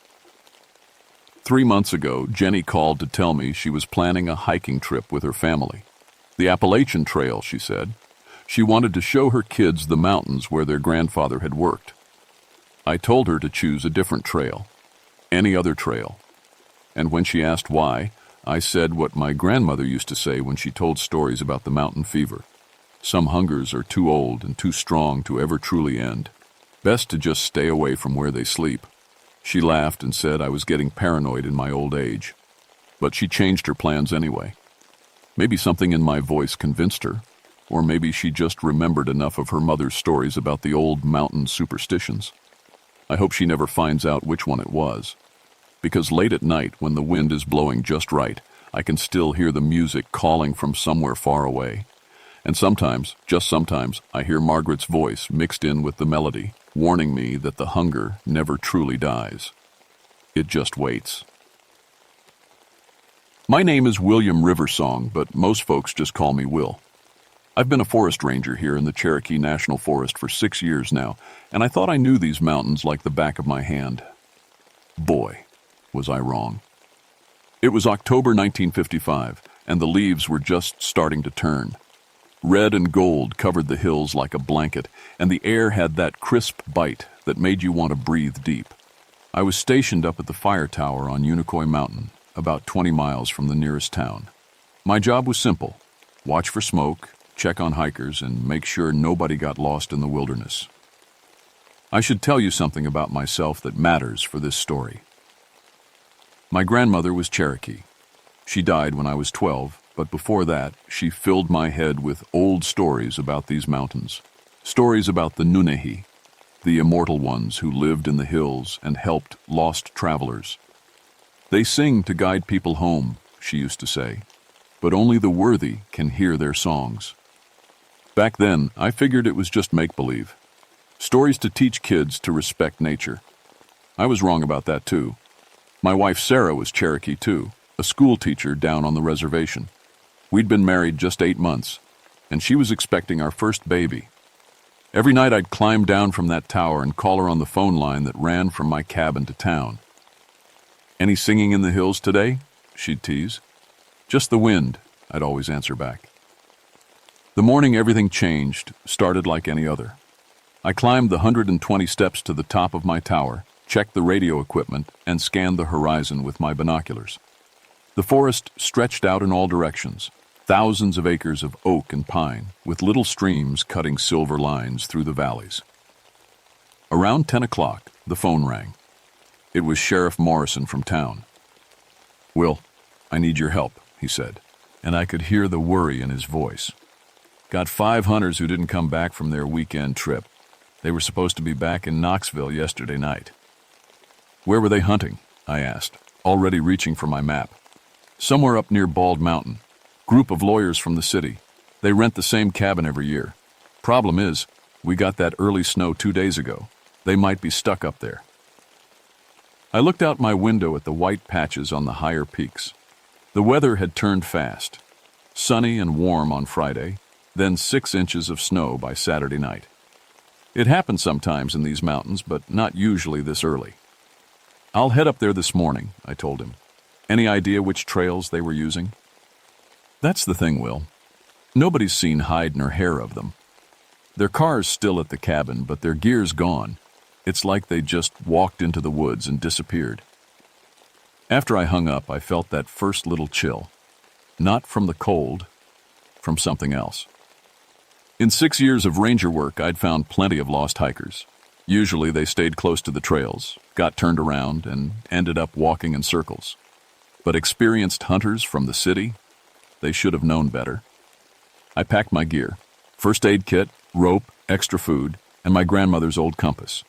[SPEAKER 1] 3 months ago, Jenny called to tell me she was planning a hiking trip with her family. The Appalachian Trail, she said. She wanted to show her kids the mountains where their grandfather had worked. I told her to choose a different trail, any other trail. And when she asked why, I said what my grandmother used to say when she told stories about the mountain fever. Some hungers are too old and too strong to ever truly end. Best to just stay away from where they sleep. She laughed and said I was getting paranoid in my old age. But she changed her plans anyway. Maybe something in my voice convinced her, or maybe she just remembered enough of her mother's stories about the old mountain superstitions. I hope she never finds out which one it was. Because late at night, when the wind is blowing just right, I can still hear the music calling from somewhere far away. And sometimes, just sometimes, I hear Margaret's voice mixed in with the melody, warning me that the hunger never truly dies. It just waits. My name is William Riversong, but most folks just call me Will. I've been a forest ranger here in the Cherokee National Forest for 6 years now, and I thought I knew these mountains like the back of my hand. Boy, was I wrong. It was October 1955, and the leaves were just starting to turn. Red and gold covered the hills like a blanket, and the air had that crisp bite that made you want to breathe deep. I was stationed up at the fire tower on Unicoi Mountain, about 20 miles from the nearest town. My job was simple: watch for smoke, check on hikers, and make sure nobody got lost in the wilderness. I should tell you something about myself that matters for this story. My grandmother was Cherokee. She died when I was 12, but before that, she filled my head with old stories about these mountains. Stories about the Nunehi, the immortal ones who lived in the hills and helped lost travelers. They sing to guide people home, she used to say, but only the worthy can hear their songs. Back then, I figured it was just make-believe. Stories to teach kids to respect nature. I was wrong about that too. My wife Sarah was Cherokee too, a school teacher down on the reservation. We'd been married just 8 months, and she was expecting our first baby. Every night I'd climb down from that tower and call her on the phone line that ran from my cabin to town. "Any singing in the hills today?" she'd tease. "Just the wind," I'd always answer back. The morning everything changed, started like any other. I climbed the 120 steps to the top of my tower, checked the radio equipment, and scanned the horizon with my binoculars. The forest stretched out in all directions, thousands of acres of oak and pine, with little streams cutting silver lines through the valleys. Around 10 o'clock, the phone rang. It was Sheriff Morrison from town. "Will, I need your help," he said, and I could hear the worry in his voice. "Got 5 hunters who didn't come back from their weekend trip. They were supposed to be back in Knoxville yesterday night." "Where were they hunting?" I asked, already reaching for my map. "Somewhere up near Bald Mountain. Group of lawyers from the city. They rent the same cabin every year. Problem is, we got that early snow 2 days ago. They might be stuck up there." I looked out my window at the white patches on the higher peaks. The weather had turned fast. Sunny and warm on Friday, then 6 inches of snow by Saturday night. It happens sometimes in these mountains, but not usually this early. "I'll head up there this morning," I told him. "Any idea which trails they were using?" "That's the thing, Will. Nobody's seen hide nor hair of them. Their car's still at the cabin, but their gear's gone. It's like they just walked into the woods and disappeared." After I hung up, I felt that first little chill. Not from the cold, from something else. In 6 years of ranger work, I'd found plenty of lost hikers. Usually they stayed close to the trails, got turned around, and ended up walking in circles. But experienced hunters from the city, they should have known better. I packed my gear: first aid kit, rope, extra food, and my grandmother's old compass.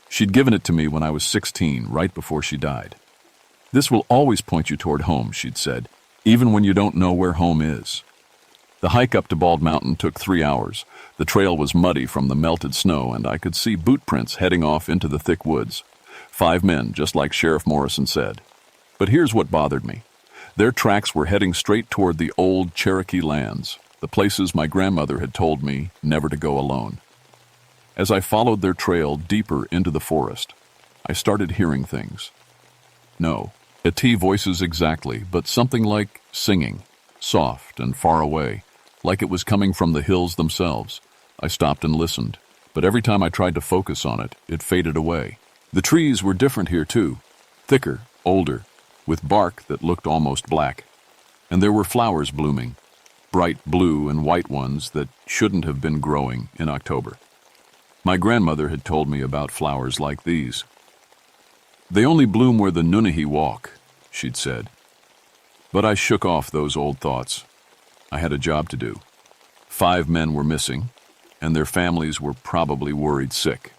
[SPEAKER 1] She'd given it to me when I was 16, right before she died. "This will always point you toward home," she'd said, "even when you don't know where home is." The hike up to Bald Mountain took 3 hours. The trail was muddy from the melted snow, and I could see boot prints heading off into the thick woods. 5 men, just like Sheriff Morrison said. But here's what bothered me. Their tracks were heading straight toward the old Cherokee lands, the places my grandmother had told me never to go alone. As I followed their trail deeper into the forest, I started hearing things. No, AT voices exactly, but something like singing, soft and far away, like it was coming from the hills themselves. I stopped and listened, but every time I tried to focus on it, it faded away. The trees were different here too, thicker, older, with bark that looked almost black. And there were flowers blooming, bright blue and white ones that shouldn't have been growing in October. My grandmother had told me about flowers like these. "They only bloom where the Nunnehi walk," she'd said. But I shook off those old thoughts. I had a job to do. 5 men were missing, and their families were probably worried sick.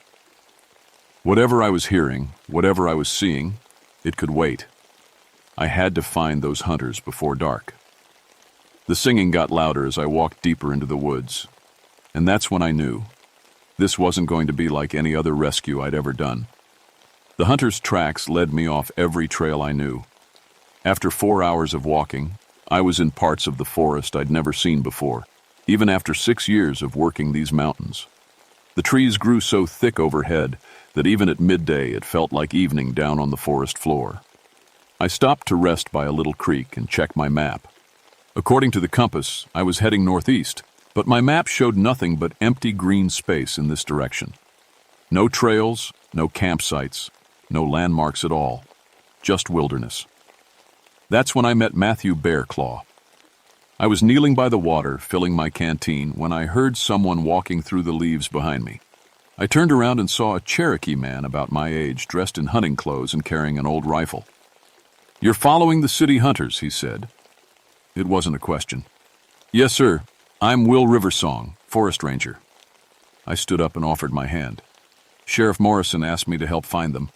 [SPEAKER 1] Whatever I was hearing, whatever I was seeing, it could wait. I had to find those hunters before dark. The singing got louder as I walked deeper into the woods, and that's when I knew this wasn't going to be like any other rescue I'd ever done. The hunters' tracks led me off every trail I knew. After 4 hours of walking, I was in parts of the forest I'd never seen before, even after 6 years of working these mountains. The trees grew so thick overhead that even at midday it felt like evening down on the forest floor. I stopped to rest by a little creek and check my map. According to the compass, I was heading northeast, but my map showed nothing but empty green space in this direction. No trails, no campsites, no landmarks at all, just wilderness. That's when I met Matthew Bearclaw. I was kneeling by the water, filling my canteen, when I heard someone walking through the leaves behind me. I turned around and saw a Cherokee man about my age, dressed in hunting clothes and carrying an old rifle. "You're following the city hunters," he said. It wasn't a question. "Yes, sir. I'm Will Riversong, forest ranger." I stood up and offered my hand. "Sheriff Morrison asked me to help find them."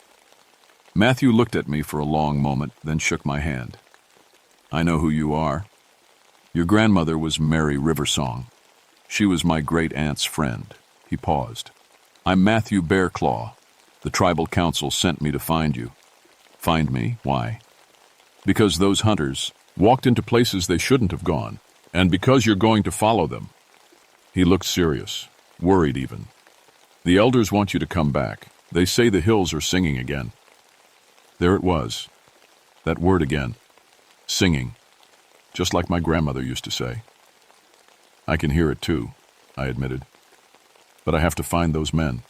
[SPEAKER 1] Matthew looked at me for a long moment, then shook my hand. "I know who you are. Your grandmother was Mary Riversong. She was my great-aunt's friend." He paused. "I'm Matthew Bearclaw. The tribal council sent me to find you." "Find me? Why?" "Because those hunters walked into places they shouldn't have gone, and because you're going to follow them." He looked serious, worried even. "The elders want you to come back. They say the hills are singing again." There it was, that word again. Singing, just like my grandmother used to say. "I can hear it too," I admitted. "But I have to find those men."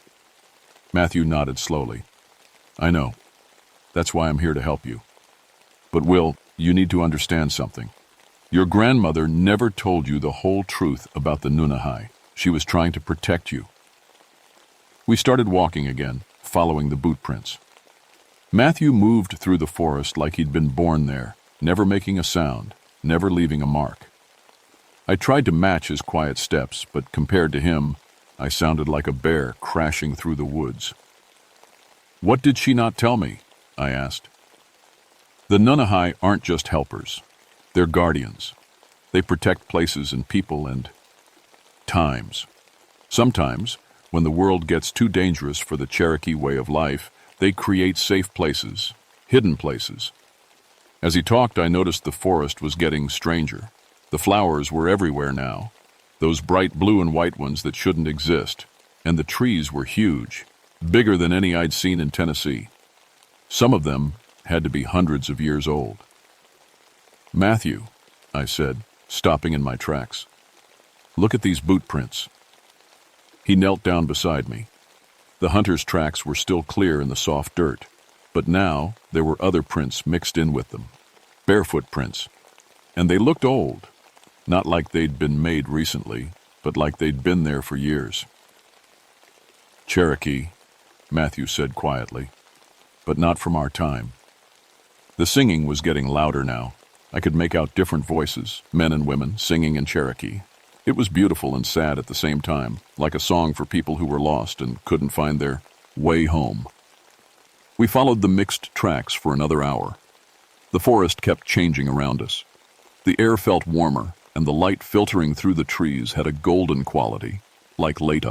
[SPEAKER 1] Matthew nodded slowly. "I know. That's why I'm here to help you. But Will, you need to understand something. Your grandmother never told you the whole truth about the Nunnehi. She was trying to protect you." We started walking again, following the boot prints. Matthew moved through the forest like he'd been born there, never making a sound, never leaving a mark. I tried to match his quiet steps, but compared to him, I sounded like a bear crashing through the woods. "What did she not tell me?" I asked. "The Nunnehi aren't just helpers. They're guardians. They protect places and people and times. Sometimes, when the world gets too dangerous for the Cherokee way of life, they create safe places, hidden places. As he talked, I noticed the forest was getting stranger. The flowers were everywhere now, those bright blue and white ones that shouldn't exist, and the trees were huge, bigger than any I'd seen in Tennessee. Some of them had to be hundreds of years old. "Matthew," I said, stopping in my tracks, "look at these boot prints." He knelt down beside me. The hunter's tracks were still clear in the soft dirt, but now there were other prints mixed in with them, barefoot prints, and they looked old, not like they'd been made recently, but like they'd been there for years. "Cherokee," Matthew said quietly, "but not from our time." The singing was getting louder now. I could make out different voices, men and women, singing in Cherokee. It was beautiful and sad at the same time, like a song for people who were lost and couldn't find their way home. We followed the mixed tracks for another hour. The forest kept changing around us. The air felt warmer, and the light filtering through the trees had a golden quality, like late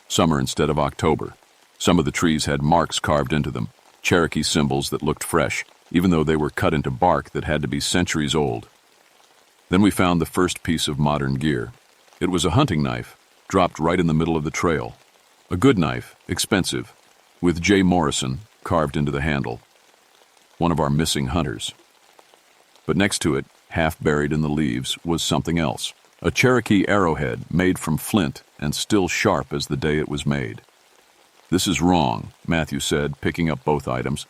[SPEAKER 1] summer instead of October. Some of the trees had marks carved into them, Cherokee symbols that looked fresh, even though they were cut into bark that had to be centuries old. Then we found the first piece of modern gear. It was a hunting knife, dropped right in the middle of the trail. A good knife, expensive, with J. Morrison carved into the handle. One of our missing hunters. But next to it, half buried in the leaves, was something else. A Cherokee arrowhead made from flint and still sharp as the day it was made. "This is wrong," Matthew said, picking up both items.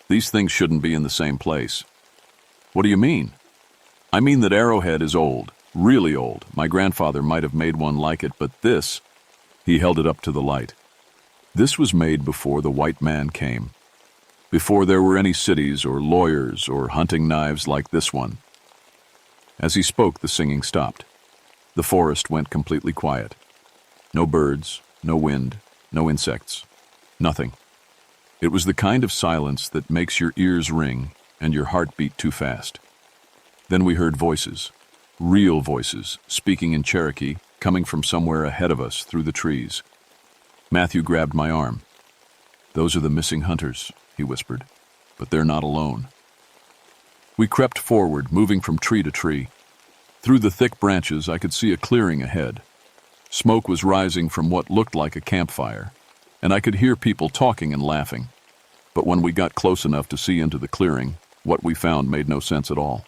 [SPEAKER 1] "These things shouldn't be in the same place." "What do you mean?" "I mean that arrowhead is old. Really old. My grandfather might have made one like it, but this," he held it up to the light, "this was made before the white man came. Before there were any cities or lawyers or hunting knives like this one." As he spoke, the singing stopped. The forest went completely quiet. No birds, no wind, no insects, nothing. It was the kind of silence that makes your ears ring and your heart beat too fast. Then we heard voices. Real voices, speaking in Cherokee, coming from somewhere ahead of us through the trees. Matthew grabbed my arm. "Those are the missing hunters," he whispered, "but they're not alone." We crept forward, moving from tree to tree. Through the thick branches, I could see a clearing ahead. Smoke was rising from what looked like a campfire, and I could hear people talking and laughing. But when we got close enough to see into the clearing, what we found made no sense at all.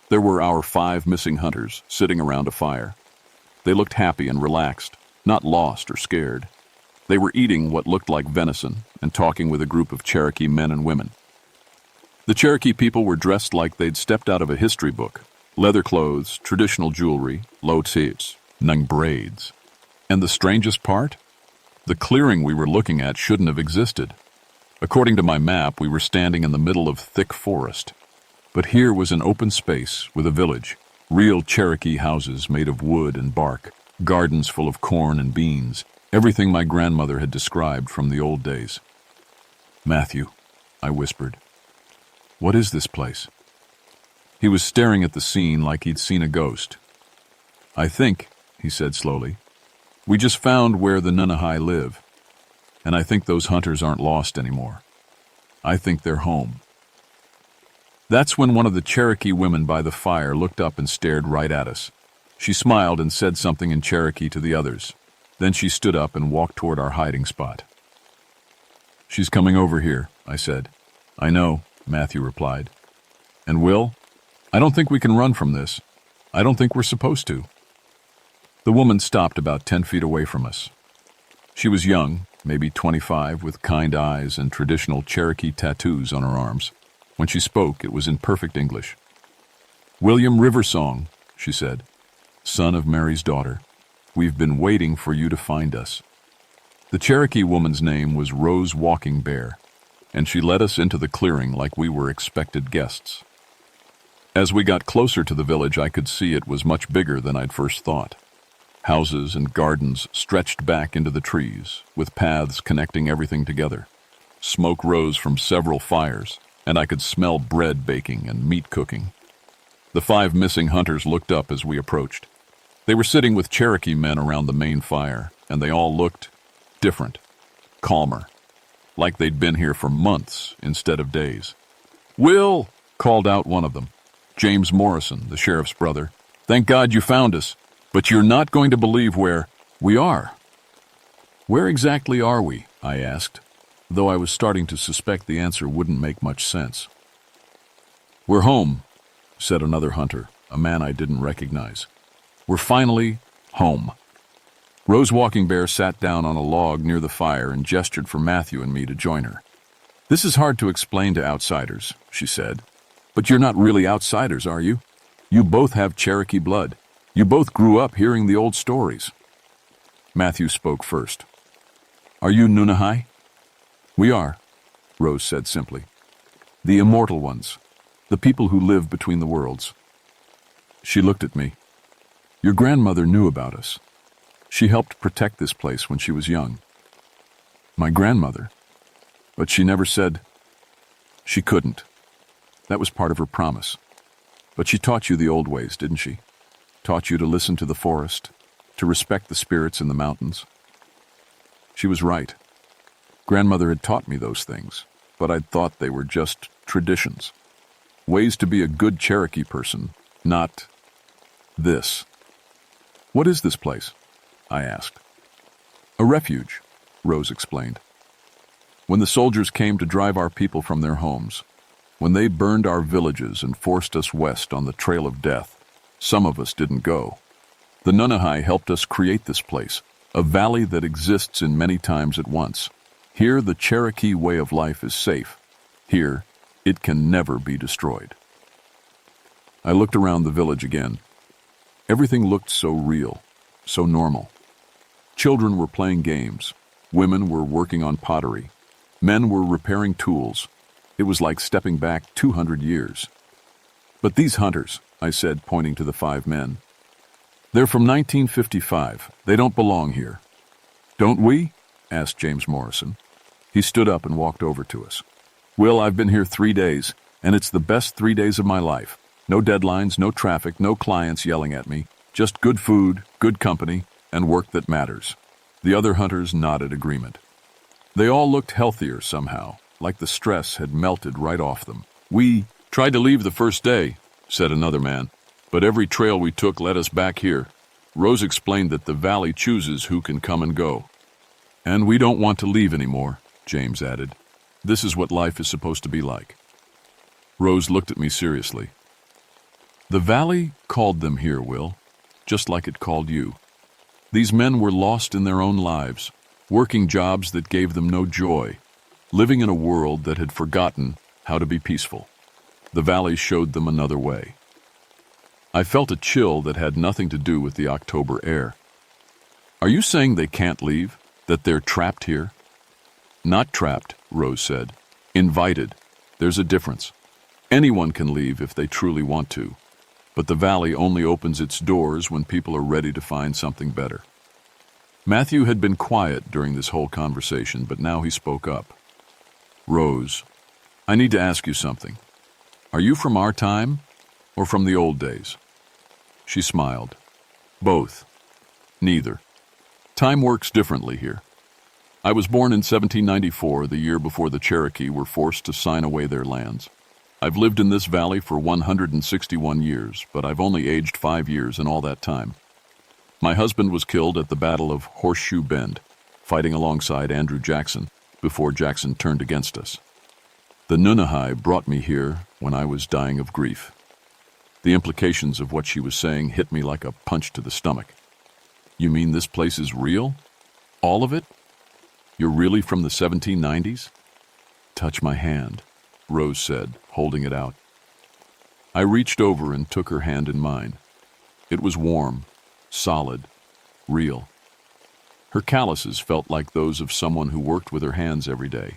[SPEAKER 1] There were our 5 missing hunters sitting around a fire. They looked happy and relaxed, not lost or scared. They were eating what looked like venison and talking with a group of Cherokee men and women. The Cherokee people were dressed like they'd stepped out of a history book. Leather clothes, traditional jewelry, low tits, nung braids. And the strangest part? The clearing we were looking at shouldn't have existed. According to my map, we were standing in the middle of thick forest. But here was an open space with a village, real Cherokee houses made of wood and bark, gardens full of corn and beans, everything my grandmother had described from the old days. "Matthew," I whispered, "what is this place?" He was staring at the scene like he'd seen a ghost. "I think," he said slowly, "we just found where the Nunahai live, and I think those hunters aren't lost anymore. I think they're home." That's when one of the Cherokee women by the fire looked up and stared right at us. She smiled and said something in Cherokee to the others. Then she stood up and walked toward our hiding spot. "She's coming over here," I said. "I know," Matthew replied. "And Will, I don't think we can run from this. I don't think we're supposed to." The woman stopped about 10 feet away from us. She was young, maybe 25, with kind eyes and traditional Cherokee tattoos on her arms. When she spoke, it was in perfect English. "William Riversong," she said, "son of Mary's daughter. We've been waiting for you to find us." The Cherokee woman's name was Rose Walking Bear, and she led us into the clearing like we were expected guests. As we got closer to the village, I could see it was much bigger than I'd first thought. Houses and gardens stretched back into the trees, with paths connecting everything together. Smoke rose from several fires, and I could smell bread baking and meat cooking. The 5 missing hunters looked up as we approached. They were sitting with Cherokee men around the main fire, and they all looked different, calmer, like they'd been here for months instead of days. "Will!" called out one of them. James Morrison, the sheriff's brother. Thank God you found us, but you're not going to believe where we are. Where exactly are we? I asked, though I was starting to suspect the answer wouldn't make much sense. We're home, said another hunter, a man I didn't recognize. We're finally home. Rose Walking Bear sat down on a log near the fire and gestured for Matthew and me to join her. This is hard to explain to outsiders, she said. But you're not really outsiders, are you? You both have Cherokee blood. You both grew up hearing the old stories. Matthew spoke first. Are you Nunahai? We are, Rose said simply. The immortal ones. The people who live between the worlds. She looked at me. Your grandmother knew about us. She helped protect this place when she was young. My grandmother? But she never said. She couldn't. That was part of her promise. But she taught you the old ways, didn't she? Taught you to listen to the forest, to respect the spirits in the mountains. She was right. Grandmother had taught me those things, but I'd thought they were just traditions. Ways to be a good Cherokee person, not this. What is this place? I asked. A refuge, Rose explained. When the soldiers came to drive our people from their homes, when they burned our villages and forced us west on the trail of death, some of us didn't go. The Nunahai helped us create this place, a valley that exists in many times at once. Here, the Cherokee way of life is safe. Here, it can never be destroyed. I looked around the village again. Everything looked so real, so normal. Children were playing games. Women were working on pottery. Men were repairing tools. It was like stepping back 200 years. But these hunters, I said, pointing to the 5 men. They're from 1955. They don't belong here. Don't we? Asked James Morrison. He stood up and walked over to us. Will, I've been here 3 days, and it's the best 3 days of my life. No deadlines, no traffic, no clients yelling at me. Just good food, good company, and work that matters. The other hunters nodded agreement. They all looked healthier somehow, like the stress had melted right off them. We tried to leave the first day, said another man, but every trail we took led us back here. Rose explained that the valley chooses who can come and go. And we don't want to leave anymore, James added. This is what life is supposed to be like. Rose looked at me seriously. The valley called them here, Will, just like it called you. These men were lost in their own lives, working jobs that gave them no joy, living in a world that had forgotten how to be peaceful. The valley showed them another way. I felt a chill that had nothing to do with the October air. Are you saying they can't leave? That they're trapped here? Not trapped, Rose said. Invited. There's a difference. Anyone can leave if they truly want to, but the valley only opens its doors when people are ready to find something better. Matthew had been quiet during this whole conversation, but now he spoke up. Rose, I need to ask you something. Are you from our time or from the old days? She smiled. Both. Neither. Time works differently here. I was born in 1794, the year before the Cherokee were forced to sign away their lands. I've lived in this valley for 161 years, but I've only aged 5 years in all that time. My husband was killed at the Battle of Horseshoe Bend, fighting alongside Andrew Jackson before Jackson turned against us. The Nunahai brought me here when I was dying of grief. The implications of what she was saying hit me like a punch to the stomach. You mean this place is real? All of it? You're really from the 1790s? Touch my hand, Rose said, holding it out. I reached over and took her hand in mine. It was warm, solid, real. Her calluses felt like those of someone who worked with her hands every day.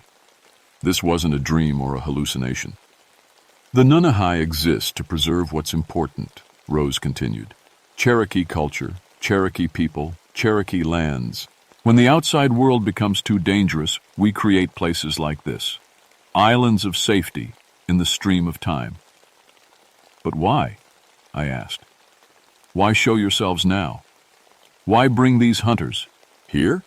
[SPEAKER 1] This wasn't a dream or a hallucination. The Nunahai exist to preserve what's important, Rose continued. Cherokee culture, Cherokee people, Cherokee lands. When the outside world becomes too dangerous, we create places like this. Islands of safety in the stream of time. But why? I asked. Why show yourselves now? Why bring these hunters here?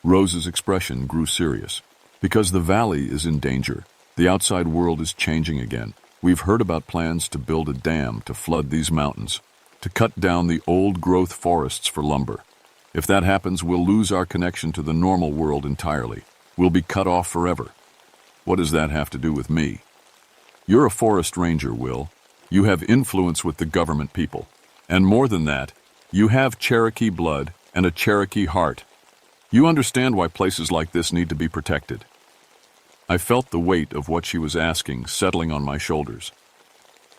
[SPEAKER 1] Rose's expression grew serious. Because the valley is in danger. The outside world is changing again. We've heard about plans to build a dam to flood these mountains, to cut down the old-growth forests for lumber. If that happens, we'll lose our connection to the normal world entirely. We'll be cut off forever. What does that have to do with me? You're a forest ranger, Will. You have influence with the government people. And more than that, you have Cherokee blood and a Cherokee heart. You understand why places like this need to be protected. I felt the weight of what she was asking settling on my shoulders.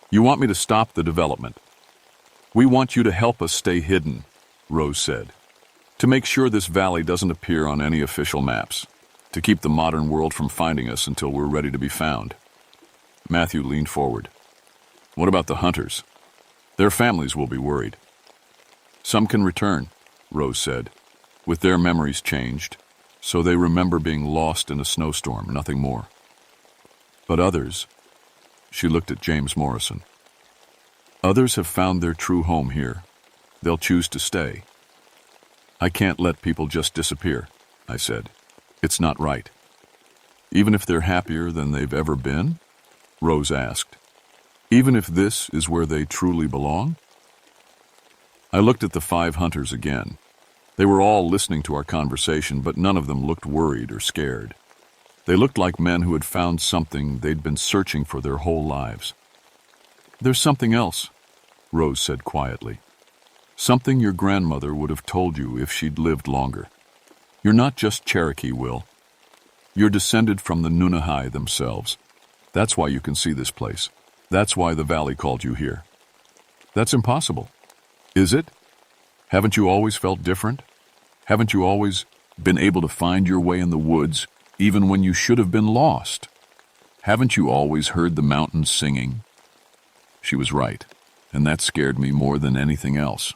[SPEAKER 1] You want me to stop the development? We want you to help us stay hidden, Rose said. To make sure this valley doesn't appear on any official maps. To keep the modern world from finding us until we're ready to be found. Matthew leaned forward. What about the hunters? Their families will be worried. Some can return, Rose said, with their memories changed, so they remember being lost in a snowstorm, nothing more. But others, she looked at James Morrison. Others have found their true home here. They'll choose to stay. I can't let people just disappear, I said. It's not right. Even if they're happier than they've ever been? Rose asked. Even if this is where they truly belong? I looked at the 5 hunters again. They were all listening to our conversation, but none of them looked worried or scared. They looked like men who had found something they'd been searching for their whole lives. There's something else, Rose said quietly. Something your grandmother would have told you if she'd lived longer. You're not just Cherokee, Will. You're descended from the Nunahai themselves. That's why you can see this place. That's why the valley called you here. That's impossible. Is it? Haven't you always felt different? Haven't you always been able to find your way in the woods, even when you should have been lost? Haven't you always heard the mountains singing? She was right, and that scared me more than anything else.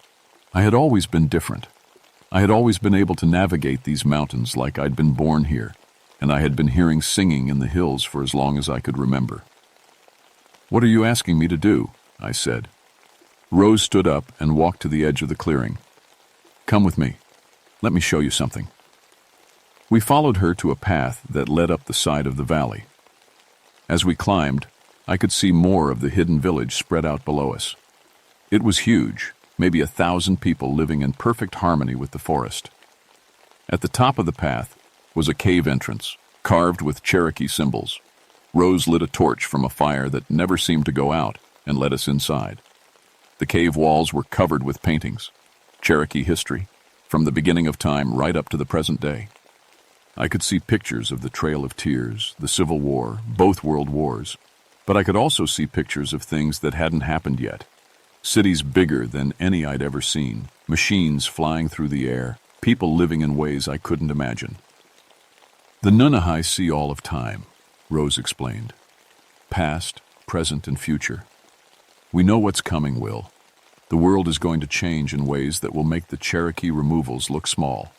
[SPEAKER 1] I had always been different. I had always been able to navigate these mountains like I'd been born here, and I had been hearing singing in the hills for as long as I could remember. What are you asking me to do? I said. Rose stood up and walked to the edge of the clearing. Come with me. Let me show you something. We followed her to a path that led up the side of the valley. As we climbed, I could see more of the hidden village spread out below us. It was huge, maybe 1,000 people living in perfect harmony with the forest. At the top of the path was a cave entrance, carved with Cherokee symbols. Rose lit a torch from a fire that never seemed to go out and led us inside. The cave walls were covered with paintings, Cherokee history, from the beginning of time right up to the present day. I could see pictures of the Trail of Tears, the Civil War, both world wars, but I could also see pictures of things that hadn't happened yet. Cities bigger than any I'd ever seen, machines flying through the air, people living in ways I couldn't imagine. The Nunahai see all of time, Rose explained. Past, present, and future. We know what's coming, Will. The world is going to change in ways that will make the Cherokee removals look small.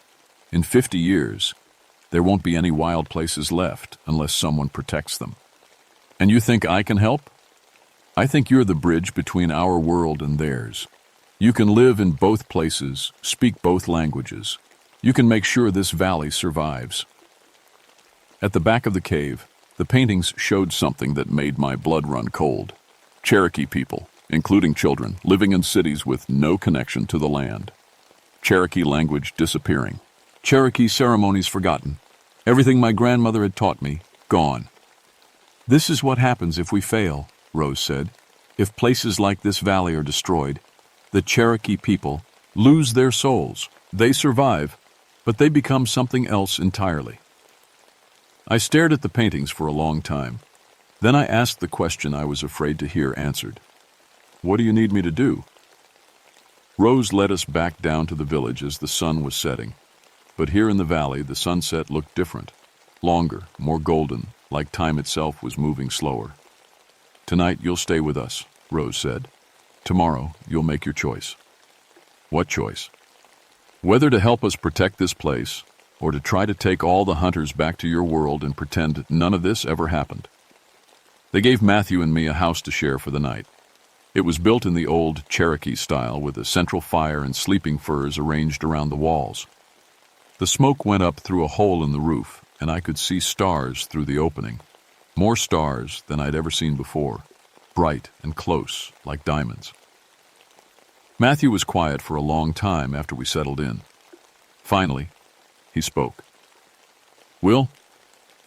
[SPEAKER 1] In 50 years, there won't be any wild places left unless someone protects them. And you think I can help? I think you're the bridge between our world and theirs. You can live in both places, speak both languages. You can make sure this valley survives. At the back of the cave, the paintings showed something that made my blood run cold. Cherokee people, including children, living in cities with no connection to the land. Cherokee language disappearing. Cherokee ceremonies forgotten. Everything my grandmother had taught me, gone. This is what happens if we fail, Rose said. If places like this valley are destroyed, the Cherokee people lose their souls. They survive, but they become something else entirely. I stared at the paintings for a long time. Then I asked the question I was afraid to hear answered. What do you need me to do? Rose led us back down to the village as the sun was setting. But here in the valley, the sunset looked different. Longer, more golden, like time itself was moving slower. Tonight you'll stay with us, Rose said. Tomorrow you'll make your choice. What choice? Whether to help us protect this place, or to try to take all the hunters back to your world and pretend none of this ever happened. They gave Matthew and me a house to share for the night. It was built in the old Cherokee style with a central fire and sleeping furs arranged around the walls. The smoke went up through a hole in the roof, and I could see stars through the opening. More stars than I'd ever seen before. bright and close, like diamonds. Matthew was quiet for a long time after we settled in. Finally, he spoke. "Will,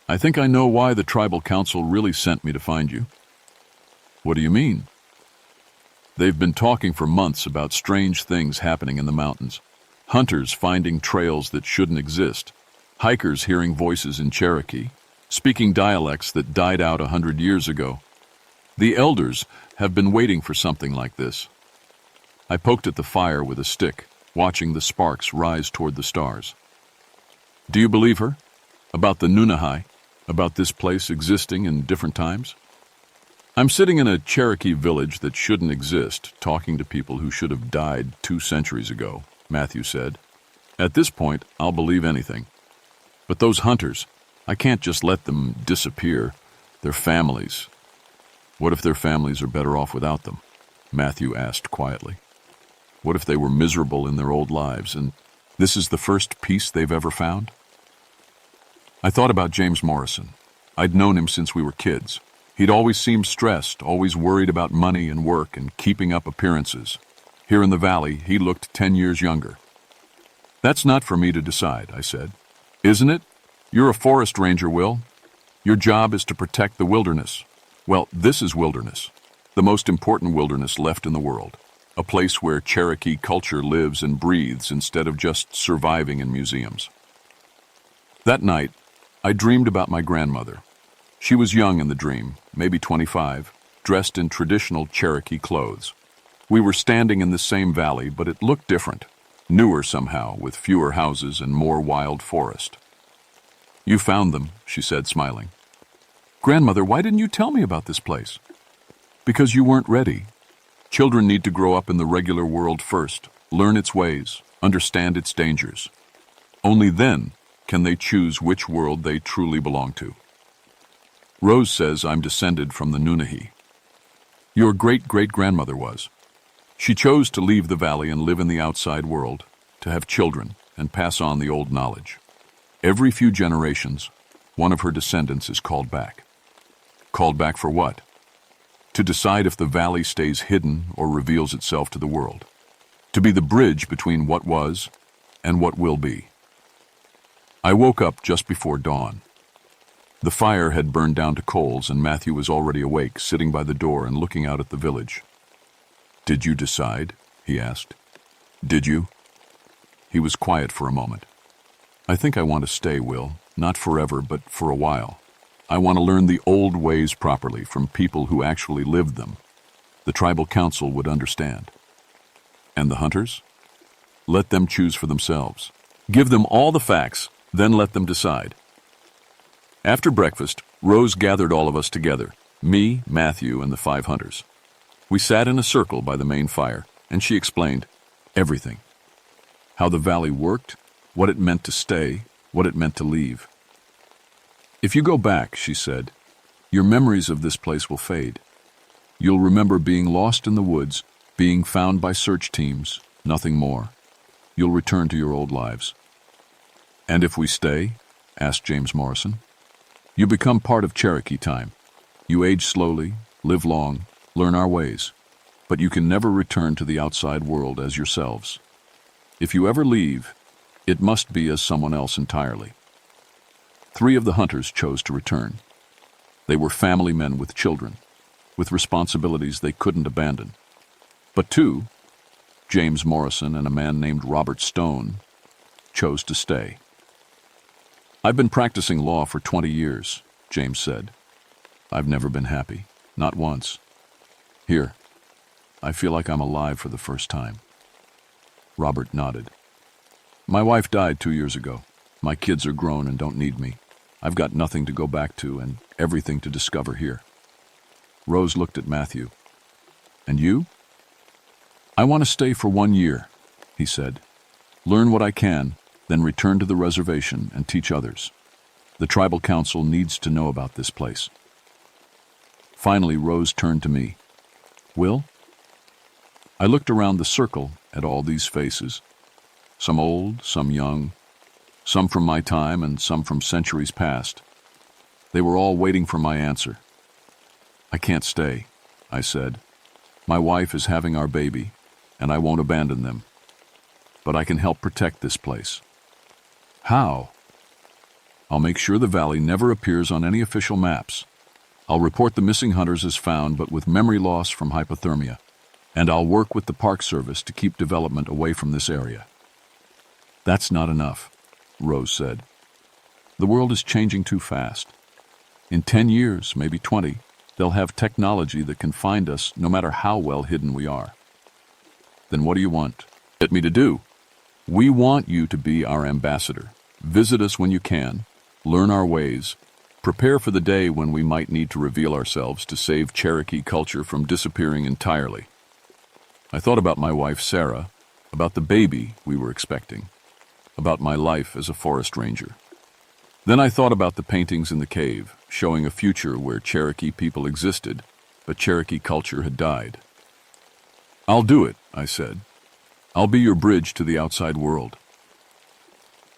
[SPEAKER 1] I think I know why the tribal council really sent me to find you." "What do you mean?" "They've been talking for months about strange things happening in the mountains. Hunters finding trails that shouldn't exist, hikers hearing voices in Cherokee, speaking dialects that died out 100 years ago. The elders have been waiting for something like this." I poked at the fire with a stick, watching the sparks rise toward the stars. "Do you believe her? About the Nunahai? About this place existing in different times?" "I'm sitting in a Cherokee village that shouldn't exist, talking to people who should have died 2 centuries ago," Matthew said. "At this point, I'll believe anything. But those hunters, I can't just let them disappear. Their families. What if their families are better off without them?" Matthew asked quietly. "What if they were miserable in their old lives, and this is the first peace they've ever found?" I thought about James Morrison. I'd known him since we were kids. He'd always seemed stressed, always worried about money and work and keeping up appearances. Here in the valley, he looked 10 years younger. "That's not for me to decide," I said. "Isn't it? You're a forest ranger, Will. Your job is to protect the wilderness. Well, this is wilderness, the most important wilderness left in the world. A place where Cherokee culture lives and breathes instead of just surviving in museums." That night, I dreamed about my grandmother. She was young in the dream, maybe 25, dressed in traditional Cherokee clothes. We were standing in the same valley, but it looked different, newer somehow, with fewer houses and more wild forest. "You found them," she said, smiling. "Grandmother, why didn't you tell me about this place?" "Because you weren't ready. Children need to grow up in the regular world first, learn its ways, understand its dangers. Only then can they choose which world they truly belong to. Rose says I'm descended from the Nunahai. Your great-great-grandmother was. She chose to leave the valley and live in the outside world, to have children and pass on the old knowledge. Every few generations, one of her descendants is called back. Called back for what? To decide if the valley stays hidden or reveals itself to the world. To be the bridge between what was and what will be. I woke up just before dawn. The fire had burned down to coals, and Matthew was already awake, sitting by the door and looking out at the village. "Did you decide?" he asked. "Did you?" He was quiet for a moment. "I think I want to stay, Will. Not forever, but for a while. I want to learn the old ways properly from people who actually lived them. The tribal council would understand." "And the hunters?" "Let them choose for themselves. Give them all the facts, then let them decide." After breakfast, Rose gathered all of us together, me, Matthew, and the 5 hunters. We sat in a circle by the main fire, and she explained everything. How the valley worked, what it meant to stay, what it meant to leave. "If you go back," she said, "your memories of this place will fade. You'll remember being lost in the woods, being found by search teams, nothing more. You'll return to your old lives." "And if we stay?" asked James Morrison. "You become part of Cherokee time. You age slowly, live long, learn our ways, but you can never return to the outside world as yourselves. If you ever leave, it must be as someone else entirely." 3 of the hunters chose to return. They were family men with children, with responsibilities they couldn't abandon. But 2, James Morrison and a man named Robert Stone, chose to stay. "I've been practicing law for 20 years, James said. "I've never been happy, not once. Here, I feel like I'm alive for the first time." Robert nodded. "My wife died 2 years ago. My kids are grown and don't need me. I've got nothing to go back to and everything to discover here." Rose looked at Matthew. "And you?" "I want to stay for 1 year," he said. "Learn what I can, then return to the reservation and teach others. The tribal council needs to know about this place." Finally, Rose turned to me. "Will?" I looked around the circle at all these faces, some old, some young, some from my time and some from centuries past. They were all waiting for my answer. "I can't stay," I said. My wife is having our baby, and I won't abandon them. But I can help protect this place. How? I'll make sure the valley never appears on any official maps. I'll report the missing hunters as found, but with memory loss from hypothermia. And I'll work with the Park Service to keep development away from this area. That's not enough, Rose said. The world is changing too fast. In 10 years, maybe 20, they'll have technology that can find us no matter how well hidden we are. Then what do you want me to do? We want you to be our ambassador. Visit us when you can, learn our ways, prepare for the day when we might need to reveal ourselves to save Cherokee culture from disappearing entirely. I thought about my wife, Sarah, about the baby we were expecting, about my life as a forest ranger. Then I thought about the paintings in the cave, showing a future where Cherokee people existed, but Cherokee culture had died. I'll do it, I said. I'll be your bridge to the outside world.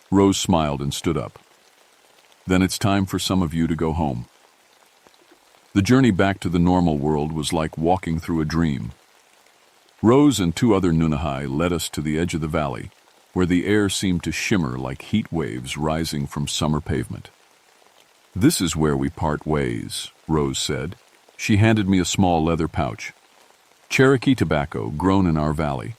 [SPEAKER 1] Rose smiled and stood up. Then it's time for some of you to go home. The journey back to the normal world was like walking through a dream. Rose and 2 other Nunahai led us to the edge of the valley, where the air seemed to shimmer like heat waves rising from summer pavement. This is where we part ways, Rose said. She handed me a small leather pouch. Cherokee tobacco grown in our valley.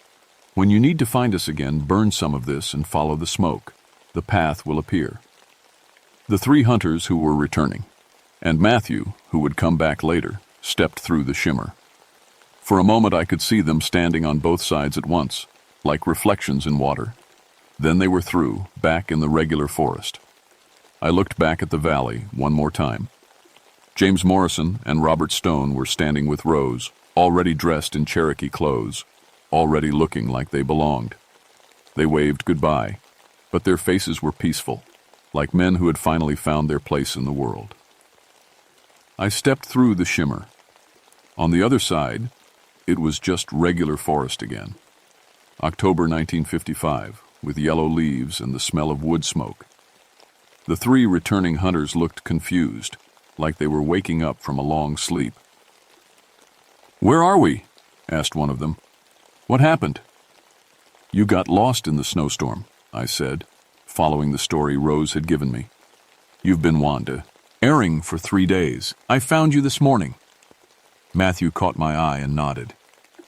[SPEAKER 1] When you need to find us again, burn some of this and follow the smoke. The path will appear. The 3 hunters who were returning, and Matthew, who would come back later, stepped through the shimmer. For a moment I could see them standing on both sides at once, like reflections in water. Then they were through, back in the regular forest. I looked back at the valley one more time. James Morrison and Robert Stone were standing with Rose, already dressed in Cherokee clothes, already looking like they belonged. They waved goodbye, but their faces were peaceful, like men who had finally found their place in the world. I stepped through the shimmer. On the other side, it was just regular forest again. October 1955, with yellow leaves and the smell of wood smoke. The 3 returning hunters looked confused, like they were waking up from a long sleep. "Where are we?" asked one of them. "What happened?" "You got lost in the snowstorm," I said, following the story Rose had given me. "You've been wandering for 3 days. I found you this morning." Matthew caught my eye and nodded.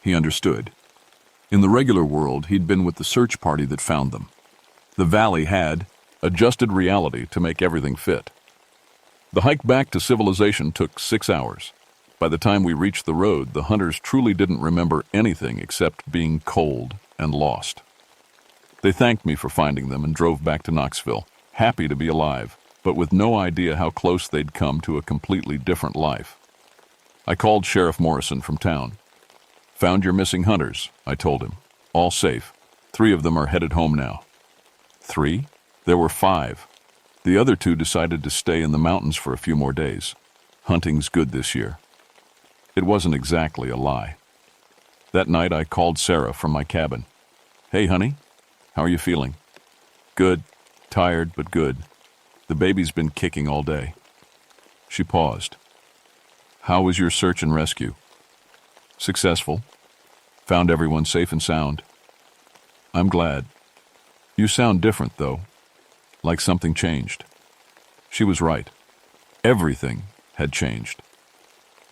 [SPEAKER 1] He understood. In the regular world, he'd been with the search party that found them. The valley had adjusted reality to make everything fit. The hike back to civilization took 6 hours. By the time we reached the road, the hunters truly didn't remember anything except being cold and lost. They thanked me for finding them and drove back to Knoxville, happy to be alive, but with no idea how close they'd come to a completely different life. I called Sheriff Morrison from town. "Found your missing hunters," I told him. "All safe. 3 of them are headed home now." 3? There were 5. The other 2 decided to stay in the mountains for a few more days. Hunting's good this year. It wasn't exactly a lie. That night I called Sarah from my cabin. "Hey, honey, how are you feeling?" "Good. Tired, but good. The baby's been kicking all day." She paused. "How was your search and rescue?" "Successful. Found everyone safe and sound." "I'm glad. You sound different, though. Like something changed." She was right. Everything had changed.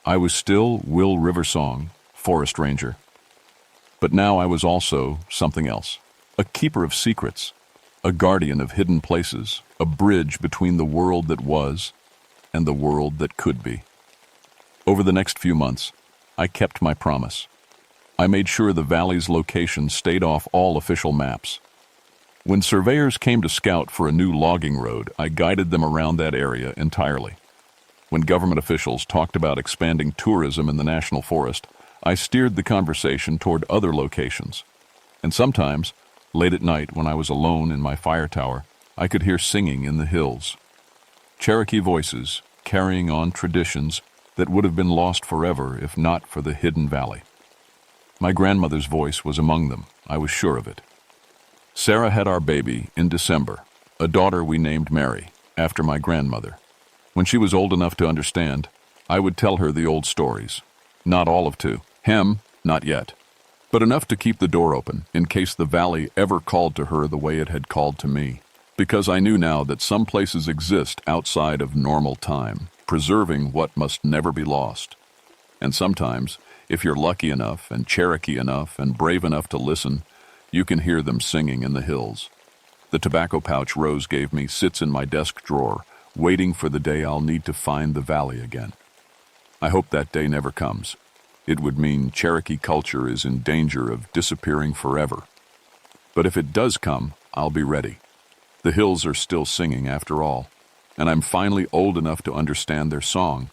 [SPEAKER 1] I was still Will Riversong, forest ranger. But now I was also something else. A keeper of secrets, a guardian of hidden places, a bridge between the world that was and the world that could be. Over the next few months, I kept my promise. I made sure the valley's location stayed off all official maps. When surveyors came to scout for a new logging road, I guided them around that area entirely. When government officials talked about expanding tourism in the national forest, I steered the conversation toward other locations. And sometimes, late at night when I was alone in my fire tower, I could hear singing in the hills. Cherokee voices carrying on traditions that would have been lost forever if not for the hidden valley. My grandmother's voice was among them, I was sure of it. Sarah had our baby in December, a daughter we named Mary, after my grandmother. When she was old enough to understand, I would tell her the old stories. Not all of two. Not yet. But enough to keep the door open, in case the valley ever called to her the way it had called to me. Because I knew now that some places exist outside of normal time, preserving what must never be lost. And sometimes, if you're lucky enough and Cherokee enough and brave enough to listen, you can hear them singing in the hills. The tobacco pouch Rose gave me sits in my desk drawer, waiting for the day I'll need to find the valley again. I hope that day never comes. It would mean Cherokee culture is in danger of disappearing forever. But if it does come, I'll be ready. The hills are still singing after all, and I'm finally old enough to understand their song.